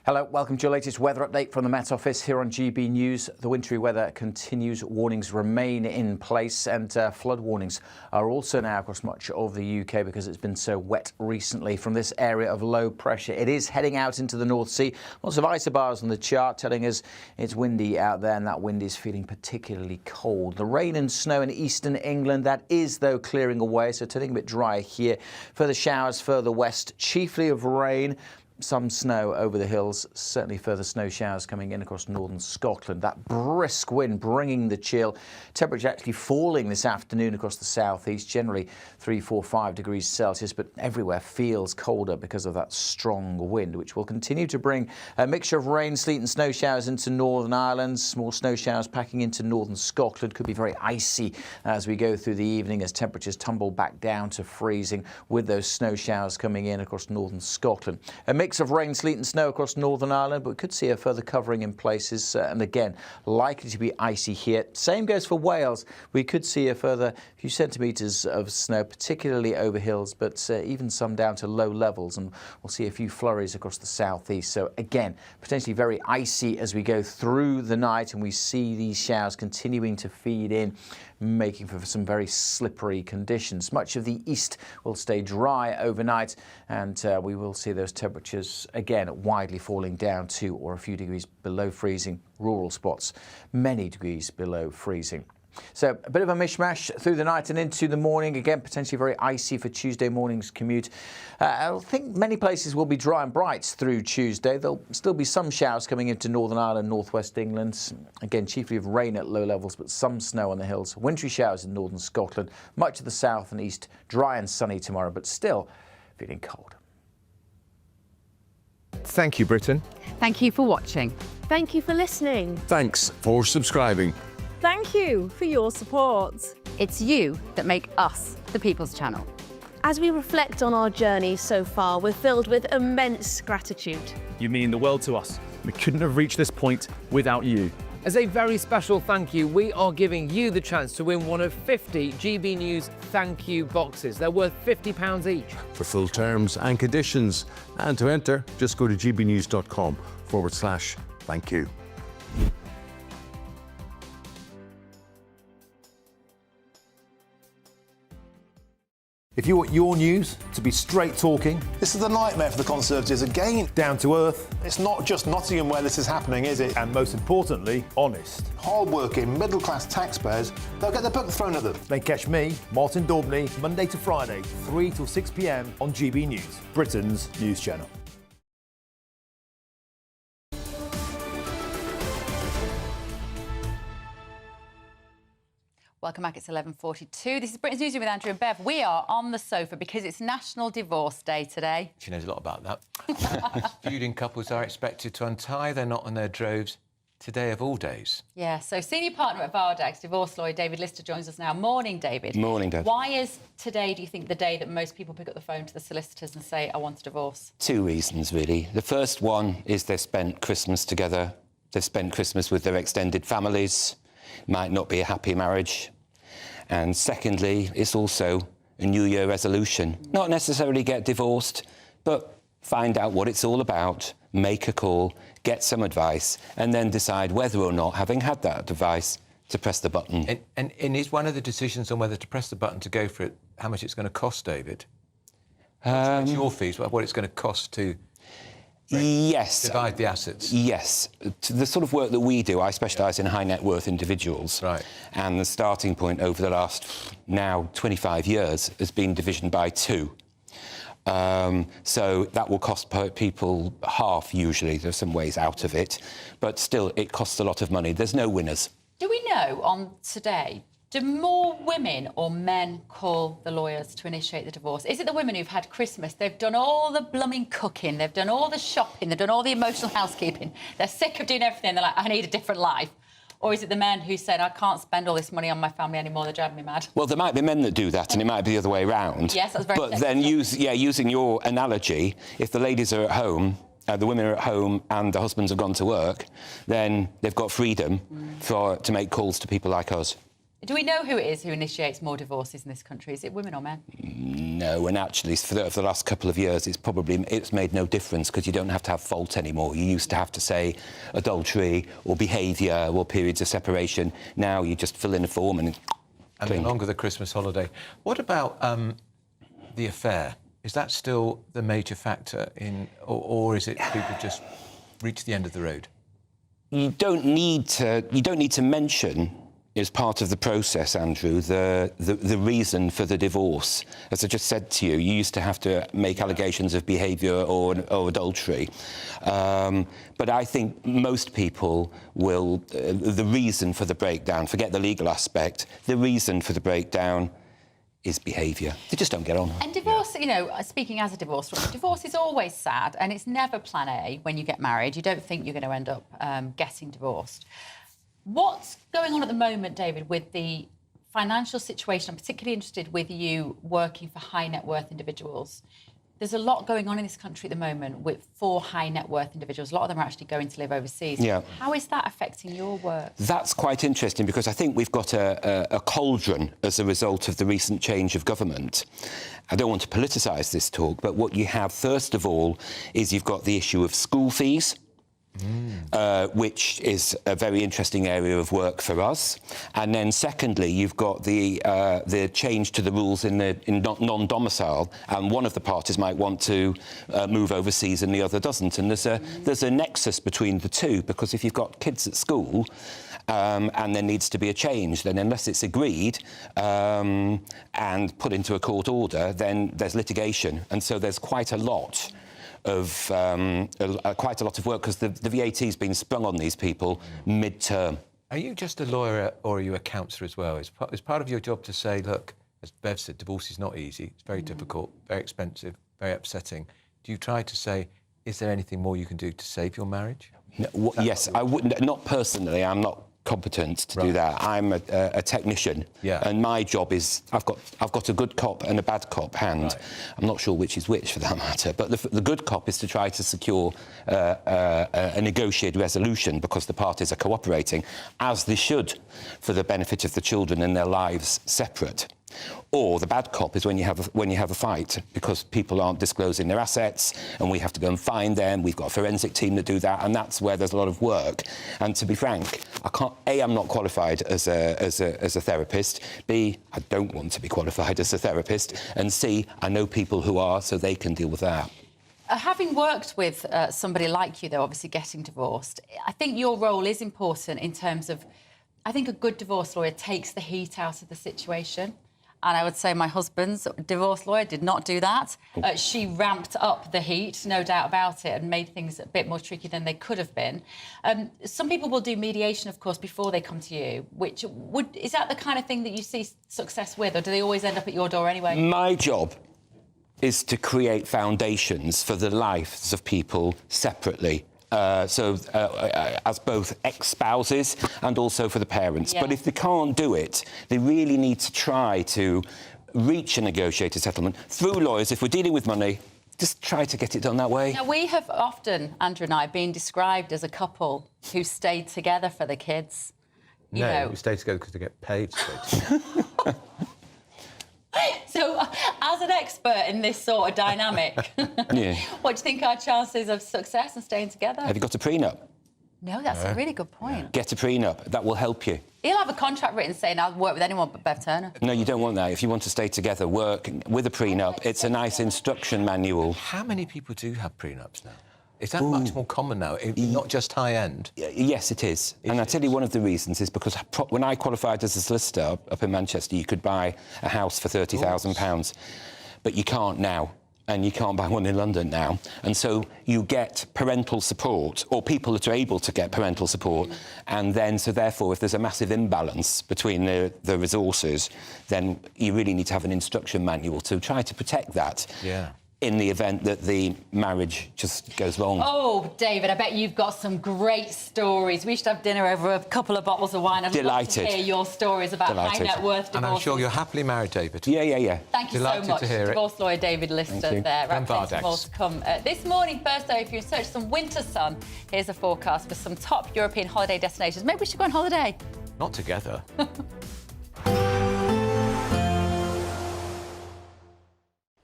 Hello, welcome to your latest weather update from the Met Office here on GB News. The wintry weather continues, warnings remain in place and flood warnings are also now across much of the UK because it's been so wet recently from this area of low pressure. It is heading out into the North Sea. Lots of isobars on the chart telling us it's windy out there and that wind is feeling particularly cold. The rain and snow in eastern England, that is though clearing away, so turning a bit drier here. Further showers further west, chiefly of rain. Some snow over the hills, certainly further snow showers coming in across northern Scotland. That brisk wind bringing the chill. Temperature actually falling this afternoon across the southeast, generally 3, 4, 5 degrees Celsius, but everywhere feels colder because of that strong wind, which will continue to bring a mixture of rain, sleet and snow showers into Northern Ireland. Small snow showers packing into northern Scotland. Could be very icy as we go through the evening as temperatures tumble back down to freezing with those snow showers coming in across northern Scotland. A mix of rain, sleet and snow across Northern Ireland, but we could see a further covering in places and again likely to be icy here. Same goes for Wales. We could see a further few centimetres of snow, particularly over hills, but even some down to low levels, and we'll see a few flurries across the southeast. So again, potentially very icy as we go through the night and we see these showers continuing to feed in, making for some very slippery conditions. Much of the east will stay dry overnight and we will see those temperatures again widely falling down to or a few degrees below freezing. Rural spots many degrees below freezing. So a bit of a mishmash through the night and into the morning. Again, potentially very icy for Tuesday morning's commute. I think many places will be dry and bright through Tuesday. There'll still be some showers coming into Northern Ireland, northwest England. Again, chiefly of rain at low levels, but some snow on the hills. Wintry showers in northern Scotland. Much of the south and east dry and sunny tomorrow, but still feeling cold. Thank you, Britain. Thank you for watching. Thank you for listening. Thanks for subscribing. Thank you for your support. It's you that make us the People's Channel. As we reflect on our journey so far, we're filled with immense gratitude. You mean the world to us. We couldn't have reached this point without you. As a very special thank you, we are giving you the chance to win one of 50 GB News thank you boxes. They're worth £50 each. For full terms and conditions, and to enter, just go to gbnews.com/thank you. If you want your news to be straight talking... This is a nightmare for the Conservatives again. Down to earth. It's not just Nottingham where this is happening, is it? And most importantly, honest. Hard-working, middle-class taxpayers, they'll get their book thrown at them. Then catch me, Martin Daubney, Monday to Friday, 3 till 6 p.m. on GB News, Britain's news channel. Welcome back, it's 11:42. This is Britain's Newsroom with Andrew and Bev. We are on the sofa because it's National Divorce Day today. She knows a lot about that. Feuding couples are expected to untie their knot on their droves today of all days. Yeah, so senior partner at Farage, divorce lawyer David Lister joins us now. Morning, David. Morning, Dave. Why is today, do you think, the day that most people pick up the phone to the solicitors and say, I want a divorce? Two reasons, really. The first one is they've spent Christmas together. They've spent Christmas with their extended families. Might not be a happy marriage. And secondly, it's also a New Year resolution. Not necessarily get divorced, but find out what it's all about, make a call, get some advice, and then decide whether or not, having had that advice, to press the button. And is one of the decisions on whether to press the button to go for it how much it's going to cost, David? It's your fees, what it's going to cost to... Yes. Divide the assets. Yes. The sort of work that we do, I specialise in high net worth individuals. Right. And the starting point over the last, now, 25 years has been division by 2. So that will cost people half, usually. There's some ways out of it. But still, it costs a lot of money. There's no winners. Do we know on today, do more women or men call the lawyers to initiate the divorce? Is it the women who've had Christmas? They've done all the blooming cooking, they've done all the shopping, they've done all the emotional housekeeping. They're sick of doing everything. They're like, I need a different life. Or is it the men who said, I can't spend all this money on my family anymore, they're driving me mad? Well, there might be men that do that, and it might be the other way around. Yes, that's very... But then, using your analogy, if the ladies are at home, the women are at home and the husbands have gone to work, then they've got freedom to make calls to people like us. Do we know who it is who initiates more divorces in this country? Is it women or men? No, and actually, for the last couple of years, it's made no difference because you don't have to have fault anymore. You used to have to say adultery or behaviour or periods of separation. Now you just fill in a form and the longer the Christmas holiday. What about the affair? Is that still the major factor in, or is it people just reach the end of the road? You don't need to mention, as part of the process, Andrew, the reason for the divorce. As I just said to you, you used to have to make allegations of behaviour or adultery. But I think most people will... the reason for the breakdown, forget the legal aspect, the reason for the breakdown is behaviour. They just don't get on. And divorce, you know, speaking as a divorce lawyer, divorce is always sad and it's never plan A when you get married. You don't think you're going to end up getting divorced. What's going on at the moment, David, with the financial situation? I'm particularly interested with you working for high net worth individuals. There's a lot going on in this country at the moment for high net worth individuals. A lot of them are actually going to live overseas. Yeah. How is that affecting your work? That's quite interesting because I think we've got a cauldron as a result of the recent change of government. I don't want to politicise this talk, but what you have, first of all, is you've got the issue of school fees. Which is a very interesting area of work for us. And then secondly, you've got the change to the rules in non-domicile, and one of the parties might want to move overseas and the other doesn't. And there's a nexus between the two, because if you've got kids at school and there needs to be a change, then unless it's agreed and put into a court order, then there's litigation. And so there's quite a lot of work because the VAT's been sprung on these people mid-term. Are you just a lawyer or are you a counsellor as well? Is part of your job to say, look, as Bev said, divorce is not easy, it's very difficult, very expensive, very upsetting. Do you try to say, is there anything more you can do to save your marriage? No, yes, I wouldn't. Not personally, I'm not competent to do that. I'm a technician, and my job is I've got a good cop and a bad cop hand. Right. I'm not sure which is which for that matter, but the good cop is to try to secure a negotiated resolution because the parties are cooperating, as they should, for the benefit of the children and their lives separate. Or the bad cop is when you have a fight because people aren't disclosing their assets and we have to go and find them. We've got a forensic team to do that, and that's where there's a lot of work. And to be frank, I'm not qualified as a therapist. B, I don't want to be qualified as a therapist. And C, I know people who are, so they can deal with that. Having worked with somebody like you, though, obviously getting divorced, I think your role is important in terms of, I think a good divorce lawyer takes the heat out of the situation. And I would say my husband's divorce lawyer did not do that. She ramped up the heat, no doubt about it, and made things a bit more tricky than they could have been. Some people will do mediation, of course, before they come to you, which is that the kind of thing that you see success with, or do they always end up at your door anyway? My job is to create foundations for the lives of people separately. As both ex-spouses and also for the parents. Yeah. But if they can't do it, they really need to try to reach a negotiated settlement through lawyers. If we're dealing with money, just try to get it done that way. Now, we have often, Andrew and I, been described as a couple who stayed together for the kids. You know. We stay together because they get paid to stay together. So, as an expert in this sort of dynamic, what do you think our chances of success and staying together? Have you got a prenup? No, that's a really good point. Get a prenup. That will help you. He'll have a contract written saying, I'll work with anyone but Bev Turner. No, you don't want that. If you want to stay together, work with a prenup. It's a nice instruction manual. How many people do have prenups now? Is that much more common now, not just high-end? Yes, it is. And I'll tell you one of the reasons is because when I qualified as a solicitor up in Manchester, you could buy a house for £30,000. But you can't now. And you can't buy one in London now. And so you get parental support, or people that are able to get parental support, and then, so therefore, if there's a massive imbalance between the resources, then you really need to have an instruction manual to try to protect that. Yeah. In the event that the marriage just goes wrong. Oh, David, I bet you've got some great stories. We should have dinner over a couple of bottles of wine. I'd love to hear your stories about high net worth divorces. And I'm sure you're happily married, David. Yeah. Thank you so much. To hear Divorce lawyer David Lister there. And more to come. This morning, first though, if you're in search of some winter sun, here's a forecast for some top European holiday destinations. Maybe we should go on holiday. Not together.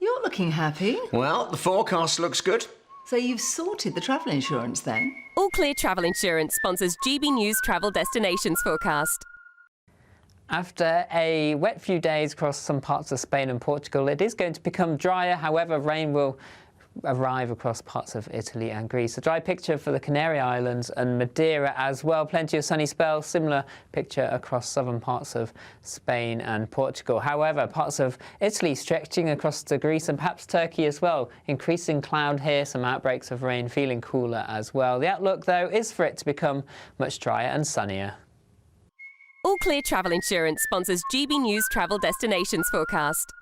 You're looking happy. Well, the forecast looks good. So you've sorted the travel insurance then? All Clear Travel Insurance sponsors GB News Travel Destinations forecast. After a wet few days across some parts of Spain and Portugal, it is going to become drier. However, rain will arrive across parts of Italy and Greece. A dry picture for the Canary Islands and Madeira as well. Plenty of sunny spells. Similar picture across southern parts of Spain and Portugal. However, parts of Italy stretching across to Greece and perhaps Turkey as well. Increasing cloud here, some outbreaks of rain, feeling cooler as well. The outlook, though, is for it to become much drier and sunnier. All Clear Travel Insurance sponsors GB News Travel Destinations forecast.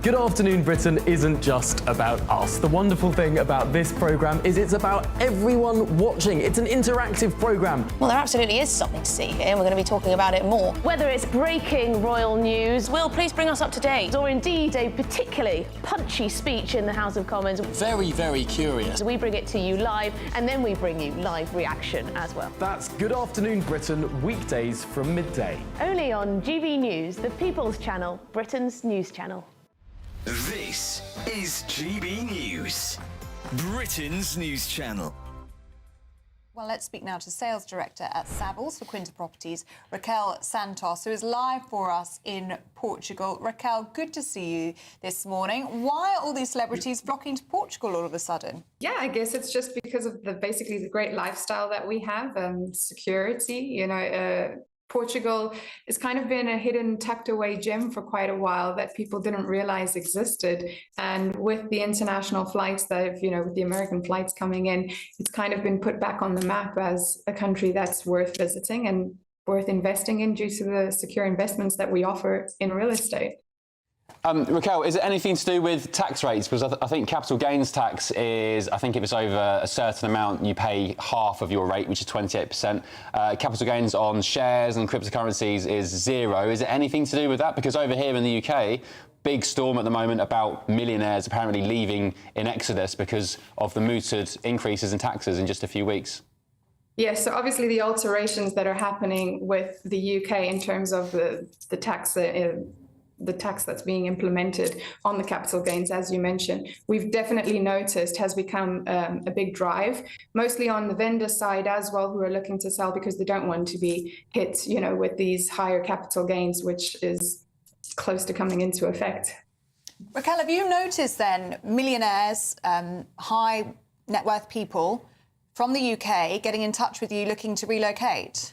Good Afternoon Britain isn't just about us. The wonderful thing about this programme is it's about everyone watching. It's an interactive programme. Well, there absolutely is something to see here, and we're going to be talking about it more. Whether it's breaking royal news, Will, please bring us up to date, or indeed a particularly punchy speech in the House of Commons. Very, very curious. We bring it to you live, and then we bring you live reaction as well. That's Good Afternoon Britain, weekdays from midday. Only on GB News, the People's Channel, Britain's news channel. This is GB News, Britain's news channel. Well, let's speak now to Sales Director at Savills for Quinta Properties, Raquel Santos, who is live for us in Portugal. Raquel, good to see you this morning. Why are all these celebrities flocking to Portugal all of a sudden? Yeah, I guess it's just because of basically the great lifestyle that we have, security, you know, Portugal has kind of been a hidden, tucked away gem for quite a while that people didn't realize existed. And with the international flights that have, you know, with the American flights coming in, it's kind of been put back on the map as a country that's worth visiting and worth investing in due to the secure investments that we offer in real estate. Raquel, is it anything to do with tax rates? Because I think capital gains tax is, I think if it's over a certain amount, you pay half of your rate, which is 28%. Capital gains on shares and cryptocurrencies is 0. Is it anything to do with that? Because over here in the UK, big storm at the moment about millionaires apparently leaving in exodus because of the mooted increases in taxes in just a few weeks. Yes, so obviously the alterations that are happening with the UK in terms of the tax that's being implemented on the capital gains, as you mentioned, we've definitely noticed has become a big drive, mostly on the vendor side as well, who are looking to sell because they don't want to be hit, with these higher capital gains, which is close to coming into effect. Raquel, have you noticed then millionaires, high net worth people from the UK getting in touch with you looking to relocate?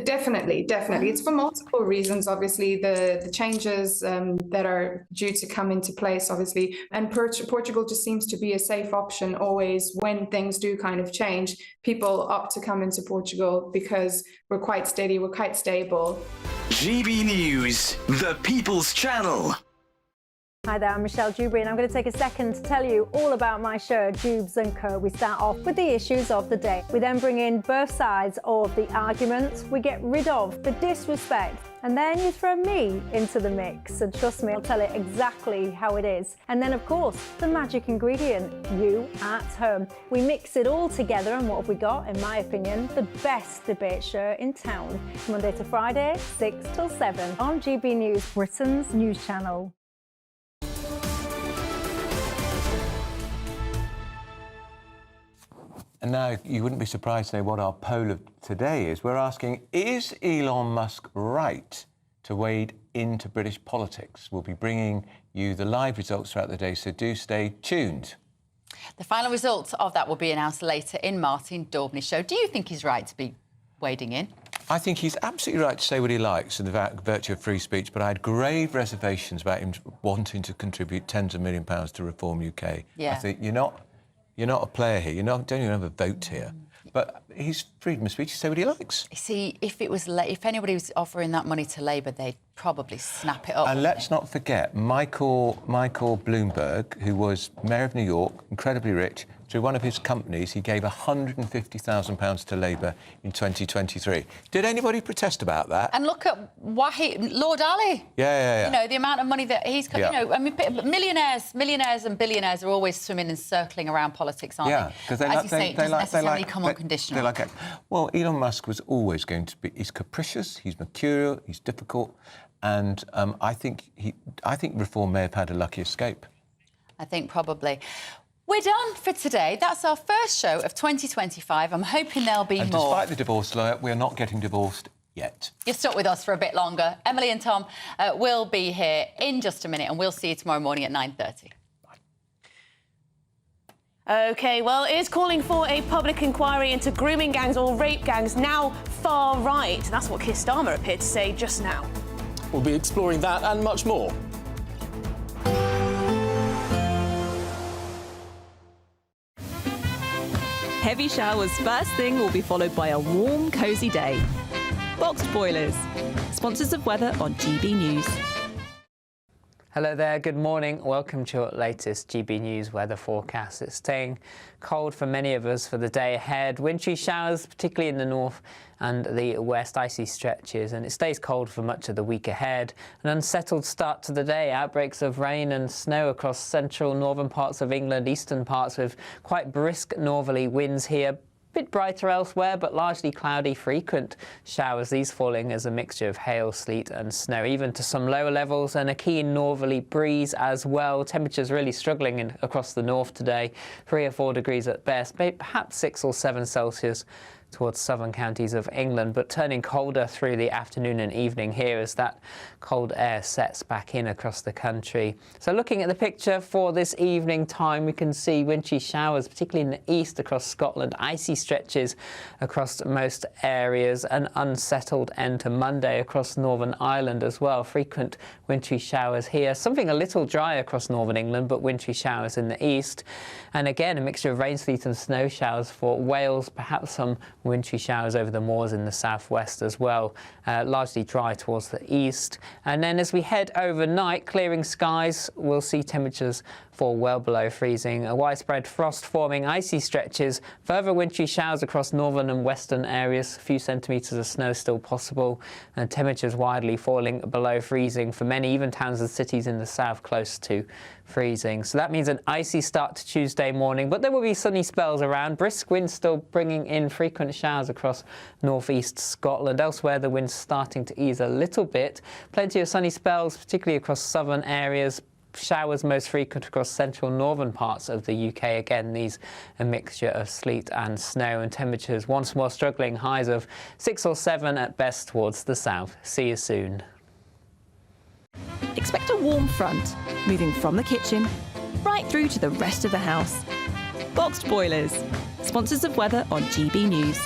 Definitely. It's for multiple reasons, obviously, the changes that are due to come into place, obviously, and Portugal just seems to be a safe option always when things do kind of change. People opt to come into Portugal because we're quite steady, we're quite stable. GB News, the People's Channel. Hi there, I'm Michelle Dewberry, and I'm going to take a second to tell you all about my show, Dubes & Co. We start off with the issues of the day. We then bring in both sides of the arguments. We get rid of the disrespect. And then you throw me into the mix. And trust me, I'll tell it exactly how it is. And then, of course, the magic ingredient, you at home. We mix it all together, and what have we got? In my opinion, the best debate show in town. Monday to Friday, 6 till 7 on GB News, Britain's news channel. And now you wouldn't be surprised to know what our poll of today is. We're asking, is Elon Musk right to wade into British politics? We'll be bringing you the live results throughout the day, so do stay tuned. The final results of that will be announced later in Martin Daubney's show. Do you think he's right to be wading in? I think he's absolutely right to say what he likes in the virtue of free speech, but I had grave reservations about him wanting to contribute tens of £millions to Reform UK. Yeah. I think you're not a player here. Don't even have a vote here. But he's freedom of speech to say what he likes. See, if anybody was offering that money to Labour, they'd probably snap it up. And let's not forget Michael Bloomberg, who was Mayor of New York, incredibly rich. Through one of his companies, he gave £150,000 to Labour in 2023. Did anybody protest about that? And look at Lord Ali. Yeah. The amount of money that he's got. Yeah. Millionaires and billionaires are always swimming and circling around politics, aren't they? Because as you say, it doesn't necessarily come unconditional. Well, Elon Musk was always going to be. He's capricious. He's mercurial. He's difficult, and I think Reform may have had a lucky escape. I think probably. We're done for today. That's our first show of 2025. I'm hoping there'll be and more. Despite the divorce lawyer, we're not getting divorced yet. You're stuck with us for a bit longer. Emily and Tom will be here in just a minute, and we'll see you tomorrow morning at 9:30. OK, well, it is calling for a public inquiry into grooming gangs or rape gangs, now far right. That's what Keir Starmer appeared to say just now. We'll be exploring that and much more. Heavy showers first thing will be followed by a warm, cosy day. Boxed boilers, sponsors of weather on GB News. Hello there, good morning. Welcome to your latest GB News weather forecast. It's staying cold for many of us for the day ahead. Wintry showers, particularly in the north and the west, icy stretches, and it stays cold for much of the week ahead. An unsettled start to the day, outbreaks of rain and snow across central northern parts of England, eastern parts with quite brisk northerly winds here. Bit brighter elsewhere, but largely cloudy, frequent showers, these falling as a mixture of hail, sleet and snow, even to some lower levels, and a keen northerly breeze as well. Temperatures really struggling across the north today, 3 or 4 degrees at best, perhaps 6 or 7 Celsius towards southern counties of England, but turning colder through the afternoon and evening here as that cold air sets back in across the country. So looking at the picture for this evening time, we can see wintry showers, particularly in the east across Scotland, icy stretches across most areas, an unsettled end to Monday across Northern Ireland as well. Frequent wintry showers here, something a little dry across Northern England, but wintry showers in the east. And again, a mixture of rain, sleet and snow showers for Wales, perhaps some Wintry showers over the moors in the southwest as well, largely dry towards the east. And then as we head overnight, clearing skies, we'll see temperatures fall well below freezing. A widespread frost forming icy stretches, further wintry showers across northern and western areas, a few centimetres of snow still possible, and temperatures widely falling below freezing for many, even towns and cities in the south close to freezing. So that means an icy start to Tuesday morning, but there will be sunny spells around. Brisk winds still bringing in frequent showers across northeast Scotland. Elsewhere, the wind's starting to ease a little bit. Plenty of sunny spells, particularly across southern areas. Showers most frequent across central northern parts of the UK. Again, these a mixture of sleet and snow, and temperatures once more struggling, highs of 6 or 7 at best towards the south. See you soon. Expect a warm front, moving from the kitchen right through to the rest of the house. Boxed Boilers, sponsors of weather on GB News.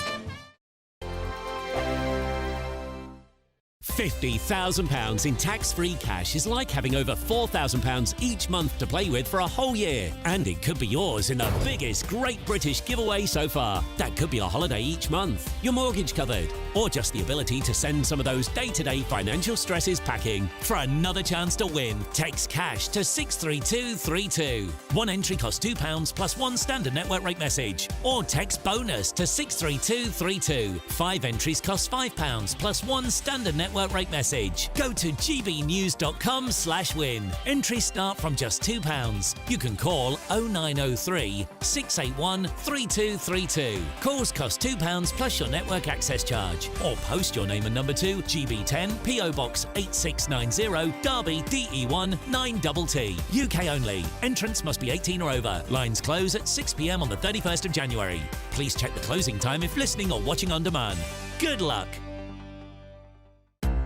£50,000 in tax-free cash is like having over £4,000 each month to play with for a whole year. And it could be yours in the biggest Great British giveaway so far. That could be a holiday each month, your mortgage covered, or just the ability to send some of those day-to-day financial stresses packing. For another chance to win, text cash to 63232. One entry costs £2 plus one standard network rate message. Or text bonus to 63232. 5 entries cost £5 plus one standard network rate message. Go to gbnews.com/win. Entries start from just £2. You can call 0903 681 3232. Calls cost £2 plus your network access charge. Or post your name and number to GB10 PO Box 8690 Derby DE1 9TT. UK only. Entrance must be 18 or over. Lines close at 6 p.m. on the 31st of January. Please check the closing time if listening or watching on demand. Good luck.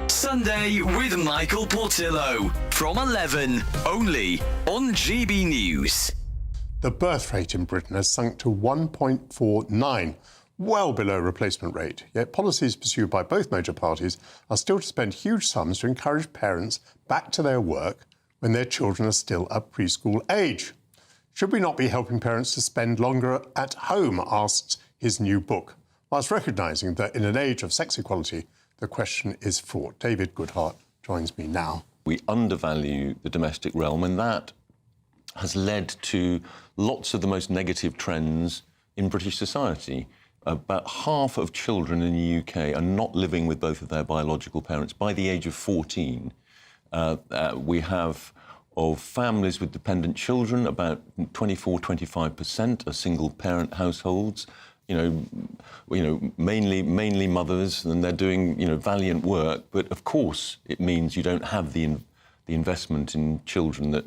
Sunday with Michael Portillo from 11, only on GB News. The birth rate in Britain has sunk to 1.49, well below replacement rate. Yet policies pursued by both major parties are still to spend huge sums to encourage parents back to their work when their children are still at preschool age. Should we not be helping parents to spend longer at home, asks his new book, whilst recognising that in an age of sex equality, the question is fraught. David Goodhart joins me now. We undervalue the domestic realm, and that has led to lots of the most negative trends in British society. About half of children in the UK are not living with both of their biological parents by the age of 14. We have, of families with dependent children, about 24-25% are single-parent households. You know, mainly mothers, and they're doing, valiant work. But of course, it means you don't have the investment in children that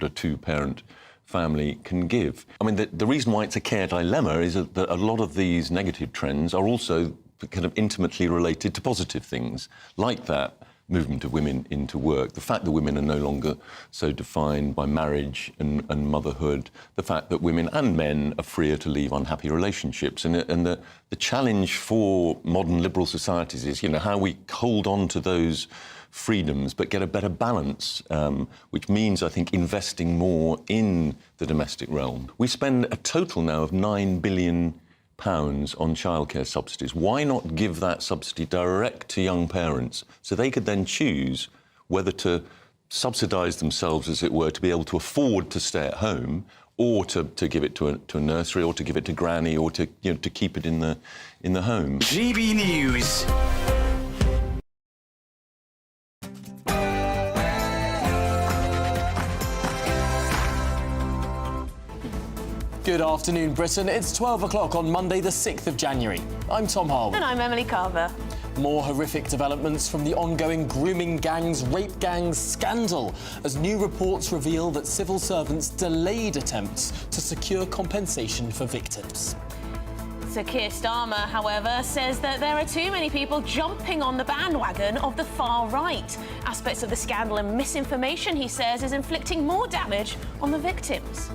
a two-parent family can give. I mean, the reason why it's a care dilemma is that a lot of these negative trends are also kind of intimately related to positive things, like that movement of women into work, the fact that women are no longer so defined by marriage and motherhood, the fact that women and men are freer to leave unhappy relationships. And the challenge for modern liberal societies is, how we hold on to those freedoms but get a better balance, which means, I think, investing more in the domestic realm. We spend a total now of £9 billion on childcare subsidies. Why not give that subsidy direct to young parents so they could then choose whether to subsidise themselves, as it were, to be able to afford to stay at home, or to give it to a nursery, or to give it to granny, or to keep it in the home. GB News. Good afternoon, Britain. It's 12 o'clock on Monday, the 6th of January. I'm Tom Harwood. And I'm Emily Carver. More horrific developments from the ongoing grooming gangs, rape gangs scandal, as new reports reveal that civil servants delayed attempts to secure compensation for victims. Sir Keir Starmer, however, says that there are too many people jumping on the bandwagon of the far right. Aspects of the scandal and misinformation, he says, is inflicting more damage on the victims.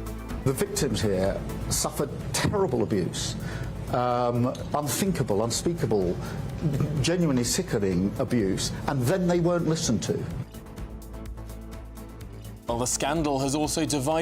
The victims here suffered terrible abuse, unthinkable, unspeakable, genuinely sickening abuse, and then they weren't listened to. Well, the scandal has also divided